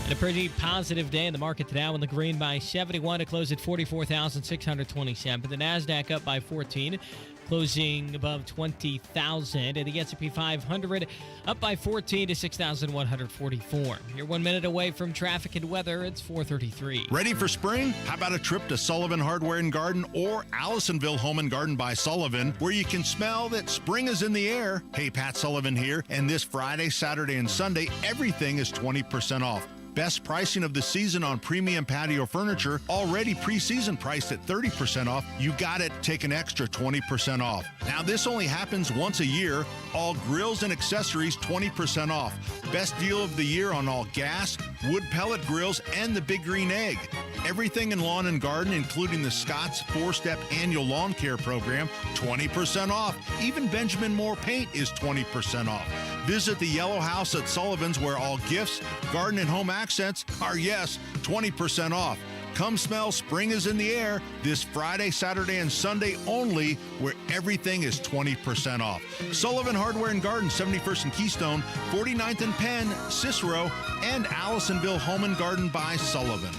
Speaker 15: And a pretty positive day in the market today. In the green by 71 to close at 44,627. The NASDAQ up by 14, closing above 20,000. And the S&P 500 up by 14 to 6,144. You're 1 minute away from traffic and weather. It's 4:33.
Speaker 2: Ready for spring? How about a trip to Sullivan Hardware and Garden or Allisonville Home and Garden by Sullivan, where you can smell that spring is in the air? Hey, Pat Sullivan here, and this Friday, Saturday, and Sunday, everything is 20% off. Best pricing of the season on premium patio furniture, already pre-season priced at 30% off. You got it, take an extra 20% off. Now, this only happens once a year. All grills and accessories, 20% off. Best deal of the year on all gas, wood pellet grills, and the Big Green Egg. Everything in lawn and garden, including the Scott's 4-step annual lawn care program, 20% off. Even Benjamin Moore paint is 20% off. Visit the Yellow House at Sullivan's, where all gifts, garden, and home accents are, yes, 20% off. Come smell spring is in the air this Friday, Saturday, and Sunday only, where everything is 20% off. Sullivan Hardware and Garden, 71st and Keystone, 49th and Penn, Cicero, and Allisonville Home and Garden by Sullivan.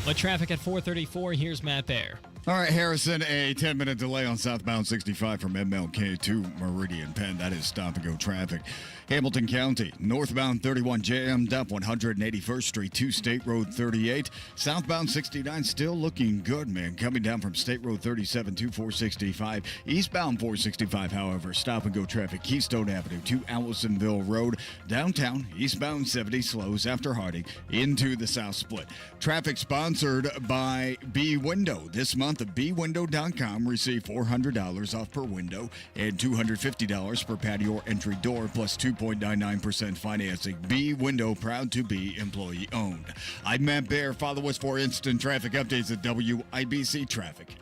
Speaker 15: With traffic at 4:34, here's Matt Baer.
Speaker 3: All right, Harrison, a 10-minute delay on southbound 65 from MLK to Meridian Penn. That is stop-and-go traffic. Hamilton County, northbound 31 jammed up 181st Street to State Road 38. Southbound 69 still looking good, man. Coming down from State Road 37 to 465. Eastbound 465, however, stop-and-go traffic. Keystone Avenue to Allisonville Road. Downtown, eastbound 70 slows after Harding into the South Split. Traffic sponsored by B Window. This month, bwindow.com receive $400 off per window and $250 per patio or entry door, plus 2.99% financing. B Window, proud to be employee owned. I'm Matt Baer. Follow us for instant traffic updates at WIBC Traffic.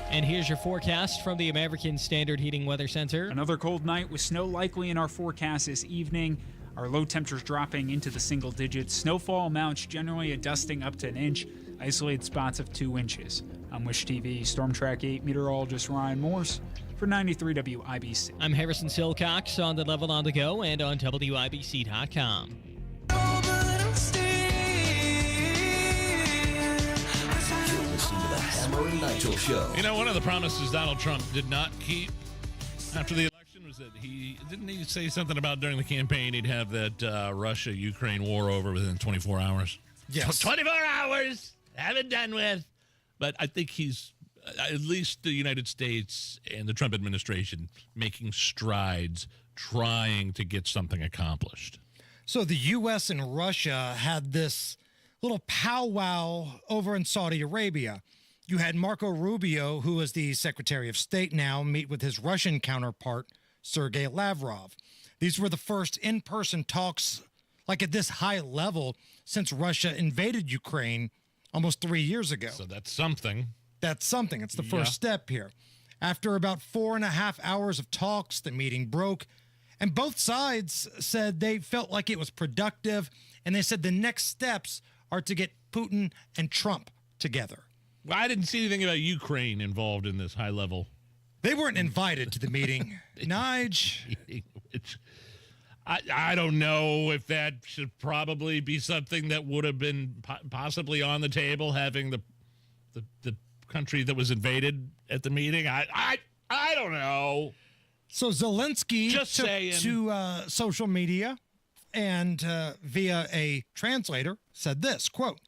Speaker 15: And here's your forecast from the American Standard Heating Weather Center.
Speaker 7: Another cold night with snow likely in our forecast this evening. Our low temperatures dropping into the single digits. Snowfall amounts generally a dusting up to an inch. Isolated spots of 2 inches. I'm Wish TV Storm Track 8 meteorologist Ryan Morse for 93 WIBC.
Speaker 15: I'm Harrison Silcox on the Level on the Go and on WIBC.com.
Speaker 5: You're listening to the Hammer and Nigel Show.
Speaker 16: You know, one of the promises Donald Trump did not keep after the election was that he say something about during the campaign he'd have that Russia-Ukraine war over within 24 hours.
Speaker 17: Yes.
Speaker 16: 24 hours! Have it done with. But I think he's, at least the United States and the Trump administration, making strides trying to get something accomplished.
Speaker 17: So the U.S. and Russia had this little powwow over in Saudi Arabia. You had Marco Rubio, who is the Secretary of State now, meet with his Russian counterpart, Sergei Lavrov. These were the first in-person talks, like at this high level, since Russia invaded Ukraine almost 3 years ago.
Speaker 16: So that's something.
Speaker 17: That's something. It's the first step here. After about 4.5 hours of talks, the meeting broke, and both sides said they felt like it was productive, and they said the next steps are to get Putin and Trump together.
Speaker 16: Well, I didn't see anything about Ukraine involved in this high level.
Speaker 17: They weren't invited to the meeting. Nige.
Speaker 16: I don't know if that should probably be something that would have been possibly on the table, having the country that was invaded at the meeting. I don't know.
Speaker 17: So Zelensky took to social media and via a translator said this, quote,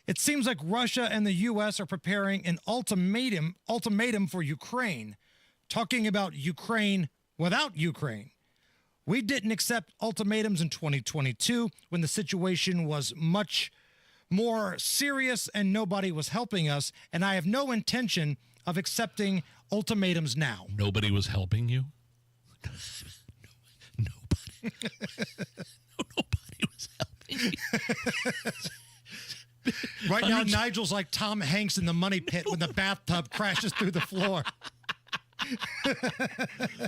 Speaker 17: "It seems like Russia and the U.S. are preparing an ultimatum for Ukraine, talking about Ukraine without Ukraine. We didn't accept ultimatums in 2022 when the situation was much more serious and nobody was helping us, and I have no intention of accepting ultimatums now."
Speaker 16: Nobody was helping you? Nobody was helping you.
Speaker 17: Right now, Nigel's like Tom Hanks in the Money Pit when the bathtub crashes through the floor.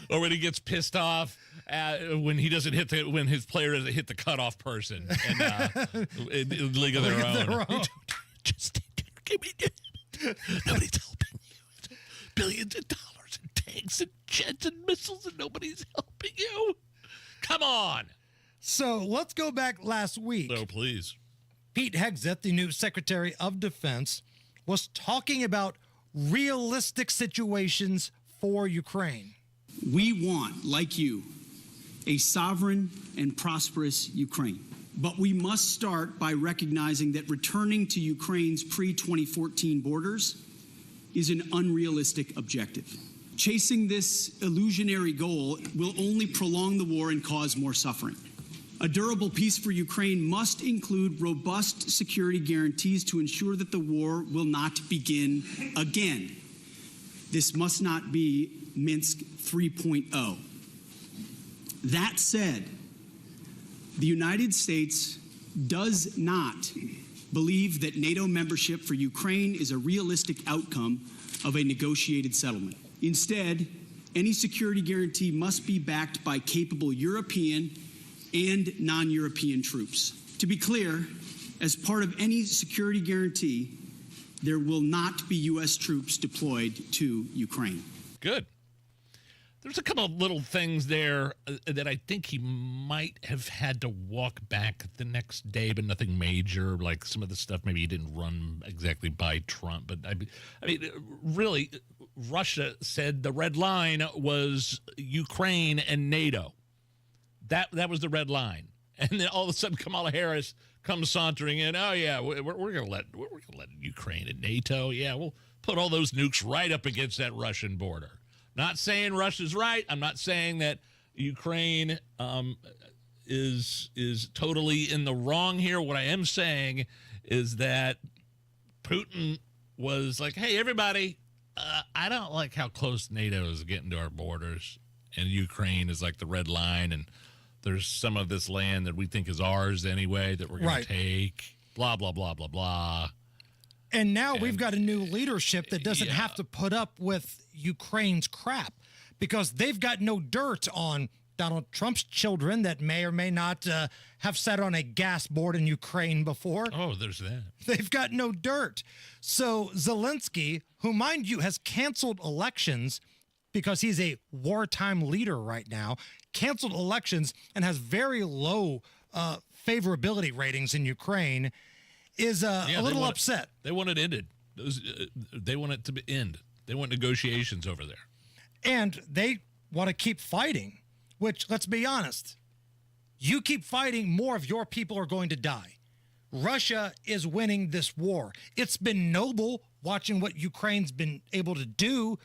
Speaker 16: Or when he gets pissed off when he doesn't when his player doesn't hit the cutoff person in League of Their Own. Just give me. Nobody's helping you. billions of dollars in tanks and jets and missiles, and nobody's helping you. Come on.
Speaker 17: So let's go back last week.
Speaker 16: Oh, please.
Speaker 17: Pete Hegseth, the new Secretary of Defense, was talking about realistic situations for Ukraine.
Speaker 11: We want, like you, a sovereign and prosperous Ukraine. But we must start by recognizing that returning to Ukraine's pre-2014 borders is an unrealistic objective. Chasing this illusionary goal will only prolong the war and cause more suffering. A durable peace for Ukraine must include robust security guarantees to ensure that the war will not begin again. This must not be Minsk 3.0. That said, the United States does not believe that NATO membership for Ukraine is a realistic outcome of a negotiated settlement. Instead, any security guarantee must be backed by capable European and non-European troops. To be clear, as part of any security guarantee, there will not be U.S. troops deployed to Ukraine.
Speaker 16: Good. There's a couple of little things there that I think he might have had to walk back the next day, but nothing major. Like some of the stuff maybe he didn't run exactly by Trump. But I mean, really, Russia said the red line was Ukraine and NATO. That was the red line. And then all of a sudden Kamala Harris comes sauntering in. Oh yeah, we're going to let Ukraine and NATO. Yeah, we'll put all those nukes right up against that Russian border. Not saying Russia's right. I'm not saying that Ukraine is totally in the wrong here. What I am saying is that Putin was like, hey, everybody, I don't like how close NATO is getting to our borders. And Ukraine is like the red line. And there's some of this land that we think is ours anyway that we're going to take. Blah, blah, blah, blah, blah.
Speaker 17: And now we've got a new leadership that doesn't have to put up with Ukraine's crap because they've got no dirt on Donald Trump's children that may or may not have sat on a gas board in Ukraine before.
Speaker 16: Oh, there's that.
Speaker 17: They've got no dirt. So Zelensky, who, mind you, has canceled elections because he's a wartime leader right now, canceled elections and has very low favorability ratings in Ukraine, is a little upset.
Speaker 16: They want it ended. They want it to end. They want negotiations over there.
Speaker 17: And they want to keep fighting, which, let's be honest, you keep fighting, more of your people are going to die. Russia is winning this war. It's been noble watching what Ukraine's been able to do.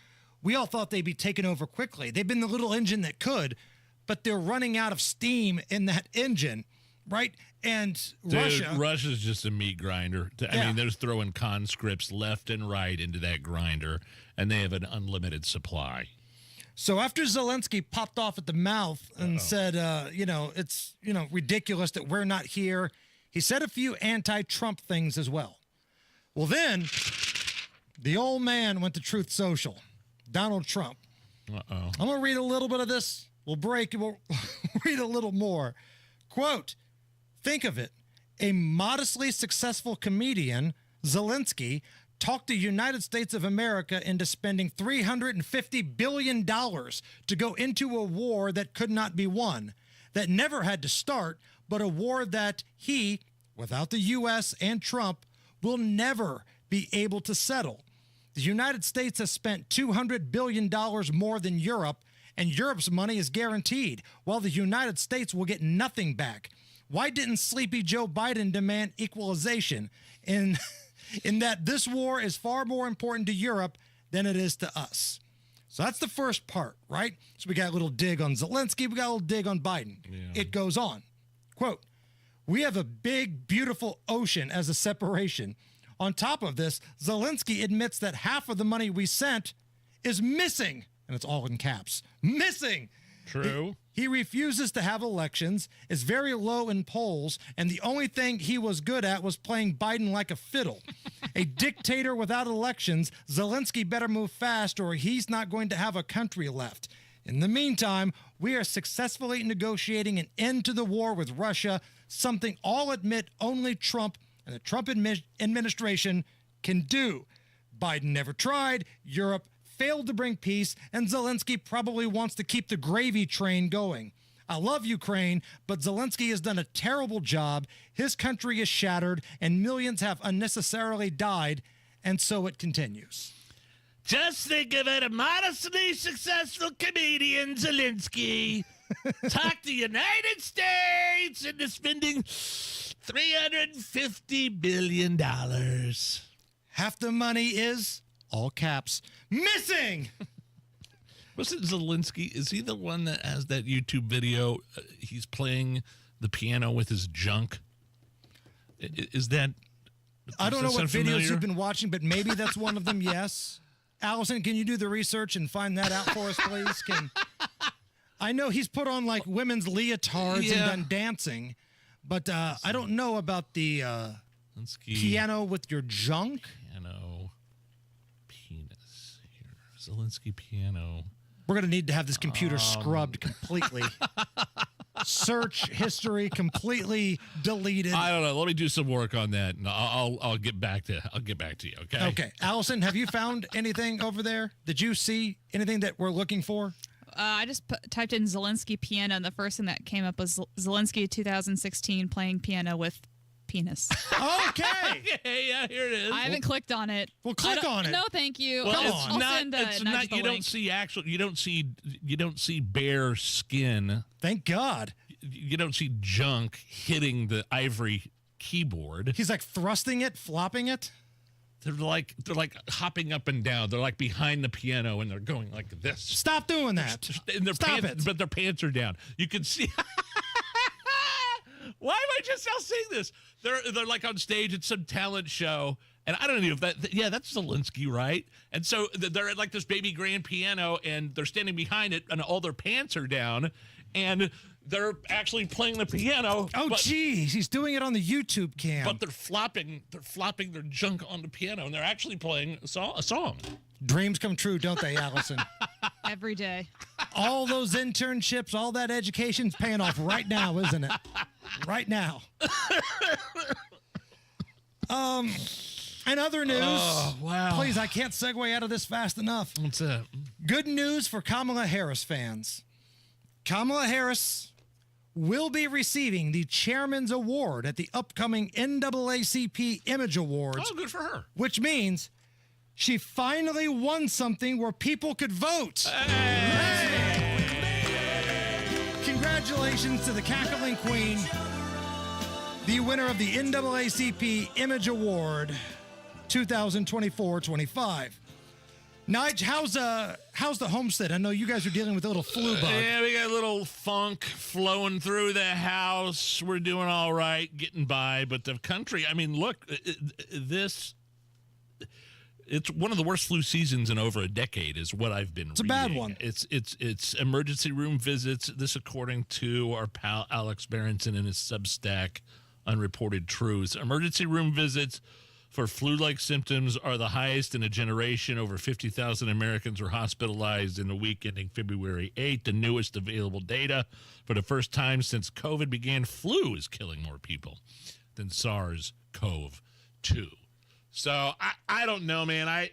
Speaker 17: We all thought they'd be taken over quickly. They've been the little engine that could, but they're running out of steam in that engine, right? And
Speaker 16: Russia's just a meat grinder. I mean, they're throwing conscripts left and right into that grinder, and they have an unlimited supply.
Speaker 17: So after Zelensky popped off at the mouth and said, it's, ridiculous that we're not here, he said a few anti-Trump things as well. Well, then the old man went to Truth Social, Donald Trump. I'm going to read a little bit of this. We'll break. We'll read a little more. Quote, think of it. A modestly successful comedian, Zelensky, talked the United States of America into spending $350 billion to go into a war that could not be won, that never had to start, but a war that he, without the U.S. and Trump, will never be able to settle. The United States has spent $200 billion more than Europe, and Europe's money is guaranteed, while the United States will get nothing back. Why didn't sleepy Joe Biden demand equalization in that this war is far more important to Europe than it is to us? So that's the first part, right? So we got a little dig on Zelensky. We got a little dig on Biden. Yeah. It goes on. Quote, we have a big, beautiful ocean as a separation. On top of this, Zelensky admits that half of the money we sent is missing. And it's all in caps. Missing.
Speaker 16: True.
Speaker 17: He refuses to have elections, is very low in polls, and the only thing he was good at was playing Biden like a fiddle. A dictator without elections, Zelensky better move fast or he's not going to have a country left. In the meantime, we are successfully negotiating an end to the war with Russia, something all admit only Trump and the Trump administration can do. Biden never tried. Europe failed to bring peace, and Zelensky probably wants to keep the gravy train going. I love Ukraine, but Zelensky has done a terrible job. His country is shattered, and millions have unnecessarily died, and so it continues.
Speaker 16: Just think of it, a modestly successful comedian, Zelensky, talked the United States into spending $350 billion.
Speaker 17: Half the money is, all caps, missing!
Speaker 16: Wasn't Zelensky, is he the one that has that YouTube video? He's playing the piano with his junk. Is that...
Speaker 17: I don't know what
Speaker 16: familiar?
Speaker 17: videos you've been watching, but maybe that's one of them, yes. Allison, can you do the research and find that out for us, please? I know he's put on, like, women's leotards and done dancing, but I don't know about the piano with your junk.
Speaker 16: Piano, penis here. Zelensky piano.
Speaker 17: We're going to need to have this computer scrubbed completely. Search history completely deleted.
Speaker 16: I don't know. Let me do some work on that, and I'll get back to you. Okay.
Speaker 17: Okay, Allison, have you found anything over there? Did you see anything that we're looking for?
Speaker 12: I just typed in Zelensky piano, and the first thing that came up was Zelensky 2016 playing piano with penis.
Speaker 17: Okay.
Speaker 16: Yeah, here it is.
Speaker 12: I haven't clicked on it.
Speaker 17: Well, click on it.
Speaker 12: No, thank you.
Speaker 16: Well,
Speaker 12: I'll send
Speaker 16: it's
Speaker 12: Nigel
Speaker 16: not.
Speaker 12: the
Speaker 16: You
Speaker 12: link.
Speaker 16: don't see bare skin.
Speaker 17: Thank God.
Speaker 16: You don't see junk hitting the ivory keyboard.
Speaker 17: He's like thrusting it, flopping it.
Speaker 16: They're like hopping up and down. They're like behind the piano and they're going like this.
Speaker 17: Stop doing that.
Speaker 16: And their
Speaker 17: Stop
Speaker 16: pants,
Speaker 17: it.
Speaker 16: But their pants are down. You can see. Why am I just now seeing this? They're like on stage at some talent show, and I don't know if that. Yeah, that's Zelensky, right? And so they're at like this baby grand piano, and they're standing behind it, and all their pants are down, and they're actually playing the piano.
Speaker 17: Oh, geez, he's doing it on the YouTube cam.
Speaker 16: But they're flopping their junk on the piano, and they're actually playing a song.
Speaker 17: Dreams come true, don't they, Allison?
Speaker 12: Every day.
Speaker 17: All those internships, all that education's paying off right now, isn't it? Right now. And other news.
Speaker 16: Oh, wow.
Speaker 17: Please, I can't segue out of this fast enough.
Speaker 16: What's that?
Speaker 17: Good news for Kamala Harris fans. Kamala Harris will be receiving the Chairman's Award at the upcoming NAACP Image Awards.
Speaker 16: Oh, good for her.
Speaker 17: Which means she finally won something where people could vote. Hey! Congratulations to the Cackling Queen, the winner of the NAACP Image Award 2024-25. Nige, how's the homestead? I know you guys are dealing with a little flu bug.
Speaker 16: Yeah, we got a little funk flowing through the house. We're doing all right, getting by. But the country, I mean, look, it's one of the worst flu seasons in over a decade is what I've been reading.
Speaker 17: It's a bad one.
Speaker 16: It's emergency room visits. This according to our pal Alex Berenson in his Substack, Unreported Truths. Emergency room visits for flu-like symptoms are the highest in a generation. Over 50,000 Americans were hospitalized in the week ending February 8th. The newest available data. For the first time since COVID began, flu is killing more people than SARS-CoV-2. So I don't know, man.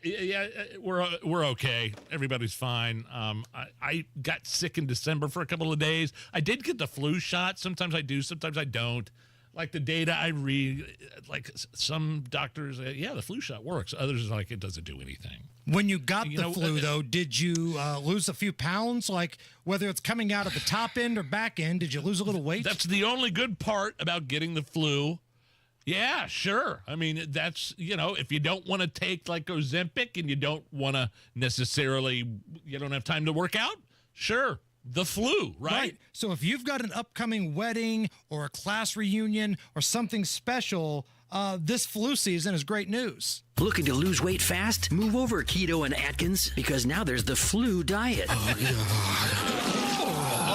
Speaker 16: We're okay. Everybody's fine. I got sick in December for a couple of days. I did get the flu shot. Sometimes I do. Sometimes I don't. Like the data I read, like some doctors, the flu shot works. Others are like, it doesn't do anything.
Speaker 17: When you got the flu, though, did you lose a few pounds? Like whether it's coming out at the top end or back end, did you lose a little weight?
Speaker 16: That's the only good part about getting the flu. Yeah, sure. I mean, that's, if you don't want to take like Ozempic and you don't want to necessarily, you don't have time to work out, sure. The flu, right?
Speaker 17: So if you've got an upcoming wedding or a class reunion or something special, this flu season is great news.
Speaker 13: Looking to lose weight fast? Move over Keto and Atkins because now there's the flu diet.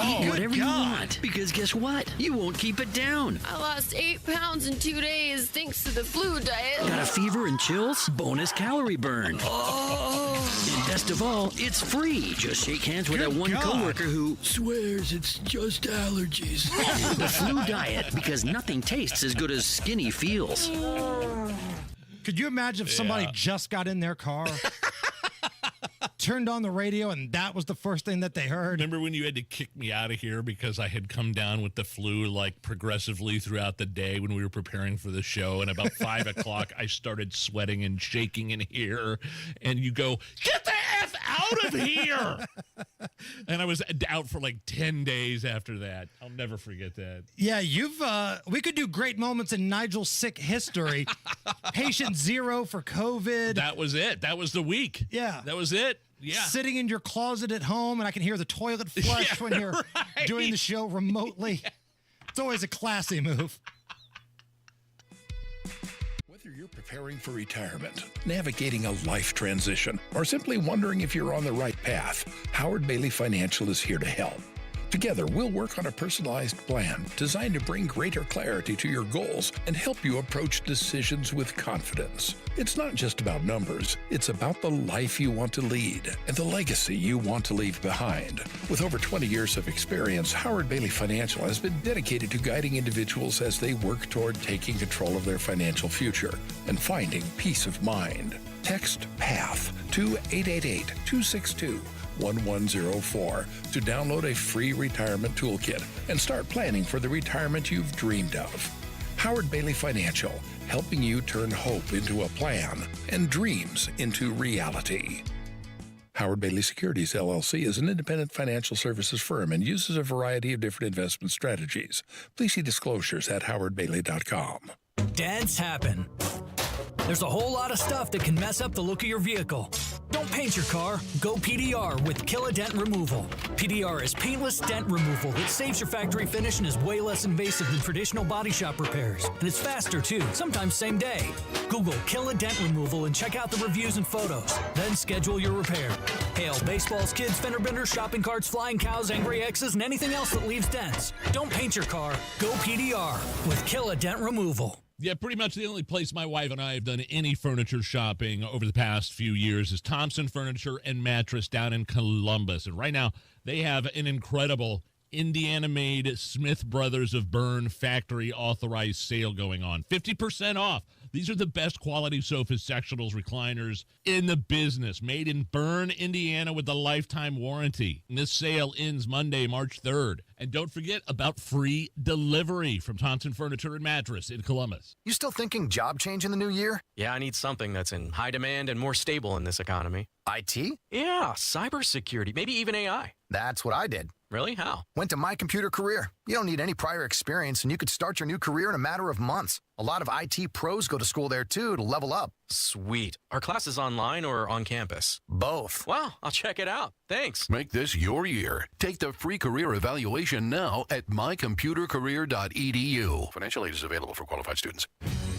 Speaker 13: Eat whatever you want because guess what? You won't keep it down.
Speaker 19: I lost 8 pounds in 2 days thanks to the flu diet.
Speaker 13: Got a fever and chills? Bonus calorie burn. And best of all, it's free. Just shake hands with that one coworker who swears it's just allergies. The flu diet because nothing tastes as good as skinny feels.
Speaker 17: Could you imagine if somebody just got in their car turned on the radio and that was the first thing that they heard.
Speaker 16: Remember when you had to kick me out of here because I had come down with the flu like progressively throughout the day when we were preparing for the show, and about 5 o'clock I started sweating and shaking in here, and you go, "Get the F out of here!" And I was out for like 10 days after that. I'll never forget that.
Speaker 17: Yeah, we could do great moments in Nigel's sick history. Patient 0 for COVID.
Speaker 16: That was it. That was the week.
Speaker 17: Yeah.
Speaker 16: That was it. Yeah.
Speaker 17: Sitting in your closet at home, and I can hear the toilet flush when you're doing the show remotely. Yeah. It's always a classy move.
Speaker 1: Whether you're preparing for retirement, navigating a life transition, or simply wondering if you're on the right path, Howard Bailey Financial is here to help. Together, we'll work on a personalized plan designed to bring greater clarity to your goals and help you approach decisions with confidence. It's not just about numbers, it's about the life you want to lead and the legacy you want to leave behind. With over 20 years of experience, Howard Bailey Financial has been dedicated to guiding individuals as they work toward taking control of their financial future and finding peace of mind. Text PATH to 888-262-1104 to download a free retirement toolkit and start planning for the retirement you've dreamed of. Howard Bailey Financial, helping you turn hope into a plan and dreams into reality. Howard Bailey Securities, LLC is an independent financial services firm and uses a variety of different investment strategies. Please see disclosures at howardbailey.com.
Speaker 6: Dents happen. There's a whole lot of stuff that can mess up the look of your vehicle. Don't paint your car. Go PDR with Kill a Dent Removal. PDR is paintless dent removal that saves your factory finish and is way less invasive than traditional body shop repairs. And it's faster too, sometimes same day. Google Kill a Dent Removal and check out the reviews and photos. Then schedule your repair. Hail baseballs, kids, fender benders, shopping carts, flying cows, angry X's, and anything else that leaves dents. Don't paint your car. Go PDR with Kill a Dent Removal.
Speaker 16: Yeah, pretty much the only place my wife and I have done any furniture shopping over the past few years is Thompson Furniture and Mattress down in Columbus. And right now, they have an incredible Indiana-made Smith Brothers of Bern factory authorized sale going on. 50% off. These are the best quality sofas, sectionals, recliners in the business. Made in Bern, Indiana with a lifetime warranty. And this sale ends Monday, March 3rd. And don't forget about free delivery from Thompson Furniture and Mattress in Columbus.
Speaker 8: You still thinking job change in the new year?
Speaker 21: Yeah, I need something that's in high demand and more stable in this economy.
Speaker 8: IT?
Speaker 21: Yeah, cybersecurity, maybe even AI.
Speaker 8: That's what I did.
Speaker 21: Really? How?
Speaker 8: Went to My Computer Career. You don't need any prior experience, and you could start your new career in a matter of months. A lot of IT pros go to school there, too, to level up.
Speaker 21: Sweet. Are classes online or on campus?
Speaker 8: Both.
Speaker 21: Wow, I'll check it out. Thanks.
Speaker 22: Make this your year. Take the free career evaluation now at mycomputercareer.edu. Financial aid is available for qualified students.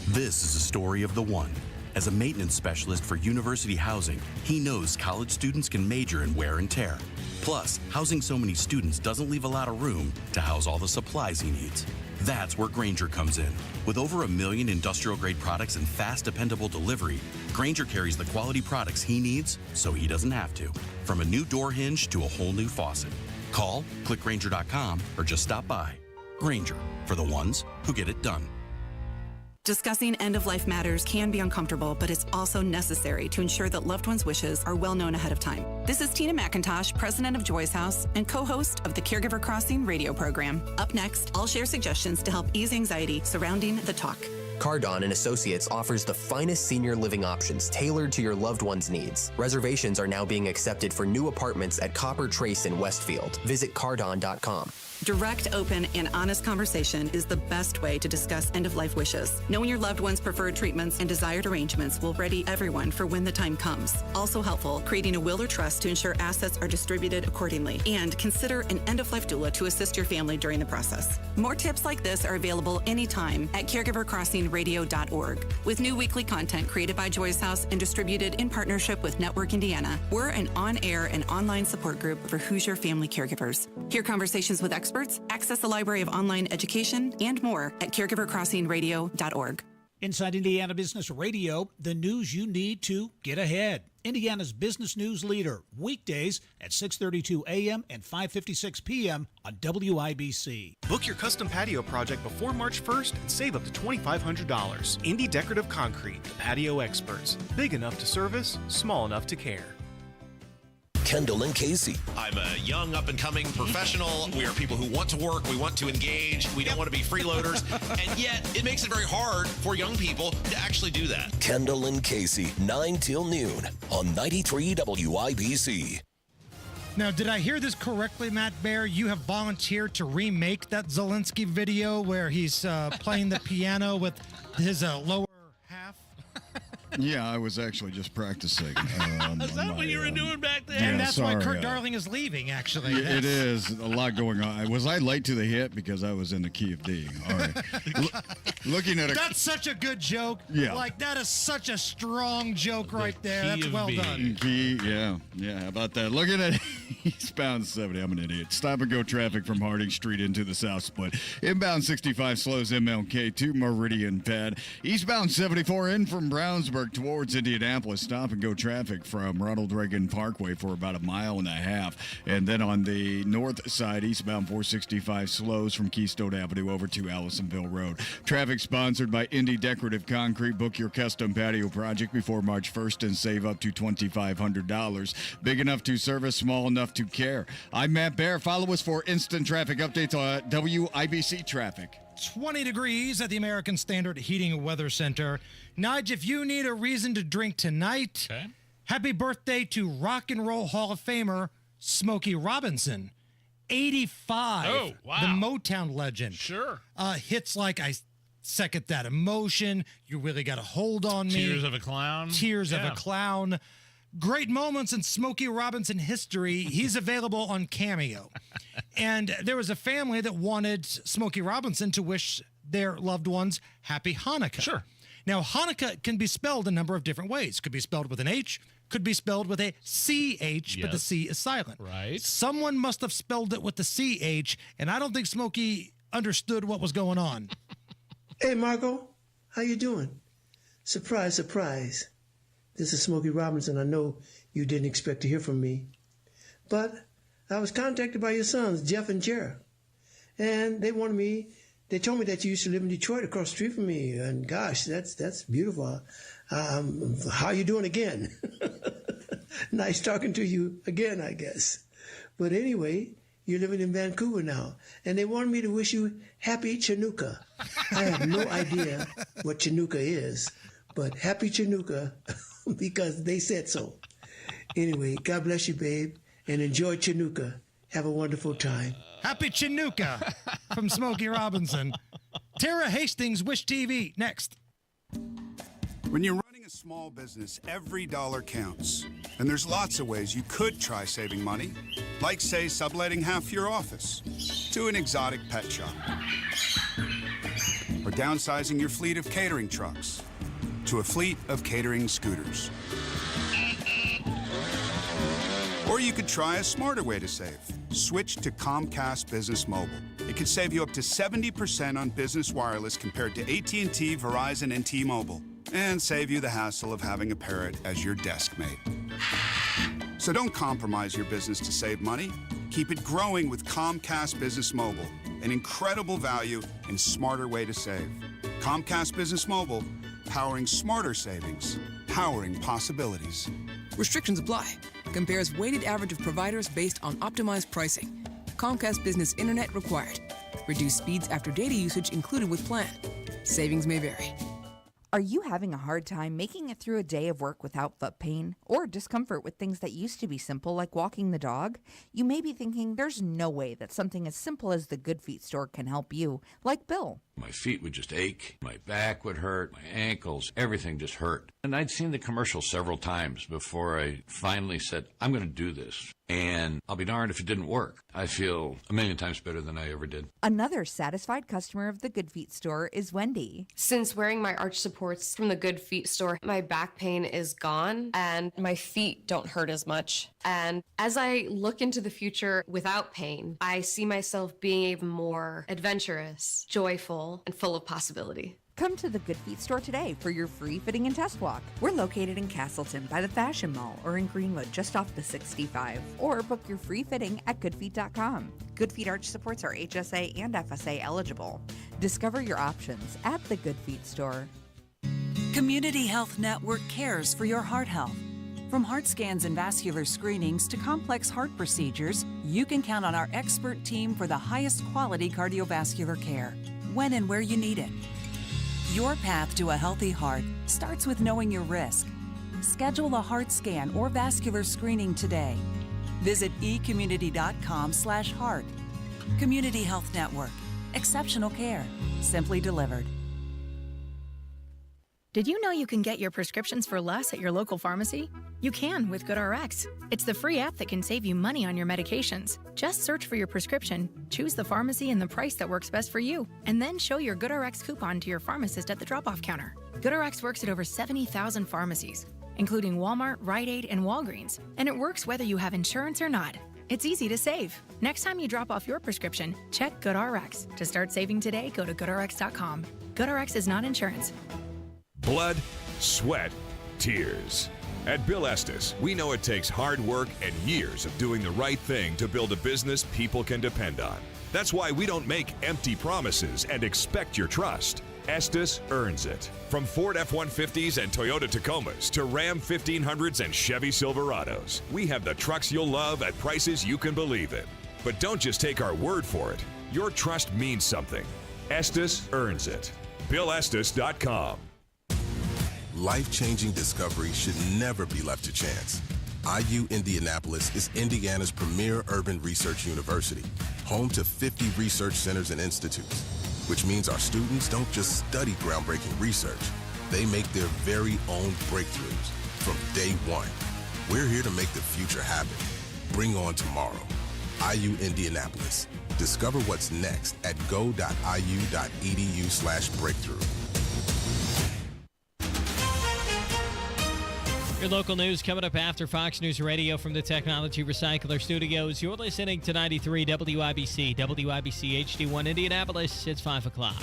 Speaker 23: This is a story of the one. As a maintenance specialist for university housing, he knows college students can major in wear and tear. Plus, housing so many students doesn't leave a lot of room to house all the supplies he needs. That's where Grainger comes in. With over 1 million industrial-grade products and fast, dependable delivery, Grainger carries the quality products he needs so he doesn't have to. From a new door hinge to a whole new faucet. Call, click Grainger.com, or just stop by. Grainger, for the ones who get it done.
Speaker 24: Discussing end-of-life matters can be uncomfortable, but it's also necessary to ensure that loved ones' wishes are well known ahead of time. This is Tina McIntosh, president of Joy's House and co-host of the Caregiver Crossing radio program. Up next, I'll share suggestions to help ease anxiety surrounding the talk.
Speaker 25: Cardon and Associates offers the finest senior living options tailored to your loved one's needs. Reservations are now being accepted for new apartments at Copper Trace in Westfield. Visit cardon.com.
Speaker 24: Direct, open, and honest conversation is the best way to discuss end-of-life wishes. Knowing your loved one's preferred treatments and desired arrangements will ready everyone for when the time comes. Also helpful, creating a will or trust to ensure assets are distributed accordingly. And consider an end-of-life doula to assist your family during the process. More tips like this are available anytime at caregivercrossingradio.org. With new weekly content created by Joy's House and distributed in partnership with Network Indiana, we're an on-air and online support group for Hoosier family caregivers. Hear conversations with experts, access the library of online education, and more at caregivercrossingradio.org.
Speaker 26: Inside Indiana Business Radio, the news you need to get ahead. Indiana's business news leader, weekdays at 6:32 a.m. and 5:56 p.m. on WIBC.
Speaker 30: Book your custom patio project before March 1st and save up to $2,500. Indy Decorative Concrete, the patio experts. Big enough to service, small enough to care.
Speaker 5: Kendall and Casey.
Speaker 2: I'm a young, up-and-coming professional. We are people who want to work. We want to engage. We don't want to be freeloaders. And yet, it makes it very hard for young people to actually do that.
Speaker 5: Kendall and Casey, 9 till noon on 93 WIBC.
Speaker 17: Now, did I hear this correctly, Matt Baer? You have volunteered to remake that Zelensky video where he's playing the piano with his lower half?
Speaker 3: Yeah, I was actually just practicing.
Speaker 16: Is that what you were doing back there?
Speaker 17: And that's why Kurt Darling is leaving, actually.
Speaker 3: It is a lot going on. Was I late to the hit because I was in the key of D? All right. Looking at
Speaker 17: That's such a good joke.
Speaker 3: Yeah.
Speaker 17: Like, that is such a strong joke right there. That's well done.
Speaker 3: Yeah, how about that? Looking at eastbound 70. I'm an idiot. Stop and go traffic from Harding Street into the South Split. Inbound 65 slows MLK to Meridian Pad. Eastbound 74 in from Brownsburg towards Indianapolis. Stop and go traffic from Ronald Reagan Parkway for about a mile and a half. And then on the north side, eastbound 465 slows from Keystone Avenue over to Allisonville Road. Traffic sponsored by Indy Decorative Concrete. Book your custom patio project before March 1st and save up to $2,500. Big enough to service, small enough to care. I'm Matt Baer. Follow us for instant traffic updates on WIBC Traffic.
Speaker 17: 20 degrees at the American Standard Heating Weather Center. Nige, if you need a reason to drink tonight, happy birthday to Rock and Roll Hall of Famer Smokey Robinson. 85.
Speaker 16: Oh, wow.
Speaker 17: The Motown legend.
Speaker 16: Sure.
Speaker 17: Hits like I Second That Emotion, You Really Got a Hold on Me.
Speaker 16: Tears of a Clown.
Speaker 17: Tears of a Clown. Great moments in Smokey Robinson history. He's available on Cameo. And there was a family that wanted Smokey Robinson to wish their loved ones happy Hanukkah.
Speaker 16: Sure.
Speaker 17: Now, Hanukkah can be spelled a number of different ways. Could be spelled with an H, could be spelled with a CH, but the C is silent.
Speaker 16: Right.
Speaker 17: Someone must have spelled it with the CH, and I don't think Smokey understood what was going on.
Speaker 4: Hey, Margot, how you doing? Surprise, surprise. This is Smokey Robinson. I know you didn't expect to hear from me, but I was contacted by your sons, Jeff and Jared, and they told me that you used to live in Detroit across the street from me, and gosh, that's beautiful. How you doing again? Nice talking to you again, I guess. But anyway, you're living in Vancouver now, and they wanted me to wish you happy Chanukah. I have no idea what Chanukah is, but happy Chanukah because they said so. Anyway, God bless you, babe, and enjoy Chanukah. Have a wonderful time.
Speaker 17: Happy Chanukah from Smokey Robinson. Tara Hastings, Wish TV, next.
Speaker 9: When you're running a small business, every dollar counts. And there's lots of ways you could try saving money, like, say, subletting half your office to an exotic pet shop, or downsizing your fleet of catering trucks to a fleet of catering scooters. Or you could try a smarter way to save. Switch to Comcast Business Mobile. It could save you up to 70% on business wireless compared to AT&T, Verizon, and T-Mobile, and save you the hassle of having a parrot as your desk mate. So don't compromise your business to save money. Keep it growing with Comcast Business Mobile, an incredible value and smarter way to save. Comcast Business Mobile, powering smarter savings, powering possibilities.
Speaker 10: Restrictions apply. Compares weighted average of providers based on optimized pricing. Comcast Business Internet required. Reduced speeds after data usage included with plan. Savings may vary.
Speaker 14: Are you having a hard time making it through a day of work without foot pain or discomfort with things that used to be simple like walking the dog? You may be thinking there's no way that something as simple as the Good Feet store can help you, like Bill.
Speaker 18: My feet would just ache, my back would hurt, my ankles, everything just hurt. And I'd seen the commercial several times before I finally said, I'm going to do this. And I'll be darned if it didn't work. I feel a million times better than I ever did.
Speaker 14: Another satisfied customer of the Good Feet store is Wendy.
Speaker 19: Since wearing my arch supports from the Good Feet store, my back pain is gone and my feet don't hurt as much. And as I look into the future without pain, I see myself being even more adventurous, joyful, and full of possibility.
Speaker 14: Come to the Good Feet store today for your free fitting and test walk. We're located in Castleton by the Fashion Mall or in Greenwood just off the 65. Or book your free fitting at goodfeet.com. Good Feet arch supports are HSA and FSA eligible. Discover your options at the Good Feet store.
Speaker 20: Community Health Network cares for your heart health.
Speaker 1: From heart scans and vascular screenings to complex heart procedures, you can count on our expert team for the highest quality cardiovascular care, when and where you need it. Your path to a healthy heart starts with knowing your risk. Schedule a heart scan or vascular screening today. Visit ecommunity.com/heart. Community Health Network. Exceptional care. Simply delivered.
Speaker 7: Did you know you can get your prescriptions for less at your local pharmacy? You can with GoodRx. It's the free app that can save you money on your medications. Just search for your prescription, choose the pharmacy and the price that works best for you, and then show your GoodRx coupon to your pharmacist at the drop-off counter. GoodRx works at over 70,000 pharmacies, including Walmart, Rite Aid, and Walgreens, and it works whether you have insurance or not. It's easy to save. Next time you drop off your prescription, check GoodRx. To start saving today, go to GoodRx.com. GoodRx is not insurance.
Speaker 11: Blood, sweat, tears. At Bill Estes, we know it takes hard work and years of doing the right thing to build a business people can depend on. That's why we don't make empty promises and expect your trust. Estes earns it. From Ford F-150s and Toyota Tacomas to Ram 1500s and Chevy Silverados, we have the trucks you'll love at prices you can believe in. But don't just take our word for it. Your trust means something. Estes earns it. BillEstes.com.
Speaker 12: Life-changing discovery should never be left to chance. IU Indianapolis is Indiana's premier urban research university, home to 50 research centers and institutes, which means our students don't just study groundbreaking research, they make their very own breakthroughs from day one. We're here to make the future happen. Bring on tomorrow. IU Indianapolis. Discover what's next at go.iu.edu/breakthrough.
Speaker 13: Your local news coming up after Fox News Radio from the Technology Recycler Studios. You're listening to 93 WIBC, WIBC HD1 Indianapolis. It's 5 o'clock.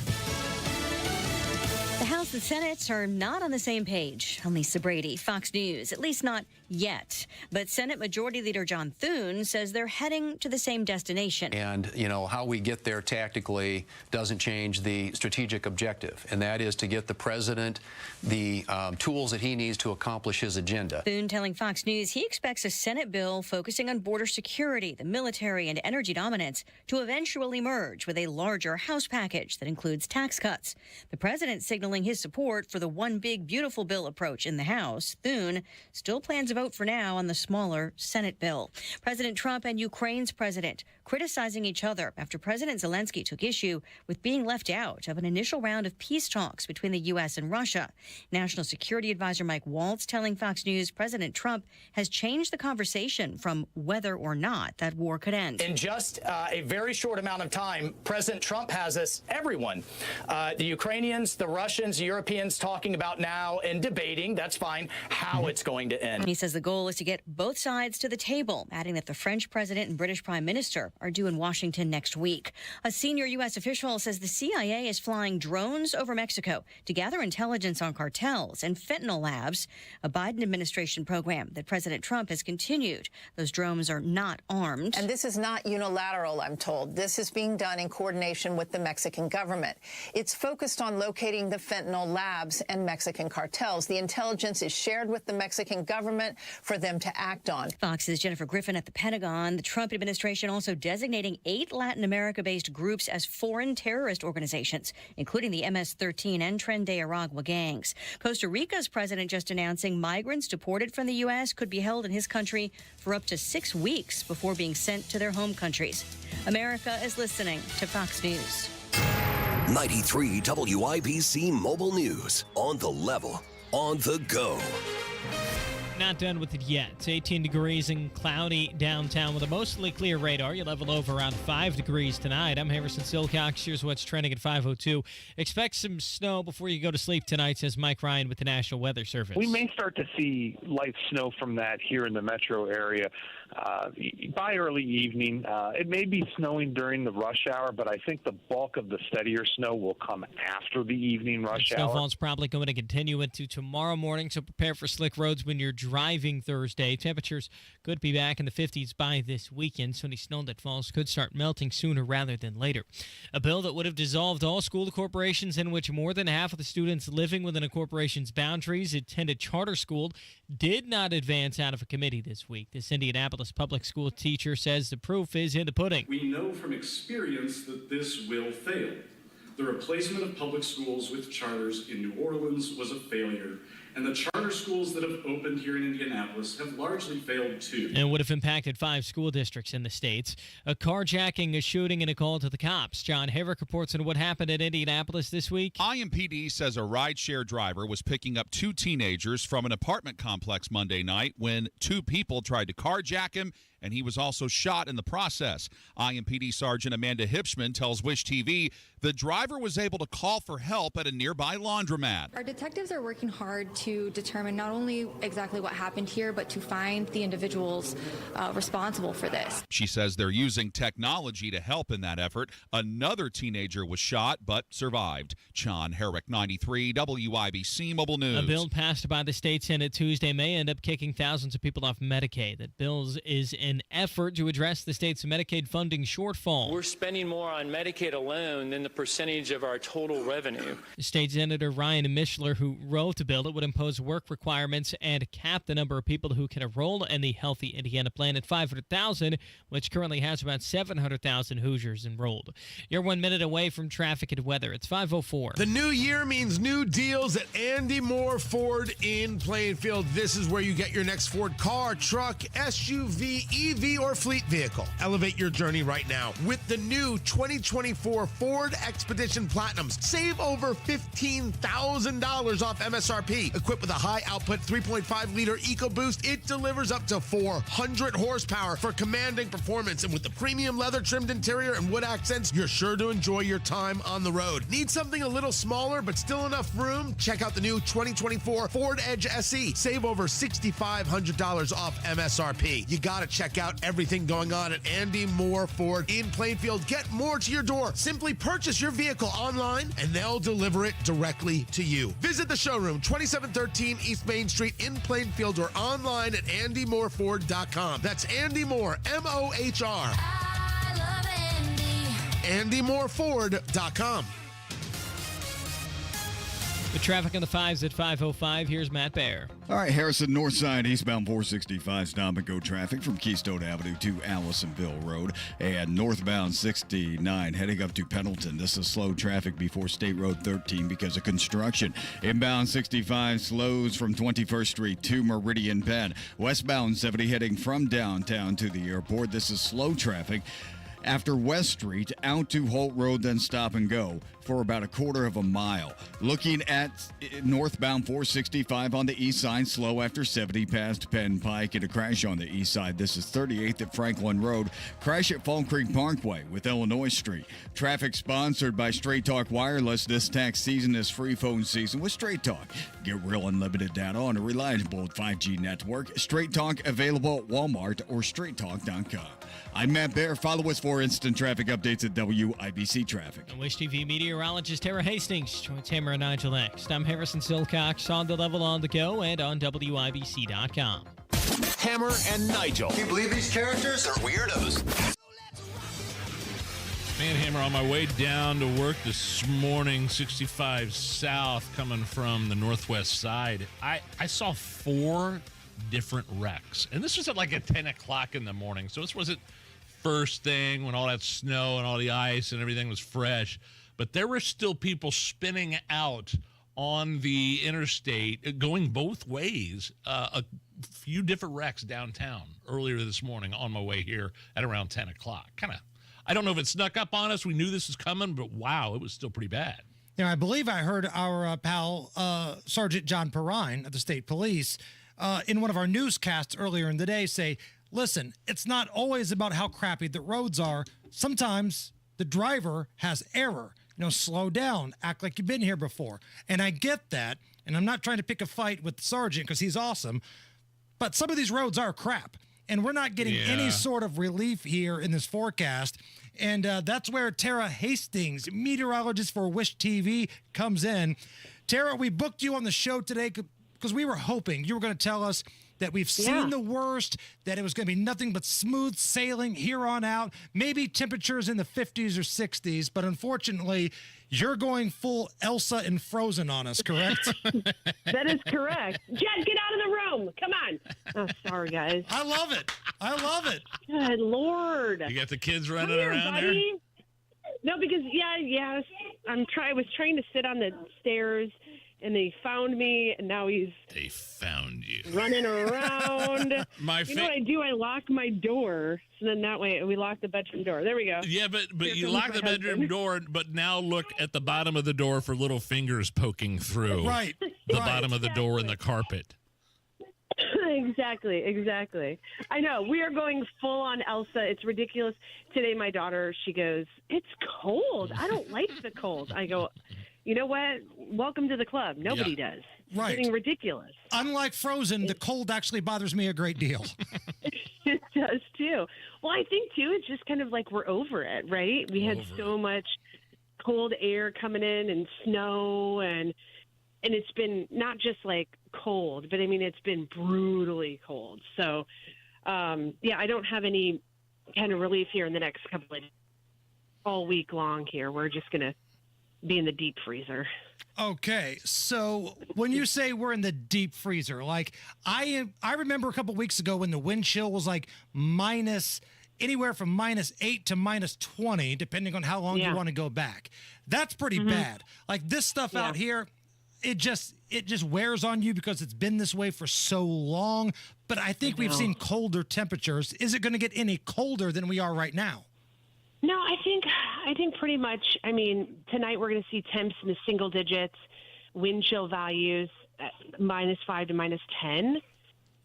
Speaker 15: The House and Senate are not on the same page on Lisa Brady, Fox News, at least not yet. But Senate Majority Leader John Thune says they're heading to the same destination.
Speaker 20: And, how we get there tactically doesn't change the strategic objective, and that is to get the president the tools that he needs to accomplish his agenda.
Speaker 15: Thune telling Fox News he expects a Senate bill focusing on border security, the military, and energy dominance to eventually merge with a larger House package that includes tax cuts. The president signaling his support for the One Big Beautiful Bill approach in the House. Thune still plans to vote for now on the smaller Senate bill. President Trump and Ukraine's president criticizing each other after President Zelensky took issue with being left out of an initial round of peace talks between the U.S. and Russia. National Security Advisor Mike Waltz telling Fox News President Trump has changed the conversation from whether or not that war could end.
Speaker 27: In just a very short amount of time, President Trump has us, everyone, the Ukrainians, the Russians, the Europeans talking about now and debating, that's fine, how it's going to end.
Speaker 15: He says the goal is to get both sides to the table, adding that the French president and British prime minister are due in Washington next week. A senior U.S. official says the CIA is flying drones over Mexico to gather intelligence on cartels and fentanyl labs, a Biden administration program that President Trump has continued. Those drones are not armed.
Speaker 28: And this is not unilateral, I'm told. This is being done in coordination with the Mexican government. It's focused on locating the fentanyl labs and Mexican cartels. The intelligence is shared with the Mexican government for them to act on.
Speaker 15: Fox's Jennifer Griffin at the Pentagon. The Trump administration also designating 8 Latin America-based groups as foreign terrorist organizations, including the MS-13 and Tren de Aragua gangs. Costa Rica's president just announcing migrants deported from the U.S. could be held in his country for up to 6 weeks before being sent to their home countries. America is listening to Fox News.
Speaker 5: 93 WIBC Mobile News. On the level, on the go.
Speaker 13: Not done with it yet. It's 18 degrees and cloudy downtown with a mostly clear radar. You level over around 5 degrees tonight. I'm Harrison Silcox. Here's what's trending at 5:02. Expect some snow before you go to sleep tonight, says Mike Ryan with the National Weather Service.
Speaker 29: We may start to see light snow from that here in the metro area by early evening. It may be snowing during the rush hour, but I think the bulk of the steadier snow will come after the evening rush hour.
Speaker 13: Snowfall's probably going to continue into tomorrow morning, so prepare for slick roads when you're driving Thursday. Temperatures could be back in the 50s by this weekend, so any snow that falls could start melting sooner rather than later. A bill that would have dissolved all school corporations in which more than half of the students living within a corporation's boundaries attended charter school did not advance out of a committee this week. This Indianapolis public school teacher says the proof is in the pudding.
Speaker 2: We know from experience that this will fail. The replacement of public schools with charters in New Orleans was a failure, and the charter schools that have opened here in Indianapolis have largely failed too.
Speaker 13: And would have impacted 5 school districts in the states. A carjacking, a shooting, and a call to the cops. John Herrick reports on what happened in Indianapolis this week.
Speaker 6: IMPD says a rideshare driver was picking up 2 teenagers from an apartment complex Monday night when 2 people tried to carjack him, and he was also shot in the process. IMPD Sergeant Amanda Hipschman tells Wish TV the driver was able to call for help at a nearby laundromat.
Speaker 8: Our detectives are working hard to determine not only exactly what happened here, but to find the individuals responsible for this.
Speaker 6: She says they're using technology to help in that effort. Another teenager was shot but survived. John Herrick, 93 WIBC Mobile News.
Speaker 13: A bill passed by the state Senate Tuesday may end up kicking thousands of people off Medicaid. That bill is an effort to address the state's Medicaid funding shortfall.
Speaker 21: We're spending more on Medicaid alone than the percentage of our total revenue.
Speaker 13: State Senator Ryan Mishler, who wrote the bill that would impose work requirements and cap the number of people who can enroll in the Healthy Indiana plan at 500,000, which currently has about 700,000 Hoosiers enrolled. You're 1 minute away from traffic and weather. It's 5:04.
Speaker 22: The new year means new deals at Andy Moore Ford in Plainfield. This is where you get your next Ford car, truck, SUV, EV, or fleet vehicle. Elevate your journey right now with the new 2024 Ford Expedition Platinums. Save over $15,000 off MSRP. Equipped with a high-output 3.5-liter EcoBoost, it delivers up to 400 horsepower for commanding performance. And with the premium leather-trimmed interior and wood accents, you're sure to enjoy your time on the road. Need something a little smaller but still enough room? Check out the new 2024 Ford Edge SE. Save over $6,500 off MSRP. You gotta check out everything going on at Andy Moore Ford in Plainfield. Get more to your door. Simply purchase your vehicle online and they'll deliver it directly to you. Visit the showroom, 2713 East Main Street in Plainfield, or online at andymoreford.com. That's Andy Moore, M-O-H-R. I love Andy. andymoreford.com.
Speaker 13: The traffic on the 5s at 5:05. Here's Matt Baer.
Speaker 3: All right, Harrison, north side, eastbound 465, stop and go traffic from Keystone Avenue to Allisonville Road, and northbound 69 heading up to Pendleton. This is slow traffic before State Road 13 because of construction. Inbound 65 slows from 21st Street to Meridian Penn. Westbound 70 heading from downtown to the airport. This is slow traffic after West Street out to Holt Road, then stop and go for about a quarter of a mile. Looking at northbound 465 on the east side, slow after 70 past Penn Pike, and a crash on the east side. This is 38th at Franklin Road. Crash at Fall Creek Parkway with Illinois Street. Traffic sponsored by Straight Talk Wireless. This tax season is free phone season with Straight Talk. Get real unlimited data on a reliable 5G network. Straight Talk available at Walmart or straighttalk.com. I'm Matt Baer. Follow us for instant traffic updates at WIBC Traffic.
Speaker 13: And Wish TV meteorologist Tara Hastings joins Hammer and Nigel next. I'm Harrison Silcox on the level on the go and on WIBC.com.
Speaker 23: Hammer and Nigel. Can you believe these characters are weirdos?
Speaker 16: Man, Hammer, on my way down to work this morning, 65 south, coming from the northwest side, I saw 4 different wrecks. And this was at like at 10 o'clock in the morning. So this wasn't first thing when all that snow and all the ice and everything was fresh. But there were still people spinning out on the interstate going both ways. A few different wrecks downtown earlier this morning on my way here at around 10 o'clock. I don't know if it snuck up on us. We knew this was coming, but wow, it was still pretty bad.
Speaker 17: You know, I believe I heard our pal, Sergeant John Perrine of the state police, in one of our newscasts earlier in the day say, listen, it's not always about how crappy the roads are. Sometimes the driver has error. You know, slow down, act like you've been here before. And I get that, and I'm not trying to pick a fight with the sergeant because he's awesome, but some of these roads are crap, and we're not getting any sort of relief here in this forecast. And that's where Tara Hastings, meteorologist for Wish TV, comes in. Tara, we booked you on the show today because we were hoping you were going to tell us that we've seen the worst, that it was going to be nothing but smooth sailing here on out, maybe temperatures in the 50s or 60s, but unfortunately, you're going full Elsa and Frozen on us, correct?
Speaker 4: That is correct. Jen, get out of the room. Come on. Oh, sorry, guys.
Speaker 17: I love it. I love it.
Speaker 4: Good Lord.
Speaker 16: You got the kids
Speaker 4: Come
Speaker 16: running
Speaker 4: here,
Speaker 16: around
Speaker 4: buddy. No, because, I was trying to sit on the stairs, and they found me, and now
Speaker 16: They found you.
Speaker 4: running around.
Speaker 16: My
Speaker 4: you know what I do? I lock my door, so then that way we lock the bedroom door. There we go.
Speaker 16: Yeah, but
Speaker 4: Here
Speaker 16: you
Speaker 4: comes
Speaker 16: lock
Speaker 4: my
Speaker 16: the bedroom
Speaker 4: husband.
Speaker 16: door, but now look at the bottom of the door for little fingers poking through.
Speaker 17: Right.
Speaker 16: The bottom of the door in the carpet.
Speaker 4: Exactly. I know. We are going full on Elsa. It's ridiculous. Today, my daughter, she goes, "It's cold. I don't like the cold." I go, "You know what? Welcome to the club. Nobody does. It's
Speaker 17: Right.
Speaker 4: getting ridiculous."
Speaker 17: Unlike Frozen, the cold actually bothers me a great deal.
Speaker 4: It does too. Well, I think too, it's just kind of like we're over it, right? We had so much cold air coming in and snow, and it's been not just like cold, but I mean it's been brutally cold. So, I don't have any kind of relief here in the next couple of days. All week long here, we're just gonna be in the deep freezer.
Speaker 17: Okay, so when you say we're in the deep freezer, like I remember a couple weeks ago when the wind chill was like anywhere from -8 to -20, depending on how long you want to go back. That's pretty bad. Like this stuff out here, it just wears on you because it's been this way for so long. But I think we've seen colder temperatures. Is it going to get any colder than we are right now?
Speaker 4: No, I think pretty much. I mean, tonight we're going to see temps in the single digits, wind chill values at -5 to -10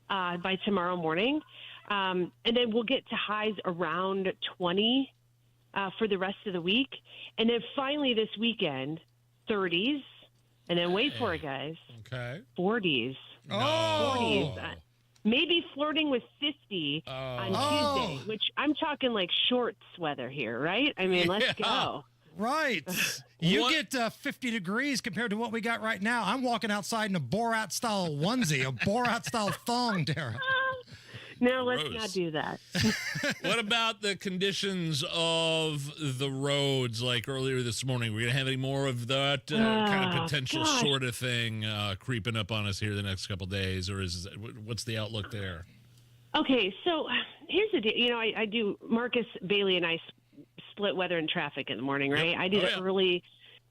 Speaker 4: by tomorrow morning, and then we'll get to highs around 20 for the rest of the week, and then finally this weekend, 30s, and then wait for it, guys.
Speaker 16: Okay.
Speaker 4: 40s.
Speaker 17: Oh.
Speaker 4: 40s. Maybe flirting with 50 on Tuesday, which I'm talking like shorts weather here, right? I mean, let's go.
Speaker 17: Right. You get 50 degrees compared to what we got right now. I'm walking outside in a Borat-style onesie, a Borat-style thong, Tara.
Speaker 4: No, let's not do that.
Speaker 16: What about the conditions of the roads? Like earlier this morning, we're going to have any more of that kind of potential sort of thing creeping up on us here the next couple of days, or what's the outlook there?
Speaker 4: Okay, so here's the deal. You know, I do, Marcus Bailey and I split weather and traffic in the morning, right? I do the early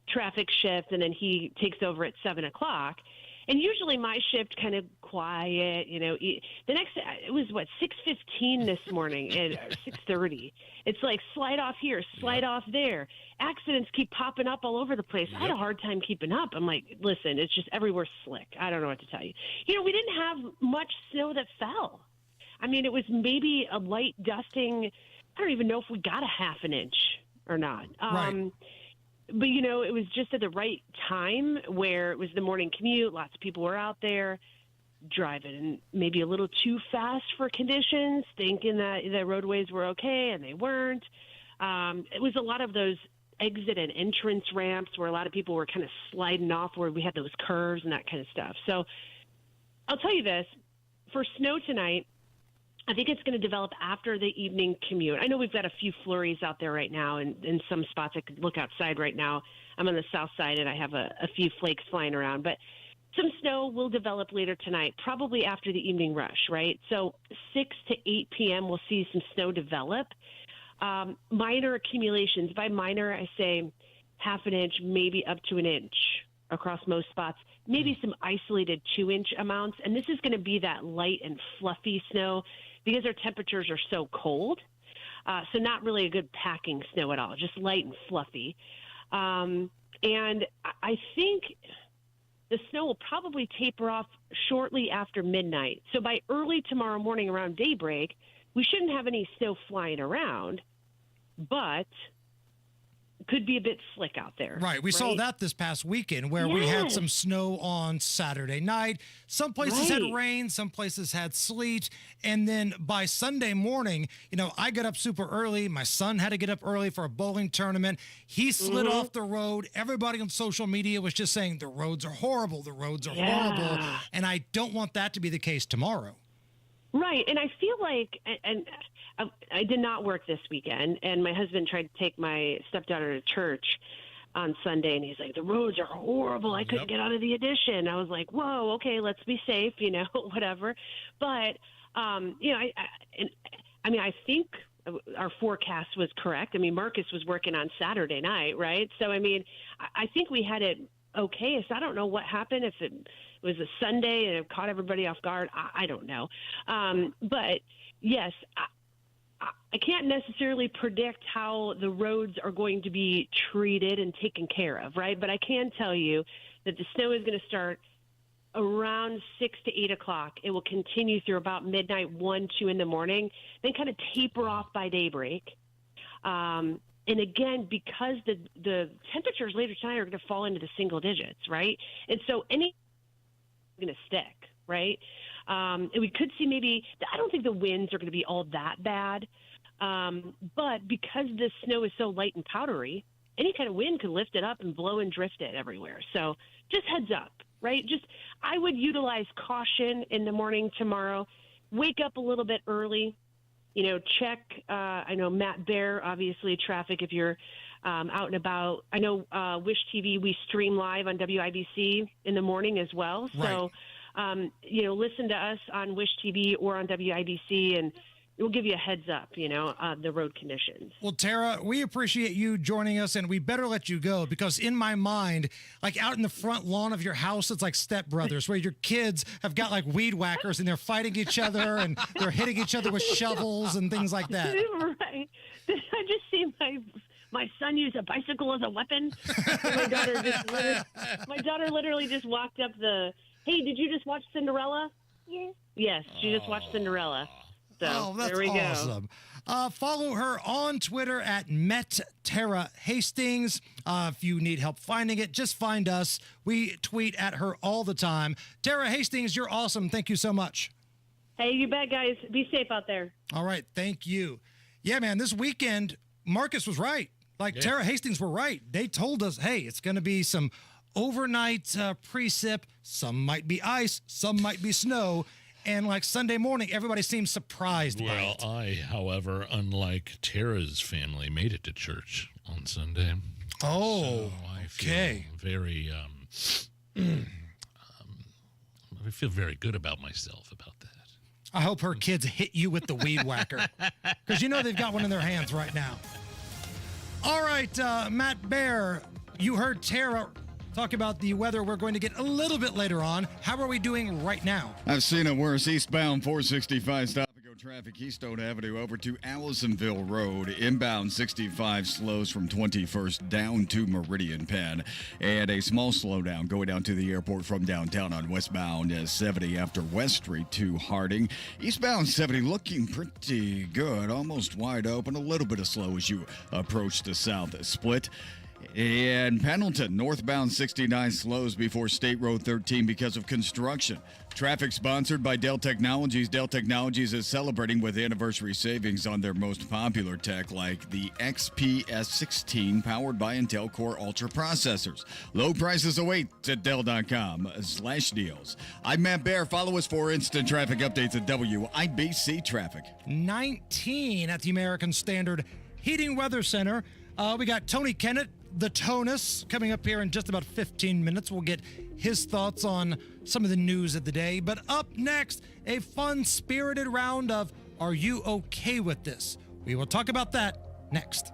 Speaker 4: traffic shift, and then he takes over at 7 o'clock. And usually my shift kind of quiet, you know. The next, it was, 6:15 this morning, and 6:30. It's like slide off here, slide off there. Accidents keep popping up all over the place. I had a hard time keeping up. I'm like, listen, it's just everywhere slick. I don't know what to tell you. You know, we didn't have much snow that fell. I mean, it was maybe a light dusting. I don't even know if we got a half an inch or not.
Speaker 17: Right.
Speaker 4: But, you know, it was just at the right time where it was the morning commute. Lots of people were out there driving maybe a little too fast for conditions, thinking that the roadways were okay, and they weren't. It was a lot of those exit and entrance ramps where a lot of people were kind of sliding off where we had those curves and that kind of stuff. So I'll tell you this. For snow tonight, I think it's going to develop after the evening commute. I know we've got a few flurries out there right now, and in some spots I could look outside right now. I'm on the south side, and I have a few flakes flying around. But some snow will develop later tonight, probably after the evening rush, right? So 6 to 8 p.m. we'll see some snow develop. Minor accumulations. By minor, I say half an inch, maybe up to an inch across most spots. Maybe some isolated 2-inch amounts. And this is going to be that light and fluffy snow, because our temperatures are so cold. So not really a good packing snow at all, just light and fluffy. And I think the snow will probably taper off shortly after midnight. So by early tomorrow morning around daybreak, we shouldn't have any snow flying around, but could be a bit slick out there.
Speaker 17: Right. We saw that this past weekend where we had some snow on Saturday night. Some places had rain, some places had sleet. And then by Sunday morning, you know, I got up super early. My son had to get up early for a bowling tournament. He slid off the road. Everybody on social media was just saying the roads are horrible. The roads are horrible. And I don't want that to be the case tomorrow.
Speaker 4: Right, and I feel like, and I did not work this weekend, and my husband tried to take my stepdaughter to church on Sunday, and he's like, the roads are horrible. I couldn't get out of the addition. I was like, whoa, okay, let's be safe, whatever. But, I think our forecast was correct. I mean, Marcus was working on Saturday night, right? So, I think we had it okay. So I don't know what happened, if it was a Sunday and it caught everybody off guard. I don't know. But, yes, I can't necessarily predict how the roads are going to be treated and taken care of, right? But I can tell you that the snow is going to start around 6 to 8 o'clock. It will continue through about midnight, 1, 2 in the morning, then kind of taper off by daybreak. And again, because the temperatures later tonight are going to fall into the single digits, right? And so any going to stick, right? And we could see maybe, I don't think the winds are going to be all that bad. But because the snow is so light and powdery, any kind of wind could lift it up and blow and drift it everywhere. So just heads up, right? I would utilize caution in the morning tomorrow. Wake up a little bit early, check, I know Matt Bear, obviously traffic if you're out and about. I know Wish TV, we stream live on WIBC in the morning as well.
Speaker 17: Right.
Speaker 4: So, listen to us on Wish TV or on WIBC, and we'll give you a heads up, the road conditions.
Speaker 17: Well, Tara, we appreciate you joining us, and we better let you go because in my mind, like out in the front lawn of your house, it's like Step Brothers, where your kids have got like weed whackers and they're fighting each other and they're hitting each other with shovels and things like that.
Speaker 4: Right. I just see my son use a bicycle as a weapon. My daughter literally just walked up hey, did you just watch Cinderella? Yes, she just watched Cinderella. So
Speaker 17: that's
Speaker 4: there we
Speaker 17: awesome. Follow her on Twitter at @MetTaraHastings. If you need help finding it, just find us. We tweet at her all the time. Tara Hastings, you're awesome. Thank you so much.
Speaker 4: Hey, you bet, guys. Be safe out there.
Speaker 17: All right. Thank you. Yeah, man, this weekend, Marcus was right. Tara Hastings were right. They told us, hey, it's going to be some overnight precip. Some might be ice. Some might be snow. And Sunday morning, everybody seems surprised by it.
Speaker 16: Well, I, however, unlike Tara's family, made it to church on Sunday.
Speaker 17: Oh,
Speaker 16: so I feel very, I feel very good about myself about that.
Speaker 17: I hope her kids hit you with the weed whacker because they've got one in their hands right now. All right, Matt Bear, you heard Tara talk about the weather we're going to get a little bit later on. How are we doing right now?
Speaker 3: I've seen it worse. Eastbound 465 stop-and-go traffic, Keystone Avenue over to Allisonville Road. Inbound 65 slows from 21st down to Meridian Penn. And a small slowdown going down to the airport from downtown on westbound 70 after West Street to Harding. Eastbound 70 looking pretty good, almost wide open. A little bit of slow as you approach the south split. And Pendleton, northbound 69 slows before State Road 13 because of construction. Traffic sponsored by Dell Technologies. Dell Technologies is celebrating with anniversary savings on their most popular tech like the XPS16 powered by Intel Core Ultra processors. Low prices await at Dell.com/deals. I'm Matt Bear. Follow us for instant traffic updates at WIBC Traffic.
Speaker 17: 19 at the American Standard Heating Weather Center. We got Tony Kinnett, the Tonus, coming up here in just about 15 minutes. We'll get his thoughts on some of the news of the day. But up next, a fun, spirited round of Are You Okay With This? We will talk about that next.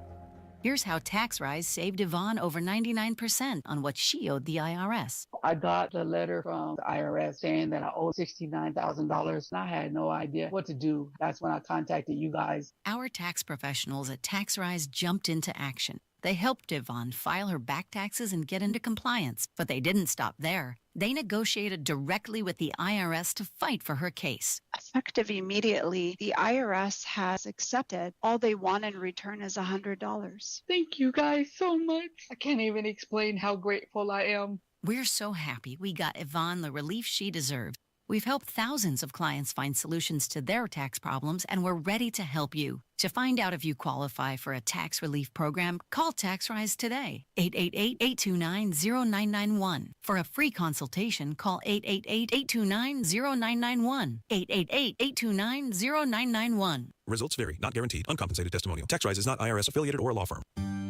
Speaker 1: Here's how tax rise saved Yvonne over 99% on what she owed the IRS.
Speaker 9: I got a letter from the IRS saying that I owe $69,000, and I had no idea what to do. That's when I contacted you guys.
Speaker 1: Our tax professionals at TaxRise jumped into action. They helped Yvonne file her back taxes and get into compliance, but they didn't stop there. They negotiated directly with the IRS to fight for her case.
Speaker 10: Effective immediately, the IRS has accepted. All they want in return is $100.
Speaker 9: Thank you guys so much. I can't even explain how grateful I am.
Speaker 1: We're so happy we got Yvonne the relief she deserved. We've helped thousands of clients find solutions to their tax problems, and we're ready to help you. To find out if you qualify for a tax relief program, call TaxRise today, 888-829-0991. For a free consultation, call 888-829-0991, 888-829-0991.
Speaker 7: Results vary, not guaranteed, uncompensated testimonial. TaxRise is not IRS affiliated or a law firm.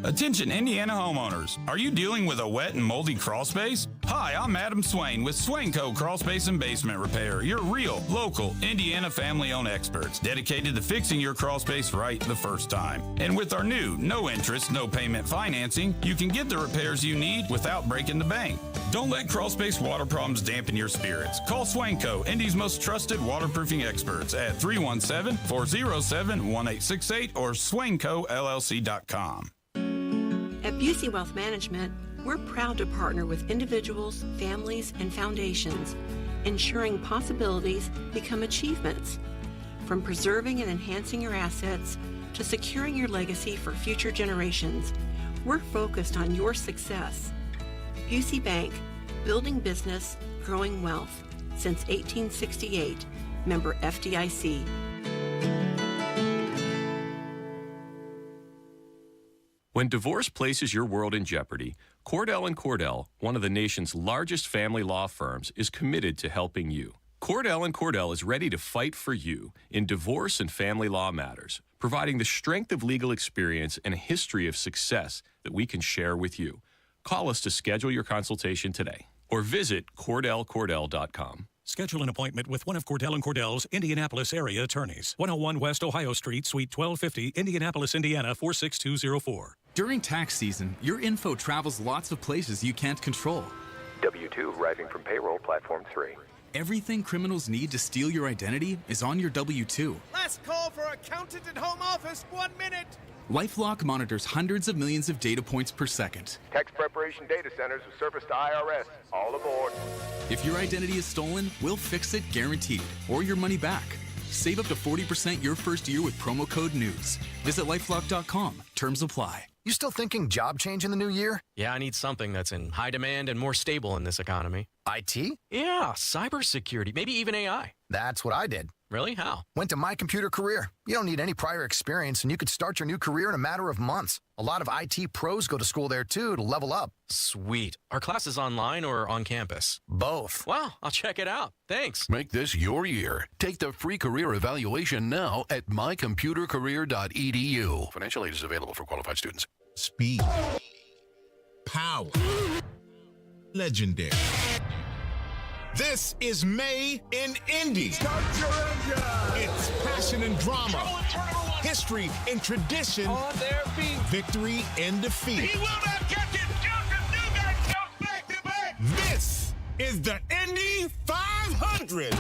Speaker 11: Attention Indiana homeowners. Are you dealing with a wet and moldy crawl space? Hi, I'm Adam Swain with Swain Co. Crawl Space and Basement Repair, your real, local, Indiana family-owned experts dedicated to fixing your crawl space right the first time. And with our new, no interest, no payment financing, you can get the repairs you need without breaking the bank. Don't let crawl space water problems dampen your spirits. Call Swain Co., Indy's most trusted waterproofing experts at 317-407-1868 or swaincollc.com.
Speaker 12: At Busey Wealth Management, we're proud to partner with individuals, families, and foundations, ensuring possibilities become achievements. From preserving and enhancing your assets to securing your legacy for future generations, we're focused on your success. Busey Bank, building business, growing wealth. Since 1868, member FDIC.
Speaker 14: When divorce places your world in jeopardy, Cordell & Cordell, one of the nation's largest family law firms, is committed to helping you. Cordell & Cordell is ready to fight for you in divorce and family law matters, providing the strength of legal experience and a history of success that we can share with you. Call us to schedule your consultation today or visit CordellCordell.com.
Speaker 18: Schedule an appointment with one of Cordell & Cordell's Indianapolis area attorneys. 101 West Ohio Street, Suite 1250, Indianapolis, Indiana 46204.
Speaker 19: During tax season, your info travels lots of places you can't control.
Speaker 24: W-2 arriving from payroll platform 3.
Speaker 19: Everything criminals need to steal your identity is on your W-2.
Speaker 25: Last call for accountant and home office. 1 minute.
Speaker 19: LifeLock monitors hundreds of millions of data points per second.
Speaker 24: Tax preparation data centers with service to IRS. All aboard.
Speaker 19: If your identity is stolen, we'll fix it guaranteed, or your money back. Save up to 40% your first year with promo code NEWS. Visit lifelock.com. Terms apply.
Speaker 26: You still thinking job change in the new year?
Speaker 30: Yeah, I need something that's in high demand and more stable in this economy.
Speaker 26: IT?
Speaker 30: Yeah, cybersecurity, maybe even AI.
Speaker 26: That's what I did.
Speaker 30: Really? How?
Speaker 26: Went to My Computer Career. You don't need any prior experience, and you could start your new career in a matter of months. A lot of IT pros go to school there, too, to level up.
Speaker 30: Sweet. Are classes online or on campus?
Speaker 26: Both.
Speaker 30: Wow, I'll check it out. Thanks.
Speaker 31: Make this your year. Take the free career evaluation now at mycomputercareer.edu.
Speaker 26: Financial aid is available for qualified students.
Speaker 32: Speed. Power. Legendary. This is May in Indy. Start your engine. It's passion and drama, history and tradition,
Speaker 25: On their feet.
Speaker 32: victory and defeat.
Speaker 25: He will not catch it. Joseph Newgard goes back to back.
Speaker 32: This is the Indy 500.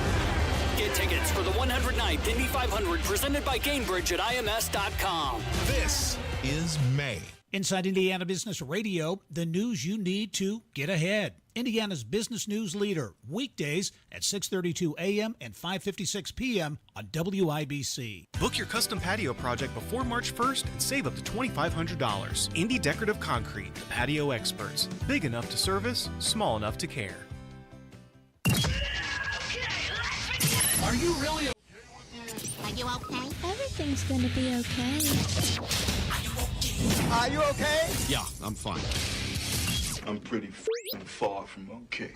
Speaker 33: Get tickets for the 109th Indy 500 presented by Gainbridge at IMS.com.
Speaker 32: This is May.
Speaker 34: Inside Indiana Business Radio, the news you need to get ahead. Indiana's business news leader, weekdays at 6:32 a.m. and 5:56 p.m. on WIBC.
Speaker 35: Book your custom patio project before March 1st and save up to $2,500. Indy Decorative Concrete, the patio experts. Big enough to service, small enough to care.
Speaker 25: Are you really?
Speaker 36: Are you okay? Everything's gonna be okay.
Speaker 25: Are you okay?
Speaker 32: Yeah, I'm fine. I'm pretty far from okay.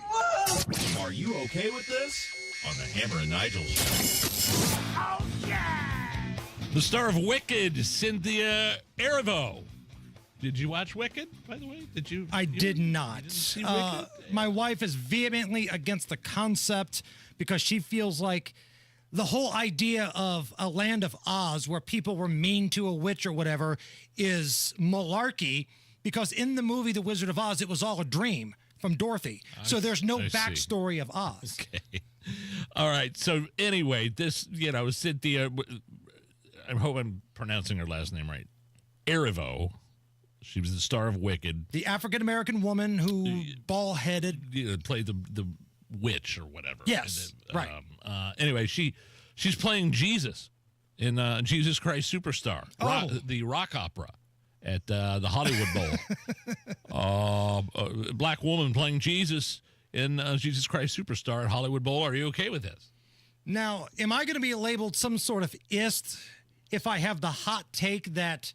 Speaker 33: Are you okay with this? On the Hammer and Nigel show.
Speaker 25: Oh, yeah!
Speaker 16: The star of Wicked, Cynthia Erivo. Did you watch Wicked, by the way? Did you?
Speaker 17: I did not.
Speaker 16: You didn't see Wicked?
Speaker 17: My wife is vehemently against the concept because she feels like the whole idea of a land of Oz where people were mean to a witch or whatever is malarkey, because in the movie The Wizard of Oz, it was all a dream from Dorothy. So there's no backstory of Oz.
Speaker 16: Okay. All right. So anyway, this, Cynthia, I hope I'm pronouncing her last name right, Erivo. She was the star of Wicked.
Speaker 17: The African-American woman who bald-headed.
Speaker 16: Played the witch or whatever.
Speaker 17: Yes, right.
Speaker 16: Anyway, she's playing Jesus in Jesus Christ Superstar, the rock opera at the Hollywood Bowl. Black woman playing Jesus in Jesus Christ Superstar at Hollywood Bowl. Are you okay with this?
Speaker 17: Now, am I going to be labeled some sort of ist if I have the hot take that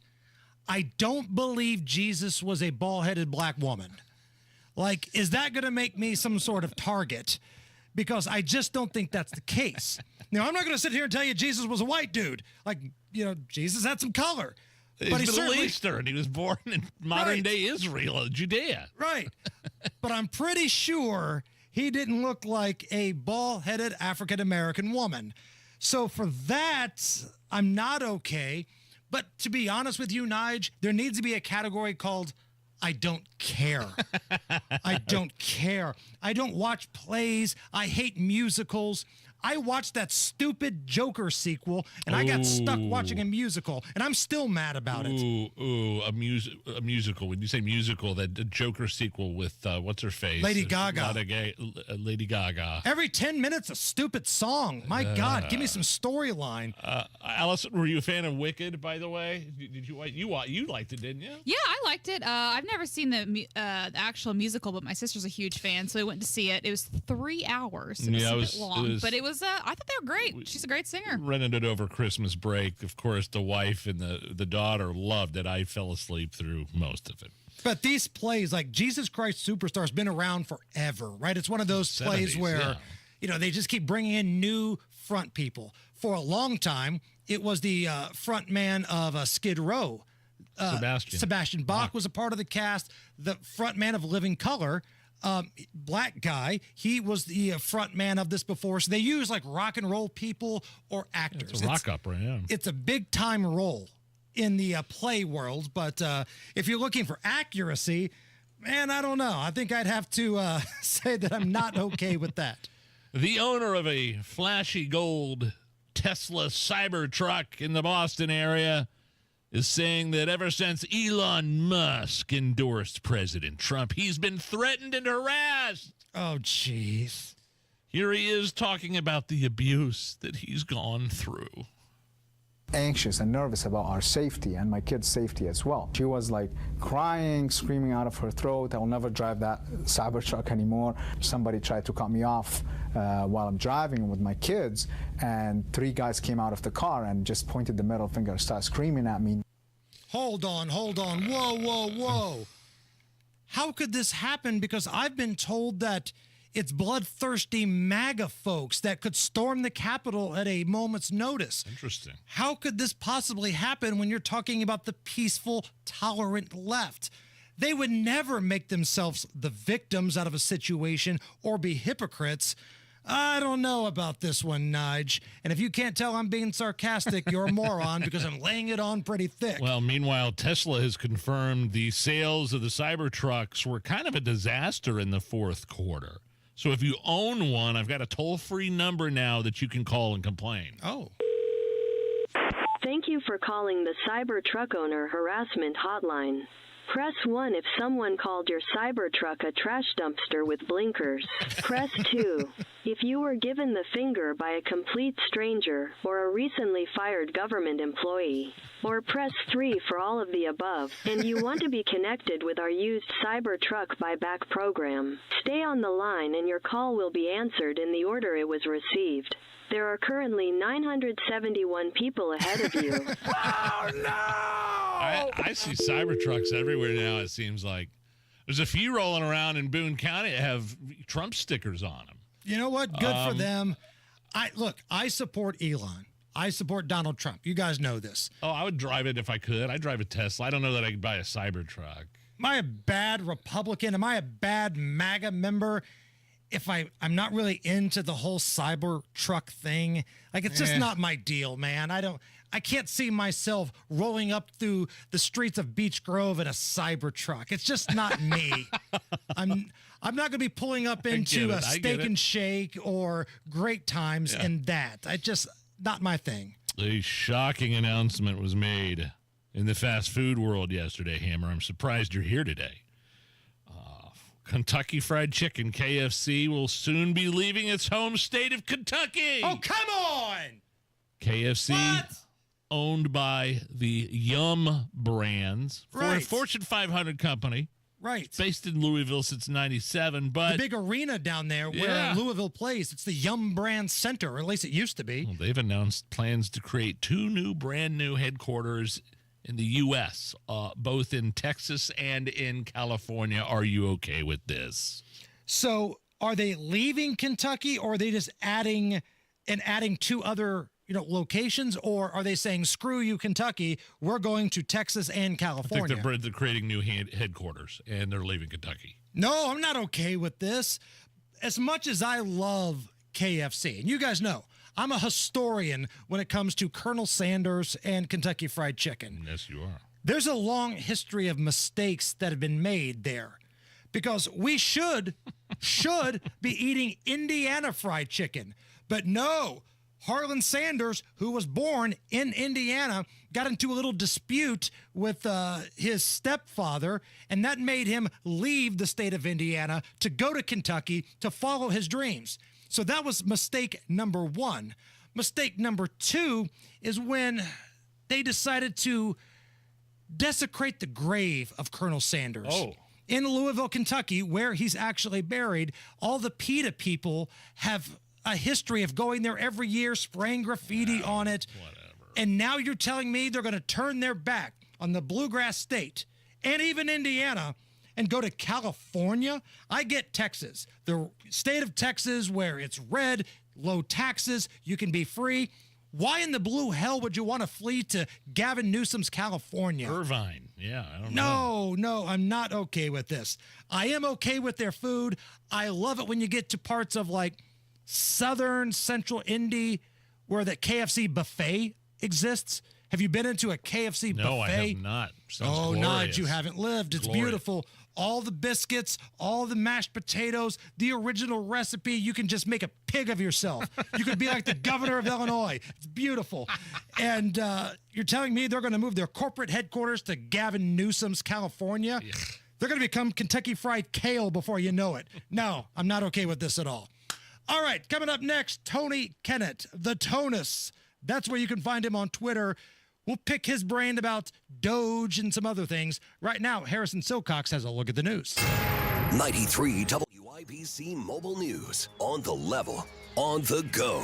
Speaker 17: I don't believe Jesus was a bald-headed black woman? Like, is that going to make me some sort of target? Because I just don't think that's the case. Now, I'm not going to sit here and tell you Jesus was a white dude. Like, Jesus had some color.
Speaker 16: But he's Middle Eastern. He was born in modern-day Israel, Judea.
Speaker 17: Right. But I'm pretty sure he didn't look like a bald-headed African-American woman. So for that, I'm not okay. But to be honest with you, Nige, there needs to be a category called I don't care. I don't care. I don't watch plays. I hate musicals. I watched that stupid Joker sequel, and I got stuck watching a musical, and I'm still mad about it.
Speaker 16: A musical. When you say musical, that Joker sequel with, what's her face?
Speaker 17: Lady Gaga.
Speaker 16: Lady Gaga.
Speaker 17: Every 10 minutes, a stupid song. My God, give me some storyline.
Speaker 16: Allison, were you a fan of Wicked, by the way? Did you liked it, didn't you?
Speaker 2: Yeah, I liked it. I've never seen the actual musical, but my sister's a huge fan, so we went to see it. It was 3 hours. It was a bit long, but it was. I thought they were great. She's a great singer.
Speaker 16: Rented it over Christmas break. Of course, the wife and the daughter loved it. I fell asleep through most of it.
Speaker 17: But these plays, like Jesus Christ Superstar, has been around forever, right? It's one of those 70s, plays where, they just keep bringing in new front people. For a long time, it was the front man of Skid Row. Sebastian Bach was a part of the cast. The front man of Living Color, black guy, he was the front man of this before. So they use like rock and roll people or actors.
Speaker 16: It's a rock opera, yeah.
Speaker 17: It's a big time role in the play world. But if you're looking for accuracy, man, I don't know. I think I'd have to say that I'm not okay with that.
Speaker 16: The owner of a flashy gold Tesla Cybertruck in the Boston area is saying that ever since Elon Musk endorsed President Trump, he's been threatened and harassed.
Speaker 17: Oh, jeez.
Speaker 16: Here he is talking about the abuse that he's gone through.
Speaker 3: Anxious and nervous about our safety and my kid's safety as well. She was like crying, screaming out of her throat, I will never drive that Cybertruck anymore. Somebody tried to cut me off while I'm driving with my kids, and 3 guys came out of the car and just pointed the middle finger, started screaming at me.
Speaker 17: Hold on. Whoa. How could this happen? Because I've been told that it's bloodthirsty MAGA folks that could storm the Capitol at a moment's notice.
Speaker 16: Interesting.
Speaker 17: How could this possibly happen when you're talking about the peaceful, tolerant left? They would never make themselves the victims out of a situation or be hypocrites. I don't know about this one, Nige. And if you can't tell I'm being sarcastic, you're a moron because I'm laying it on pretty thick.
Speaker 16: Well, meanwhile, Tesla has confirmed the sales of the Cybertrucks were kind of a disaster in the fourth quarter. So if you own one, I've got a toll-free number now that you can call and complain.
Speaker 17: Oh.
Speaker 4: Thank you for calling the Cybertruck Owner Harassment Hotline. Press 1 if someone called your Cybertruck a trash dumpster with blinkers. Press 2 if you were given the finger by a complete stranger or a recently fired government employee. Or press 3 for all of the above, and you want to be connected with our used Cybertruck buyback program. Stay on the line and your call will be answered in the order it was received. There are currently 971 people ahead of you.
Speaker 17: Oh, no!
Speaker 16: I see Cybertrucks everywhere now, it seems like. There's a few rolling around in Boone County that have Trump stickers on them.
Speaker 17: You know what? Good for them. I support Elon. I support Donald Trump. You guys know this.
Speaker 16: Oh, I would drive it if I could. I'd drive a Tesla. I don't know that I could buy a Cybertruck.
Speaker 17: Am I a bad Republican? Am I a bad MAGA member? If I'm not really into the whole Cybertruck thing, like it's just not my deal, man. I can't see myself rolling up through the streets of Beech Grove in a Cybertruck. It's just not me. I'm not going to be pulling up into a Steak and Shake or Great Times in that. Not my thing.
Speaker 16: A shocking announcement was made in the fast food world yesterday, Hammer. I'm surprised you're here today. Kentucky Fried Chicken, KFC, will soon be leaving its home state of Kentucky.
Speaker 17: Oh, come on!
Speaker 16: KFC, owned by the Yum Brands, for a Fortune 500 company,
Speaker 17: Right.
Speaker 16: It's based in Louisville since 97, but
Speaker 17: the big arena down there where Louisville plays, it's the Yum Brand Center, or at least it used to be.
Speaker 16: Well, they've announced plans to create 2 brand new headquarters in the U.S., both in Texas and in California. Are you okay with this?
Speaker 17: So are they leaving Kentucky, or are they just adding 2 other locations, or are they saying, screw you, Kentucky, we're going to Texas and California?
Speaker 16: I think they're creating new headquarters, and they're leaving Kentucky.
Speaker 17: No, I'm not okay with this. As much as I love KFC, and you guys know, I'm a historian when it comes to Colonel Sanders and Kentucky Fried Chicken.
Speaker 16: Yes, you are.
Speaker 17: There's a long history of mistakes that have been made there, because we should be eating Indiana fried chicken, but no. Harlan Sanders, who was born in Indiana, got into a little dispute with his stepfather, and that made him leave the state of Indiana to go to Kentucky to follow his dreams. So that was mistake number 1. Mistake number 2 is when they decided to desecrate the grave of Colonel Sanders.
Speaker 16: Oh.
Speaker 17: In Louisville, Kentucky, where he's actually buried, all the PETA people have a history of going there every year, spraying graffiti on it.
Speaker 16: Whatever.
Speaker 17: And now you're telling me they're going to turn their back on the bluegrass state and even Indiana and go to California? I get Texas, the state of Texas where it's red, low taxes, you can be free. Why in the blue hell would you want to flee to Gavin Newsom's California?
Speaker 16: Irvine. Yeah, I don't know.
Speaker 17: No, I'm not okay with this. I am okay with their food. I love it when you get to parts of like southern central Indy where the KFC buffet exists. Have you been into a KFC buffet?
Speaker 16: No, I have not.
Speaker 17: Sounds Nigel, you haven't lived. It's beautiful. All the biscuits, all the mashed potatoes, the original recipe. You can just make a pig of yourself. You could be like the governor of Illinois. It's beautiful. And you're telling me they're going to move their corporate headquarters to Gavin Newsom's California? Yeah. They're going to become Kentucky Fried Kale before you know it. No, I'm not okay with this at all. All right, coming up next, Tony Kinnett, the Tonus. That's where you can find him on Twitter. We'll pick his brain about Doge and some other things. Right now, Harrison Silcox has a look at the news.
Speaker 1: 93 WIBC Mobile News. On the level, on the go.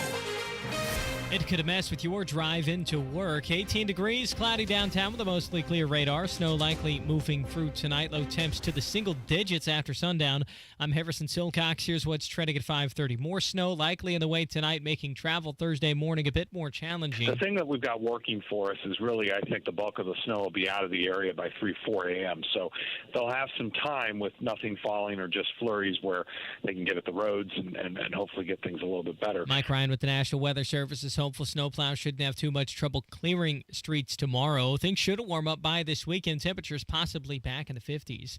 Speaker 5: It could mess with your drive into work. 18 degrees, cloudy downtown with a mostly clear radar. Snow likely moving through tonight. Low temps to the single digits after sundown. I'm Harrison Silcox. Here's what's trending at 5:30. More snow likely in the way tonight, making travel Thursday morning a bit more challenging.
Speaker 6: The thing that we've got working for us is really, I think, the bulk of the snow will be out of the area by 4 a.m. So they'll have some time with nothing falling or just flurries where they can get at the roads and hopefully get things a little bit better.
Speaker 5: Mike Ryan with the National Weather Service is hopeful snowplows shouldn't have too much trouble clearing streets tomorrow. Things should warm up by this weekend. Temperatures possibly back in the 50s.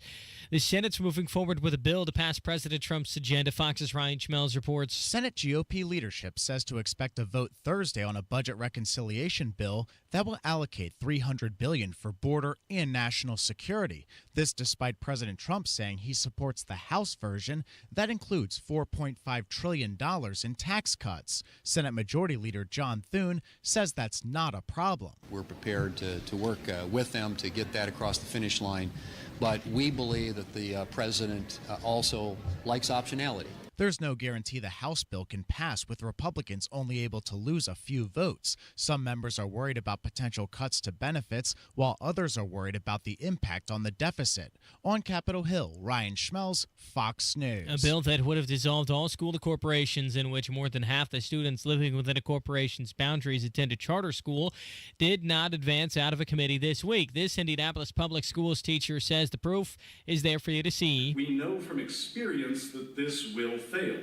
Speaker 5: The Senate's moving forward with a bill to pass President Trump's agenda. Fox's Ryan Schmelz reports.
Speaker 7: Senate GOP leadership says to expect a vote Thursday on a budget reconciliation bill that will allocate $300 billion for border and national security. This despite President Trump saying he supports the House version that includes $4.5 trillion in tax cuts. Senate Majority Leader John Thune says that's not a problem.
Speaker 8: We're prepared to work with them to get that across the finish line, but we believe that the president also likes optionality.
Speaker 7: There's no guarantee the House bill can pass, with Republicans only able to lose a few votes. Some members are worried about potential cuts to benefits, while others are worried about the impact on the deficit. On Capitol Hill, Ryan Schmelz, Fox News.
Speaker 5: A bill that would have dissolved all school corporations in which more than half the students living within a corporation's boundaries attend a charter school did not advance out of a committee this week. This Indianapolis Public Schools teacher says the proof is there for you to see.
Speaker 9: We know from experience that this will fail.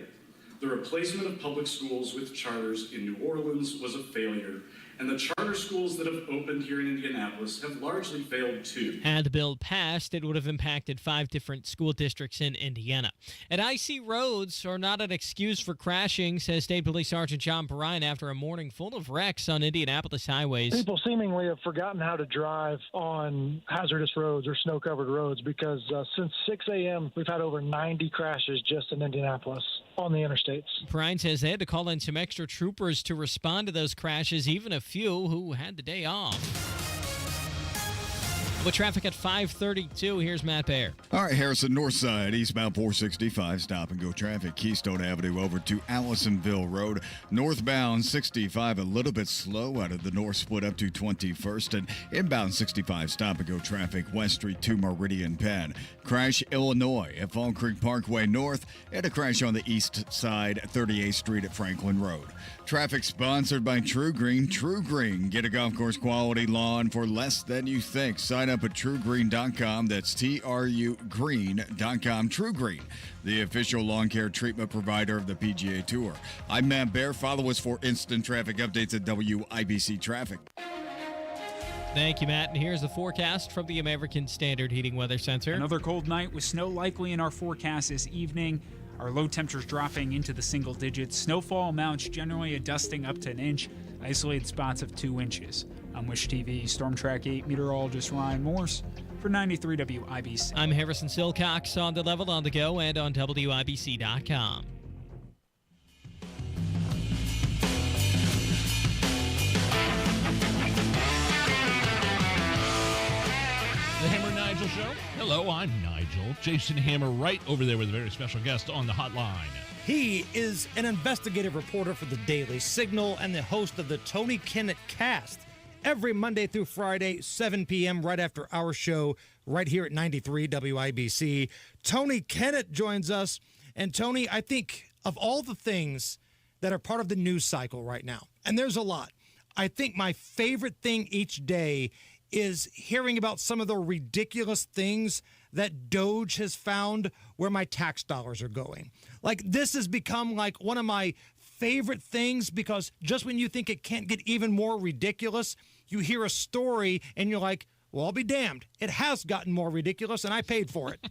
Speaker 9: The replacement of public schools with charters in New Orleans was a failure, and the charter schools that have opened here in Indianapolis have largely failed too.
Speaker 5: Had the bill passed, it would have impacted 5 different school districts in Indiana. And icy roads are not an excuse for crashing, says State Police Sergeant John Perrine after a morning full of wrecks on Indianapolis highways.
Speaker 10: People seemingly have forgotten how to drive on hazardous roads or snow-covered roads because since 6 a.m. we've had over 90 crashes just in Indianapolis on the interstates.
Speaker 5: Perrine says they had to call in some extra troopers to respond to those crashes, even a few who had the day off. With traffic at 5:32, here's Matt Baer.
Speaker 11: All right, Harrison, north side, eastbound 465, stop and go traffic. Keystone Avenue over to Allisonville Road. Northbound 65, a little bit slow out of the north split up to 21st. And inbound 65, stop and go traffic. West Street to Meridian Pad. Crash, Illinois at Fall Creek Parkway North. And a crash on the east side, 38th Street at Franklin Road. Traffic sponsored by True Green. True Green. Get a golf course quality lawn for less than you think. Sign up at TrueGreen.com. That's TRUGreen.com. True Green, the official lawn care treatment provider of the PGA Tour. I'm Matt Baer. Follow us for instant traffic updates at WIBC Traffic.
Speaker 5: Thank you, Matt. And here's the forecast from the American Standard Heating Weather Center.
Speaker 12: Another cold night with snow likely in our forecast this evening. Our low temperatures dropping into the single digits. Snowfall amounts generally a dusting up to an inch. Isolated spots of 2 inches. I'm Wish TV Storm Track 8 meteorologist Ryan Morse for 93 WIBC.
Speaker 5: I'm Harrison Silcox on the level, on the go, and on WIBC.com.
Speaker 16: The Hammer and Nigel Show. Hello, I'm Nigel. Jason Hammer right over there with a very special guest on the hotline.
Speaker 17: He is an investigative reporter for the Daily Signal and the host of the Tony Kinnett Cast every Monday through Friday, 7 p.m. right after our show right here at 93 WIBC. Tony Kinnett joins us. And Tony, I think of all the things that are part of the news cycle right now, and there's a lot, I think my favorite thing each day is hearing about some of the ridiculous things that Doge has found where my tax dollars are going. Like, this has become like one of my favorite things because just when you think it can't get even more ridiculous, you hear a story and you're like, well, I'll be damned. It has gotten more ridiculous and I paid for it.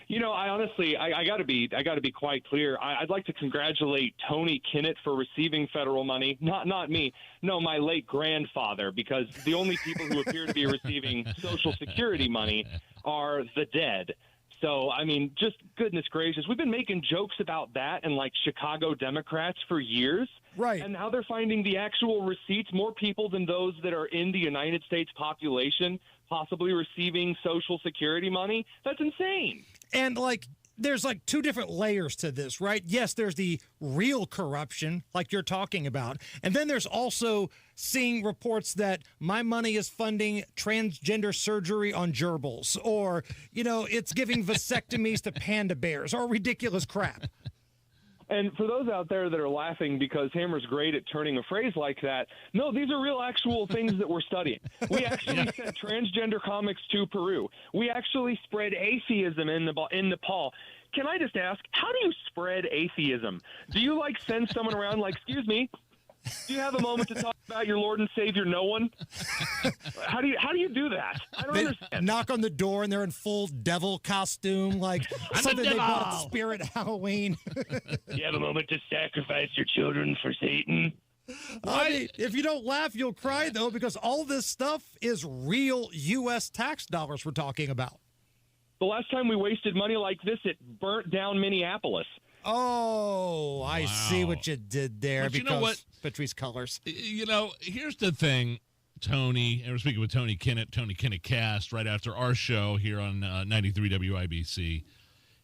Speaker 13: You know, I honestly, I got to be quite clear. I'd like to congratulate Tony Kinnett for receiving federal money. Not me. No, my late grandfather, because the only people who appear to be receiving Social Security money are the dead. So, I mean, just goodness gracious. We've been making jokes about that and like Chicago Democrats for years.
Speaker 17: Right.
Speaker 13: And now they're finding the actual receipts, more people than those that are in the United States population possibly receiving Social Security money. That's insane.
Speaker 17: And like, there's like two different layers to this, right? Yes, there's the real corruption like you're talking about. And then there's also seeing reports that my money is funding transgender surgery on gerbils, or, you know, it's giving vasectomies to panda bears, or ridiculous crap.
Speaker 13: And for those out there that are laughing because Hammer's great at turning a phrase like that, no, these are real actual things that we're studying. We actually sent transgender comics to Peru. We actually spread atheism in Nepal. Can I just ask, how do you spread atheism? Do you like send someone around like, excuse me, do you have a moment to talk about your Lord and Savior, no one? How do you do that? I don't understand.
Speaker 17: Knock on the door and they're in full devil costume, like something they bought at Spirit Halloween.
Speaker 13: You have a moment to sacrifice your children for Satan?
Speaker 17: I mean, if you don't laugh, you'll cry, though, because all this stuff is real U.S. tax dollars we're talking about.
Speaker 13: The last time we wasted money like this, it burnt down Minneapolis.
Speaker 17: Oh, I see what you did there.
Speaker 16: But
Speaker 17: because
Speaker 16: you know what?
Speaker 17: Patrice Cullors.
Speaker 16: You know, here's the thing, Tony, and we're speaking with Tony Kinnett Cast, right after our show here on 93 WIBC.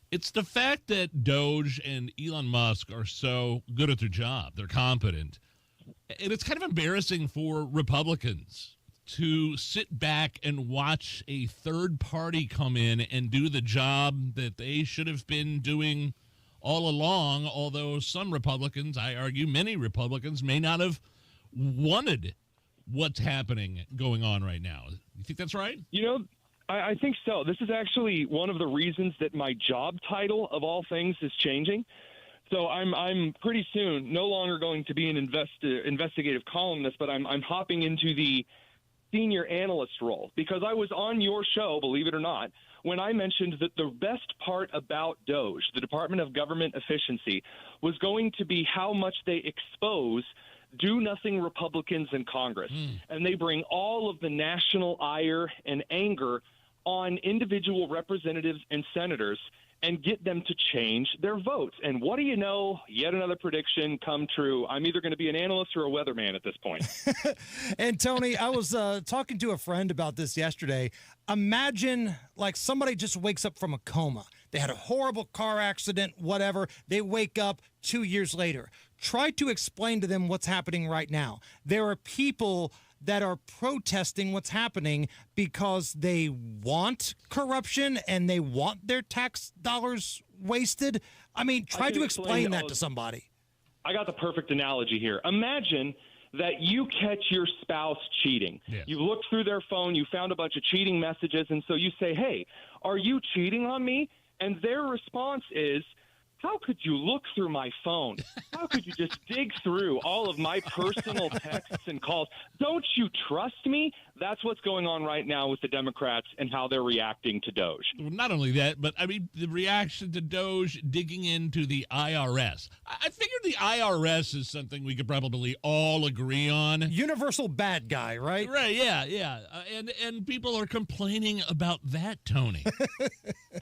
Speaker 16: It's the fact that Doge and Elon Musk are so good at their job. They're competent. And it's kind of embarrassing for Republicans to sit back and watch a third party come in and do the job that they should have been doing all along, although some Republicans, I argue many Republicans, may not have wanted what's happening going on right now. You think that's right?
Speaker 13: You know, I think so. This is actually one of the reasons that my job title, of all things, is changing. So I'm pretty soon no longer going to be an investigative columnist, but I'm hopping into the senior analyst role, because I was on your show, believe it or not, when I mentioned that the best part about DOGE, the Department of Government Efficiency, was going to be how much they expose do-nothing Republicans in Congress. And they bring all of the national ire and anger on individual representatives and senators and get them to change their votes. And what do you know? Yet another prediction come true. I'm either going to be an analyst or a weatherman at this point.
Speaker 17: And Tony, I was talking to a friend about this yesterday. Imagine like somebody just wakes up from a coma. They had a horrible car accident, whatever. They wake up 2 years later. Try to explain to them what's happening right now. There are people that are protesting what's happening because they want corruption and they want their tax dollars wasted. I mean, try to explain that to somebody.
Speaker 13: I got the perfect analogy here. Imagine that you catch your spouse cheating. Yeah. You looked through their phone, you found a bunch of cheating messages, and so you say, hey, are you cheating on me? And their response is, how could you look through my phone? How could you just dig through all of my personal texts and calls? Don't you trust me? That's what's going on right now with the Democrats and how they're reacting to Doge.
Speaker 16: Well, not only that, but I mean, the reaction to Doge digging into the IRS. I figured the IRS is something we could probably all agree on.
Speaker 17: Universal bad guy, right?
Speaker 16: Right, yeah. And people are complaining about that, Tony.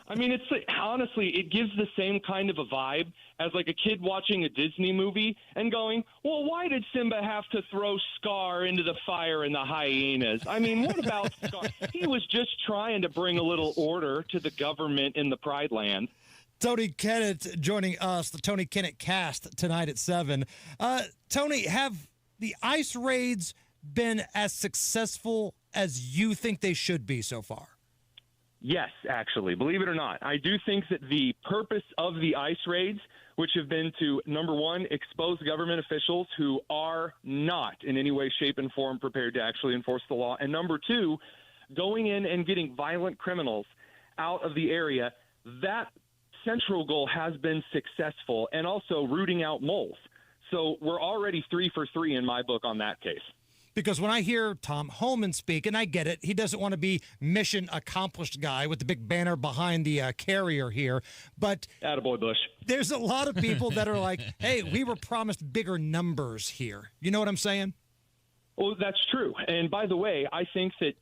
Speaker 13: I mean, it's honestly, it gives the same kind of a vibe as like a kid watching a Disney movie and going, well, why did Simba have to throw Scar into the fire and the hyenas? I mean, what about Scar? He was just trying to bring a little order to the government in the Pride Land.
Speaker 17: Tony Kinnett joining us, the Tony Kinnett cast tonight at 7. Tony, have the ICE raids been as successful as you think they should be so far?
Speaker 13: Yes, actually, believe it or not. I do think that the purpose of the ICE raids, which have been to, number one, expose government officials who are not in any way, shape, and form prepared to actually enforce the law, and number two, going in and getting violent criminals out of the area, that central goal has been successful, and also rooting out moles. So we're already 3 for 3 in my book on that case.
Speaker 17: Because when I hear Tom Homan speak, and I get it, he doesn't want to be mission accomplished guy with the big banner behind the carrier here, but
Speaker 13: attaboy Bush.
Speaker 17: There's a lot of people that are like, hey, we were promised bigger numbers here. You know what I'm saying?
Speaker 13: Well, that's true. And by the way, I think that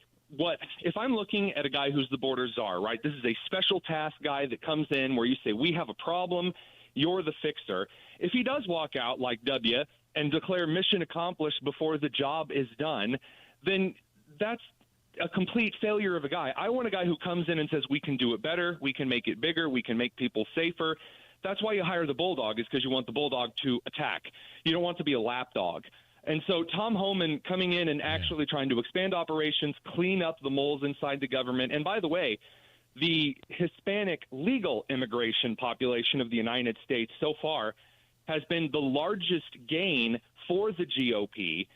Speaker 13: if I'm looking at a guy who's the border czar, right? This is a special task guy that comes in where you say, we have a problem, you're the fixer. If he does walk out like W and declare mission accomplished before the job is done, then that's a complete failure of a guy. I want a guy who comes in and says, we can do it better, we can make it bigger, we can make people safer. That's why you hire the bulldog, is because you want the bulldog to attack. You don't want to be a lapdog. And so Tom Homan coming in and actually trying to expand operations, clean up the moles inside the government. And by the way, the Hispanic legal immigration population of the United States so far has been the largest gain for the GOP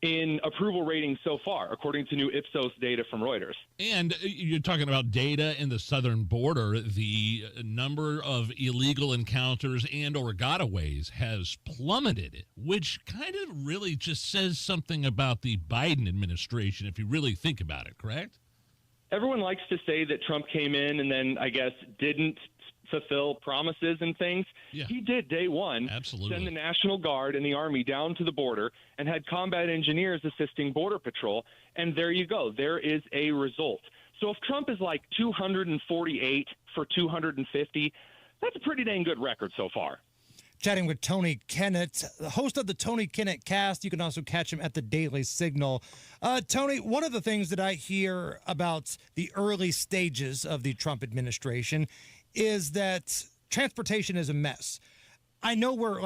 Speaker 13: in approval ratings so far, according to new Ipsos data from Reuters.
Speaker 16: And you're talking about data in the southern border. The number of illegal encounters and or gotaways has plummeted, which kind of really just says something about the Biden administration, if you really think about it, correct?
Speaker 13: Everyone likes to say that Trump came in and then, I guess, didn't fulfill promises and things.
Speaker 16: Yeah.
Speaker 13: He did day one.
Speaker 16: Absolutely.
Speaker 13: Send the National Guard and the Army down to the border and had combat engineers assisting Border Patrol. And there you go. There is a result. So if Trump is like 248 for 250, that's a pretty dang good record so far.
Speaker 17: Chatting with Tony Kinnett, the host of the Tony Kinnett cast. You can also catch him at the Daily Signal. Tony, one of the things that I hear about the early stages of the Trump administration is that transportation is a mess. I know we're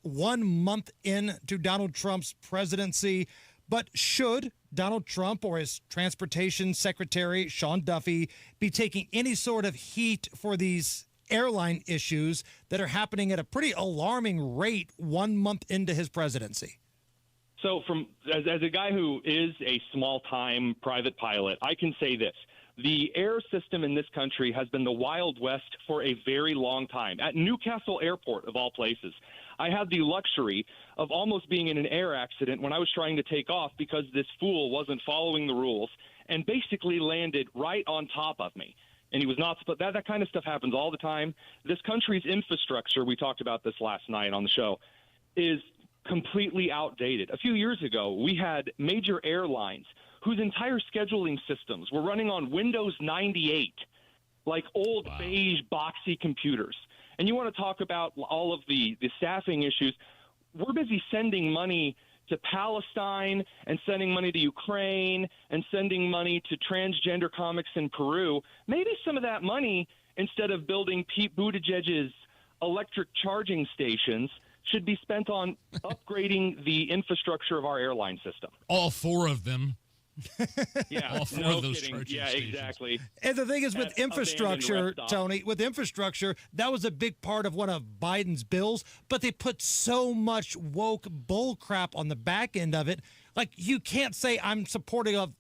Speaker 17: 1 month into Donald Trump's presidency, but should Donald Trump or his transportation secretary, Sean Duffy, be taking any sort of heat for these airline issues that are happening at a pretty alarming rate 1 month into his presidency?
Speaker 13: So as a guy who is a small-time private pilot, I can say this. The air system in this country has been the Wild West for a very long time. At Newcastle Airport, of all places, I had the luxury of almost being in an air accident when I was trying to take off because this fool wasn't following the rules and basically landed right on top of me. And he was not – that kind of stuff happens all the time. This country's infrastructure, we talked about this last night on the show, is completely outdated. A few years ago, we had major airlines whose entire scheduling systems were running on Windows 98. like old beige boxy computers. And you want to talk about all of the staffing issues. We're busy sending money to Palestine and sending money to Ukraine and sending money to transgender comics in Peru. Maybe some of that money, instead of building Pete Buttigieg's electric charging stations, should be spent on upgrading the infrastructure of our airline system.
Speaker 16: All 4 of them.
Speaker 13: Yeah,
Speaker 16: all 4 of those charging
Speaker 13: Yeah,
Speaker 16: stations.
Speaker 13: exactly.
Speaker 17: And the thing is, with infrastructure, Tony, with infrastructure, that was a big part of one of Biden's bills, but they put so much woke bull crap on the back end of it. Like, you can't say I'm supportive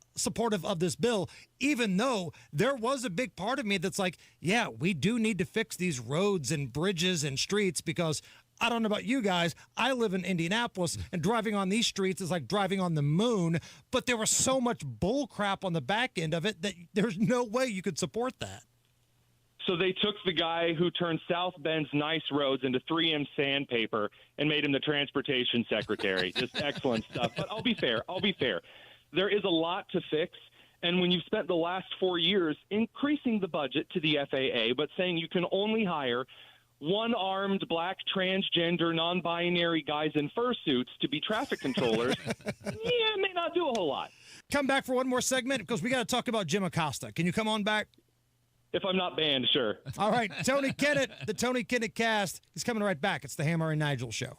Speaker 17: of this bill, even though there was a big part of me that's like, yeah, we do need to fix these roads and bridges and streets, because I don't know about you guys, I live in Indianapolis, and driving on these streets is like driving on the moon, but there was so much bull crap on the back end of it that there's no way you could support that.
Speaker 13: So they took the guy who turned South Bend's nice roads into 3M sandpaper and made him the transportation secretary. Just excellent stuff. But I'll be fair. There is a lot to fix. And when you've spent the last 4 years increasing the budget to the FAA, but saying you can only hire one-armed black transgender non-binary guys in fursuits to be traffic controllers, it may not do a whole lot.
Speaker 17: Come back for one more segment, because we got to talk about Jim Acosta. Can you come on back?
Speaker 13: If I'm not banned, sure.
Speaker 17: All right, Tony Kinnett, the Tony Kinnett Cast. He's coming right back. It's the Hammer and Nigel Show.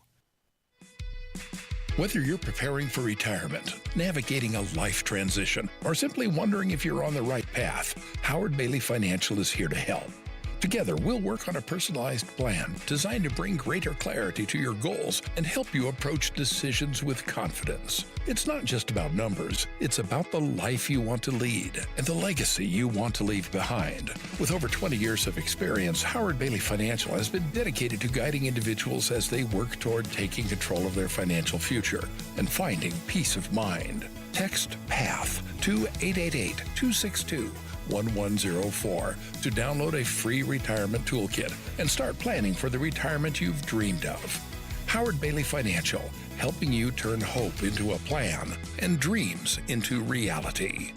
Speaker 14: Whether you're preparing for retirement, navigating a life transition, or simply wondering if you're on the right path, Howard Bailey Financial is here to help. Together, we'll work on a personalized plan designed to bring greater clarity to your goals and help you approach decisions with confidence. It's not just about numbers, it's about the life you want to lead and the legacy you want to leave behind. With over 20 years of experience, Howard Bailey Financial has been dedicated to guiding individuals as they work toward taking control of their financial future and finding peace of mind. Text PATH to 888-262-1104 to download a free retirement toolkit and start planning for the retirement you've dreamed of. Howard Bailey Financial, helping you turn hope into a plan and dreams into reality.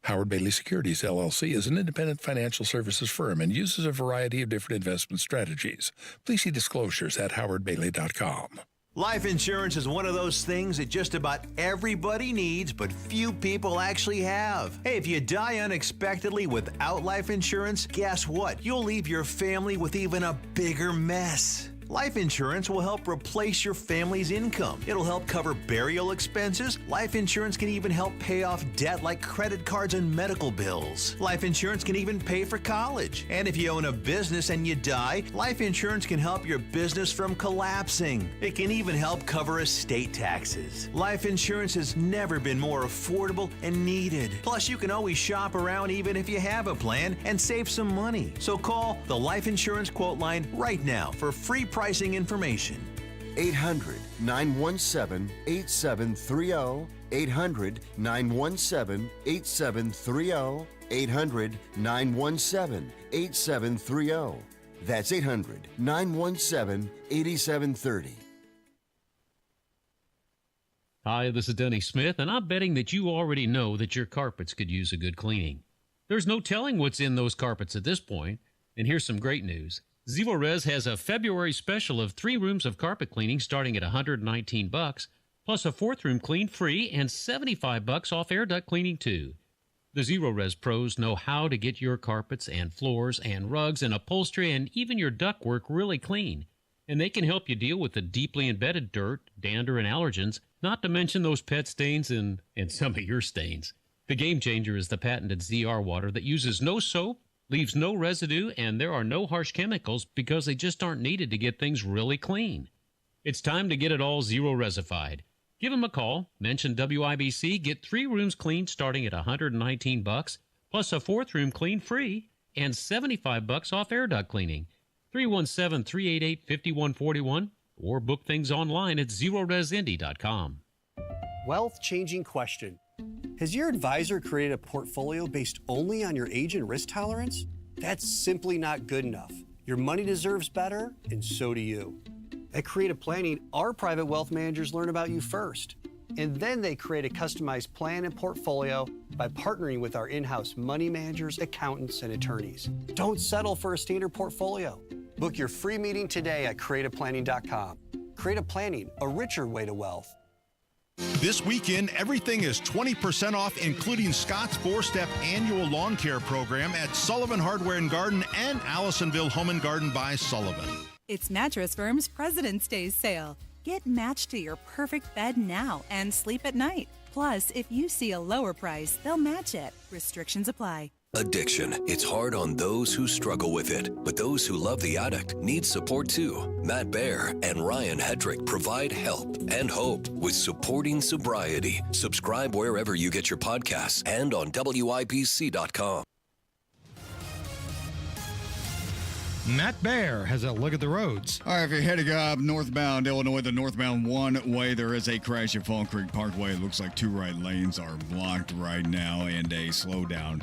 Speaker 14: Howard Bailey Securities, LLC is an independent financial services firm and uses a variety of different investment strategies. Please see disclosures at howardbailey.com.
Speaker 15: Life insurance is one of those things that just about everybody needs, but few people actually have. Hey, if you die unexpectedly without life insurance, guess what? You'll leave your family with even a bigger mess. Life insurance will help replace your family's income. It'll help cover burial expenses. Life insurance can even help pay off debt like credit cards and medical bills. Life insurance can even pay for college. And if you own a business and you die, life insurance can help your business from collapsing. It can even help cover estate taxes. Life insurance has never been more affordable and needed. Plus, you can always shop around even if you have a plan and save some money. So call the Life Insurance Quote Line right now for free pricing information.
Speaker 18: 800-917-8730. 800-917-8730. 800-917-8730. That's 800-917-8730.
Speaker 19: Hi, this is Denny Smith, and I'm betting that you already know that your carpets could use a good cleaning. There's no telling what's in those carpets at this point, and here's some great news. Zero Res has a February special of 3 rooms of carpet cleaning starting at $119, plus a 4th room clean free and $75 off air duct cleaning too. The Zero Res pros know how to get your carpets and floors and rugs and upholstery and even your ductwork really clean. And they can help you deal with the deeply embedded dirt, dander, and allergens, not to mention those pet stains and some of your stains. The game changer is the patented ZR water that uses no soap, leaves no residue, and there are no harsh chemicals because they just aren't needed to get things really clean. It's time to get it all Zero Resified. Give them a call, mention WIBC, get 3 rooms cleaned starting at $119, plus a 4th room clean free and $75 off air duct cleaning. 317-388-5141 or book things online at ZeroResIndy.com.
Speaker 20: Wealth-changing question. Has your advisor created a portfolio based only on your age and risk tolerance? That's simply not good enough. Your money deserves better, and so do you. At Creative Planning, our private wealth managers learn about you first, and then they create a customized plan and portfolio by partnering with our in-house money managers, accountants, and attorneys. Don't settle for a standard portfolio. Book your free meeting today at creativeplanning.com. Creative Planning, a richer way to wealth.
Speaker 21: This weekend, everything is 20% off, including Scott's 4-step annual lawn care program at Sullivan Hardware and Garden and Allisonville Home and Garden by Sullivan.
Speaker 22: It's Mattress Firm's President's Day sale. Get matched to your perfect bed now and sleep at night. Plus, if you see a lower price, they'll match it. Restrictions apply.
Speaker 1: Addiction. It's hard on those who struggle with it, but those who love the addict need support too. Matt Baer and Ryan Hedrick provide help and hope with Supporting Sobriety. Subscribe wherever you get your podcasts and on WIBC.com.
Speaker 17: Matt Baer has a look at the roads.
Speaker 11: All right, if you're heading up northbound Illinois, the northbound one-way, there is a crash at Fall Creek Parkway. It looks like 2 right lanes are blocked right now and a slowdown.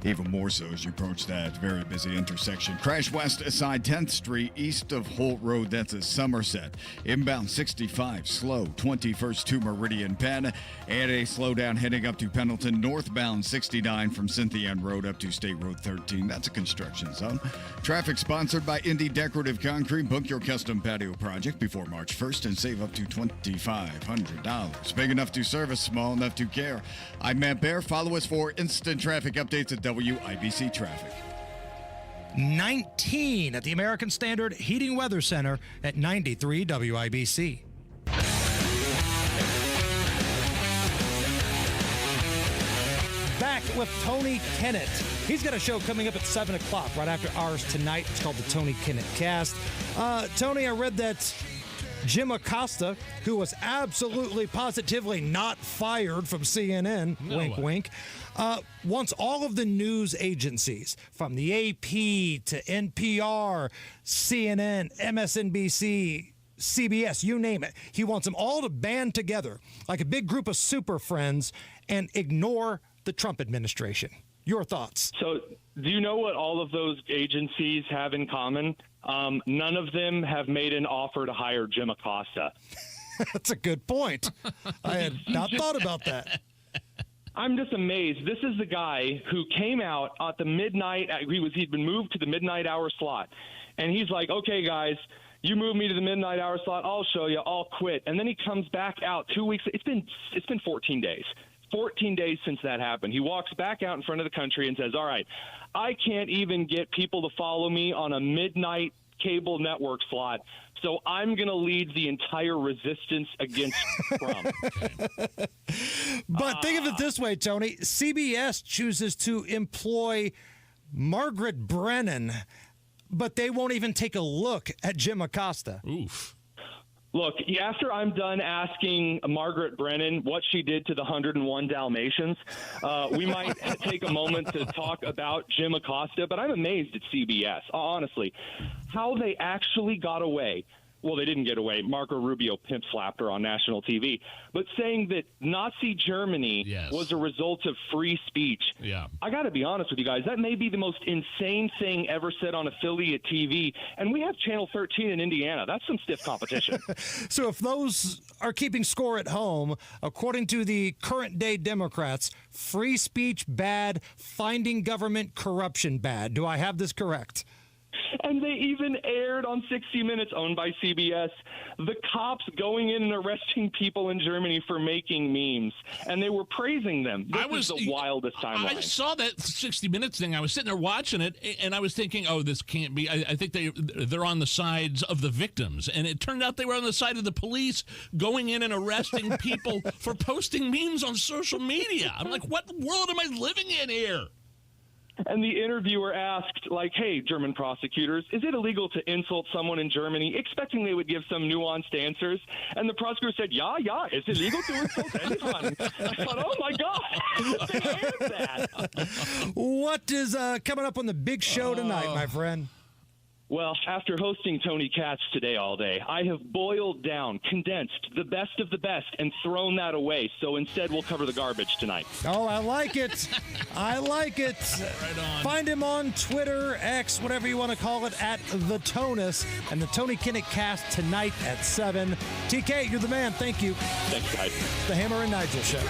Speaker 11: Even more so as you approach that very busy intersection. Crash west side 10th Street, east of Holt Road. That's a Somerset. Inbound 65, slow. 21st to Meridian Penn. And a slowdown heading up to Pendleton. Northbound 69 from Cynthia Ann Road up to State Road 13. That's a construction zone. Traffic sponsored by Indy Decorative Concrete. Book your custom patio project before March 1st and save up to $2,500. Big enough to service, small enough to care. I'm Matt Baer. Follow us for instant traffic updates at WIBC Traffic.
Speaker 17: 19 at the American Standard Heating Weather Center at 93 WIBC. Back with Tony Kinnett. He's got a show coming up at 7 o'clock right after ours tonight. It's called the Tony Kinnett Cast. Tony, I read that Jim Acosta, who was absolutely positively not fired from CNN, wink, wants all of the news agencies, from the AP to NPR, CNN, MSNBC, CBS, you name it. He wants them all to band together like a big group of super friends and ignore the Trump administration. Your thoughts?
Speaker 13: So do you know what all of those agencies have in common? None of them have made an offer to hire Jim Acosta.
Speaker 17: That's a good point. I had not thought about that.
Speaker 13: I'm just amazed. This is the guy who came out at the midnight. He'd been moved to the midnight hour slot. And he's like, okay, guys, you move me to the midnight hour slot. I'll show you. I'll quit. And then he comes back out 2 weeks. It's been 14 days. 14 days since that happened. He walks back out in front of the country and says, all right, I can't even get people to follow me on a midnight cable network slot, so I'm going to lead the entire resistance against Trump.
Speaker 17: But think of it this way, Tony. CBS chooses to employ Margaret Brennan, but they won't even take a look at Jim Acosta.
Speaker 16: Oof.
Speaker 13: Look, after I'm done asking Margaret Brennan what she did to the 101 Dalmatians, we might take a moment to talk about Jim Acosta, but I'm amazed at CBS, honestly, how they actually got away. Well, they didn't get away. Marco Rubio pimp-slapped her on national TV. But saying that Nazi Germany was a result of free speech.
Speaker 16: Yeah.
Speaker 13: I got to be honest with you guys. That may be the most insane thing ever said on affiliate TV. And we have Channel 13 in Indiana. That's some stiff competition.
Speaker 17: So if those are keeping score at home, according to the current-day Democrats, free speech bad, finding government corruption bad. Do I have this correct?
Speaker 13: And they even aired on 60 Minutes, owned by CBS, the cops going in and arresting people in Germany for making memes. And they were praising them. This was the wildest timeline.
Speaker 16: I saw that 60 Minutes thing. I was sitting there watching it, and I was thinking, oh, this can't be. I think they're on the sides of the victims. And it turned out they were on the side of the police going in and arresting people for posting memes on social media. I'm like, what world am I living in here?
Speaker 13: And the interviewer asked, like, hey, German prosecutors, is it illegal to insult someone in Germany, expecting they would give some nuanced answers? And the prosecutor said, yeah, it's illegal to insult anyone. I thought, oh, my God, they aired that.
Speaker 17: What is coming up on the big show tonight, my friend?
Speaker 13: Well, after hosting Tony Katz today all day, I have boiled down, condensed the best of the best, and thrown that away. So instead, we'll cover the garbage tonight.
Speaker 17: Oh, I like it. I like it.
Speaker 16: Right on.
Speaker 17: Find him on Twitter, X, whatever you want to call it, at The Tonus, and the Tony Kinnett Cast tonight at 7. TK, you're the man. Thank you.
Speaker 13: Thanks, guys.
Speaker 17: The Hammer and Nigel Show.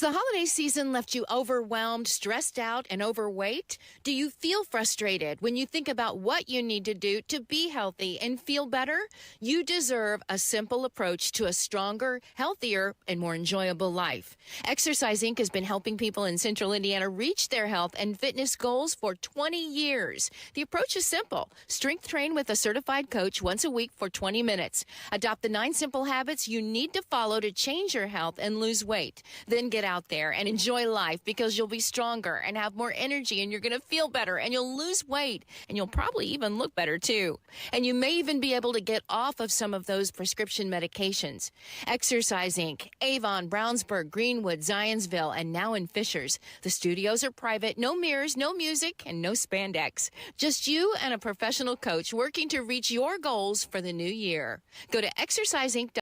Speaker 2: the holiday season left you overwhelmed, stressed out, and overweight? Do you feel frustrated when you think about what you need to do to be healthy and feel better? You deserve a simple approach to a stronger, healthier, and more enjoyable life. Exercise Inc. has been helping people in Central Indiana reach their health and fitness goals for 20 years. The approach is simple. Strength train with a certified coach once a week for 20 minutes. Adopt the 9 simple habits you need to follow to change your health and lose weight. Then get out there and enjoy life because you'll be stronger and have more energy and you're going to feel better and you'll lose weight and you'll probably even look better too. And you may even be able to get off of some of those prescription medications. Exercise Inc., Avon, Brownsburg, Greenwood, Zionsville, and now in Fishers. The studios are private, no mirrors, no music, and no spandex. Just you and a professional coach working to reach your goals for the new year. Go to exerciseinc.com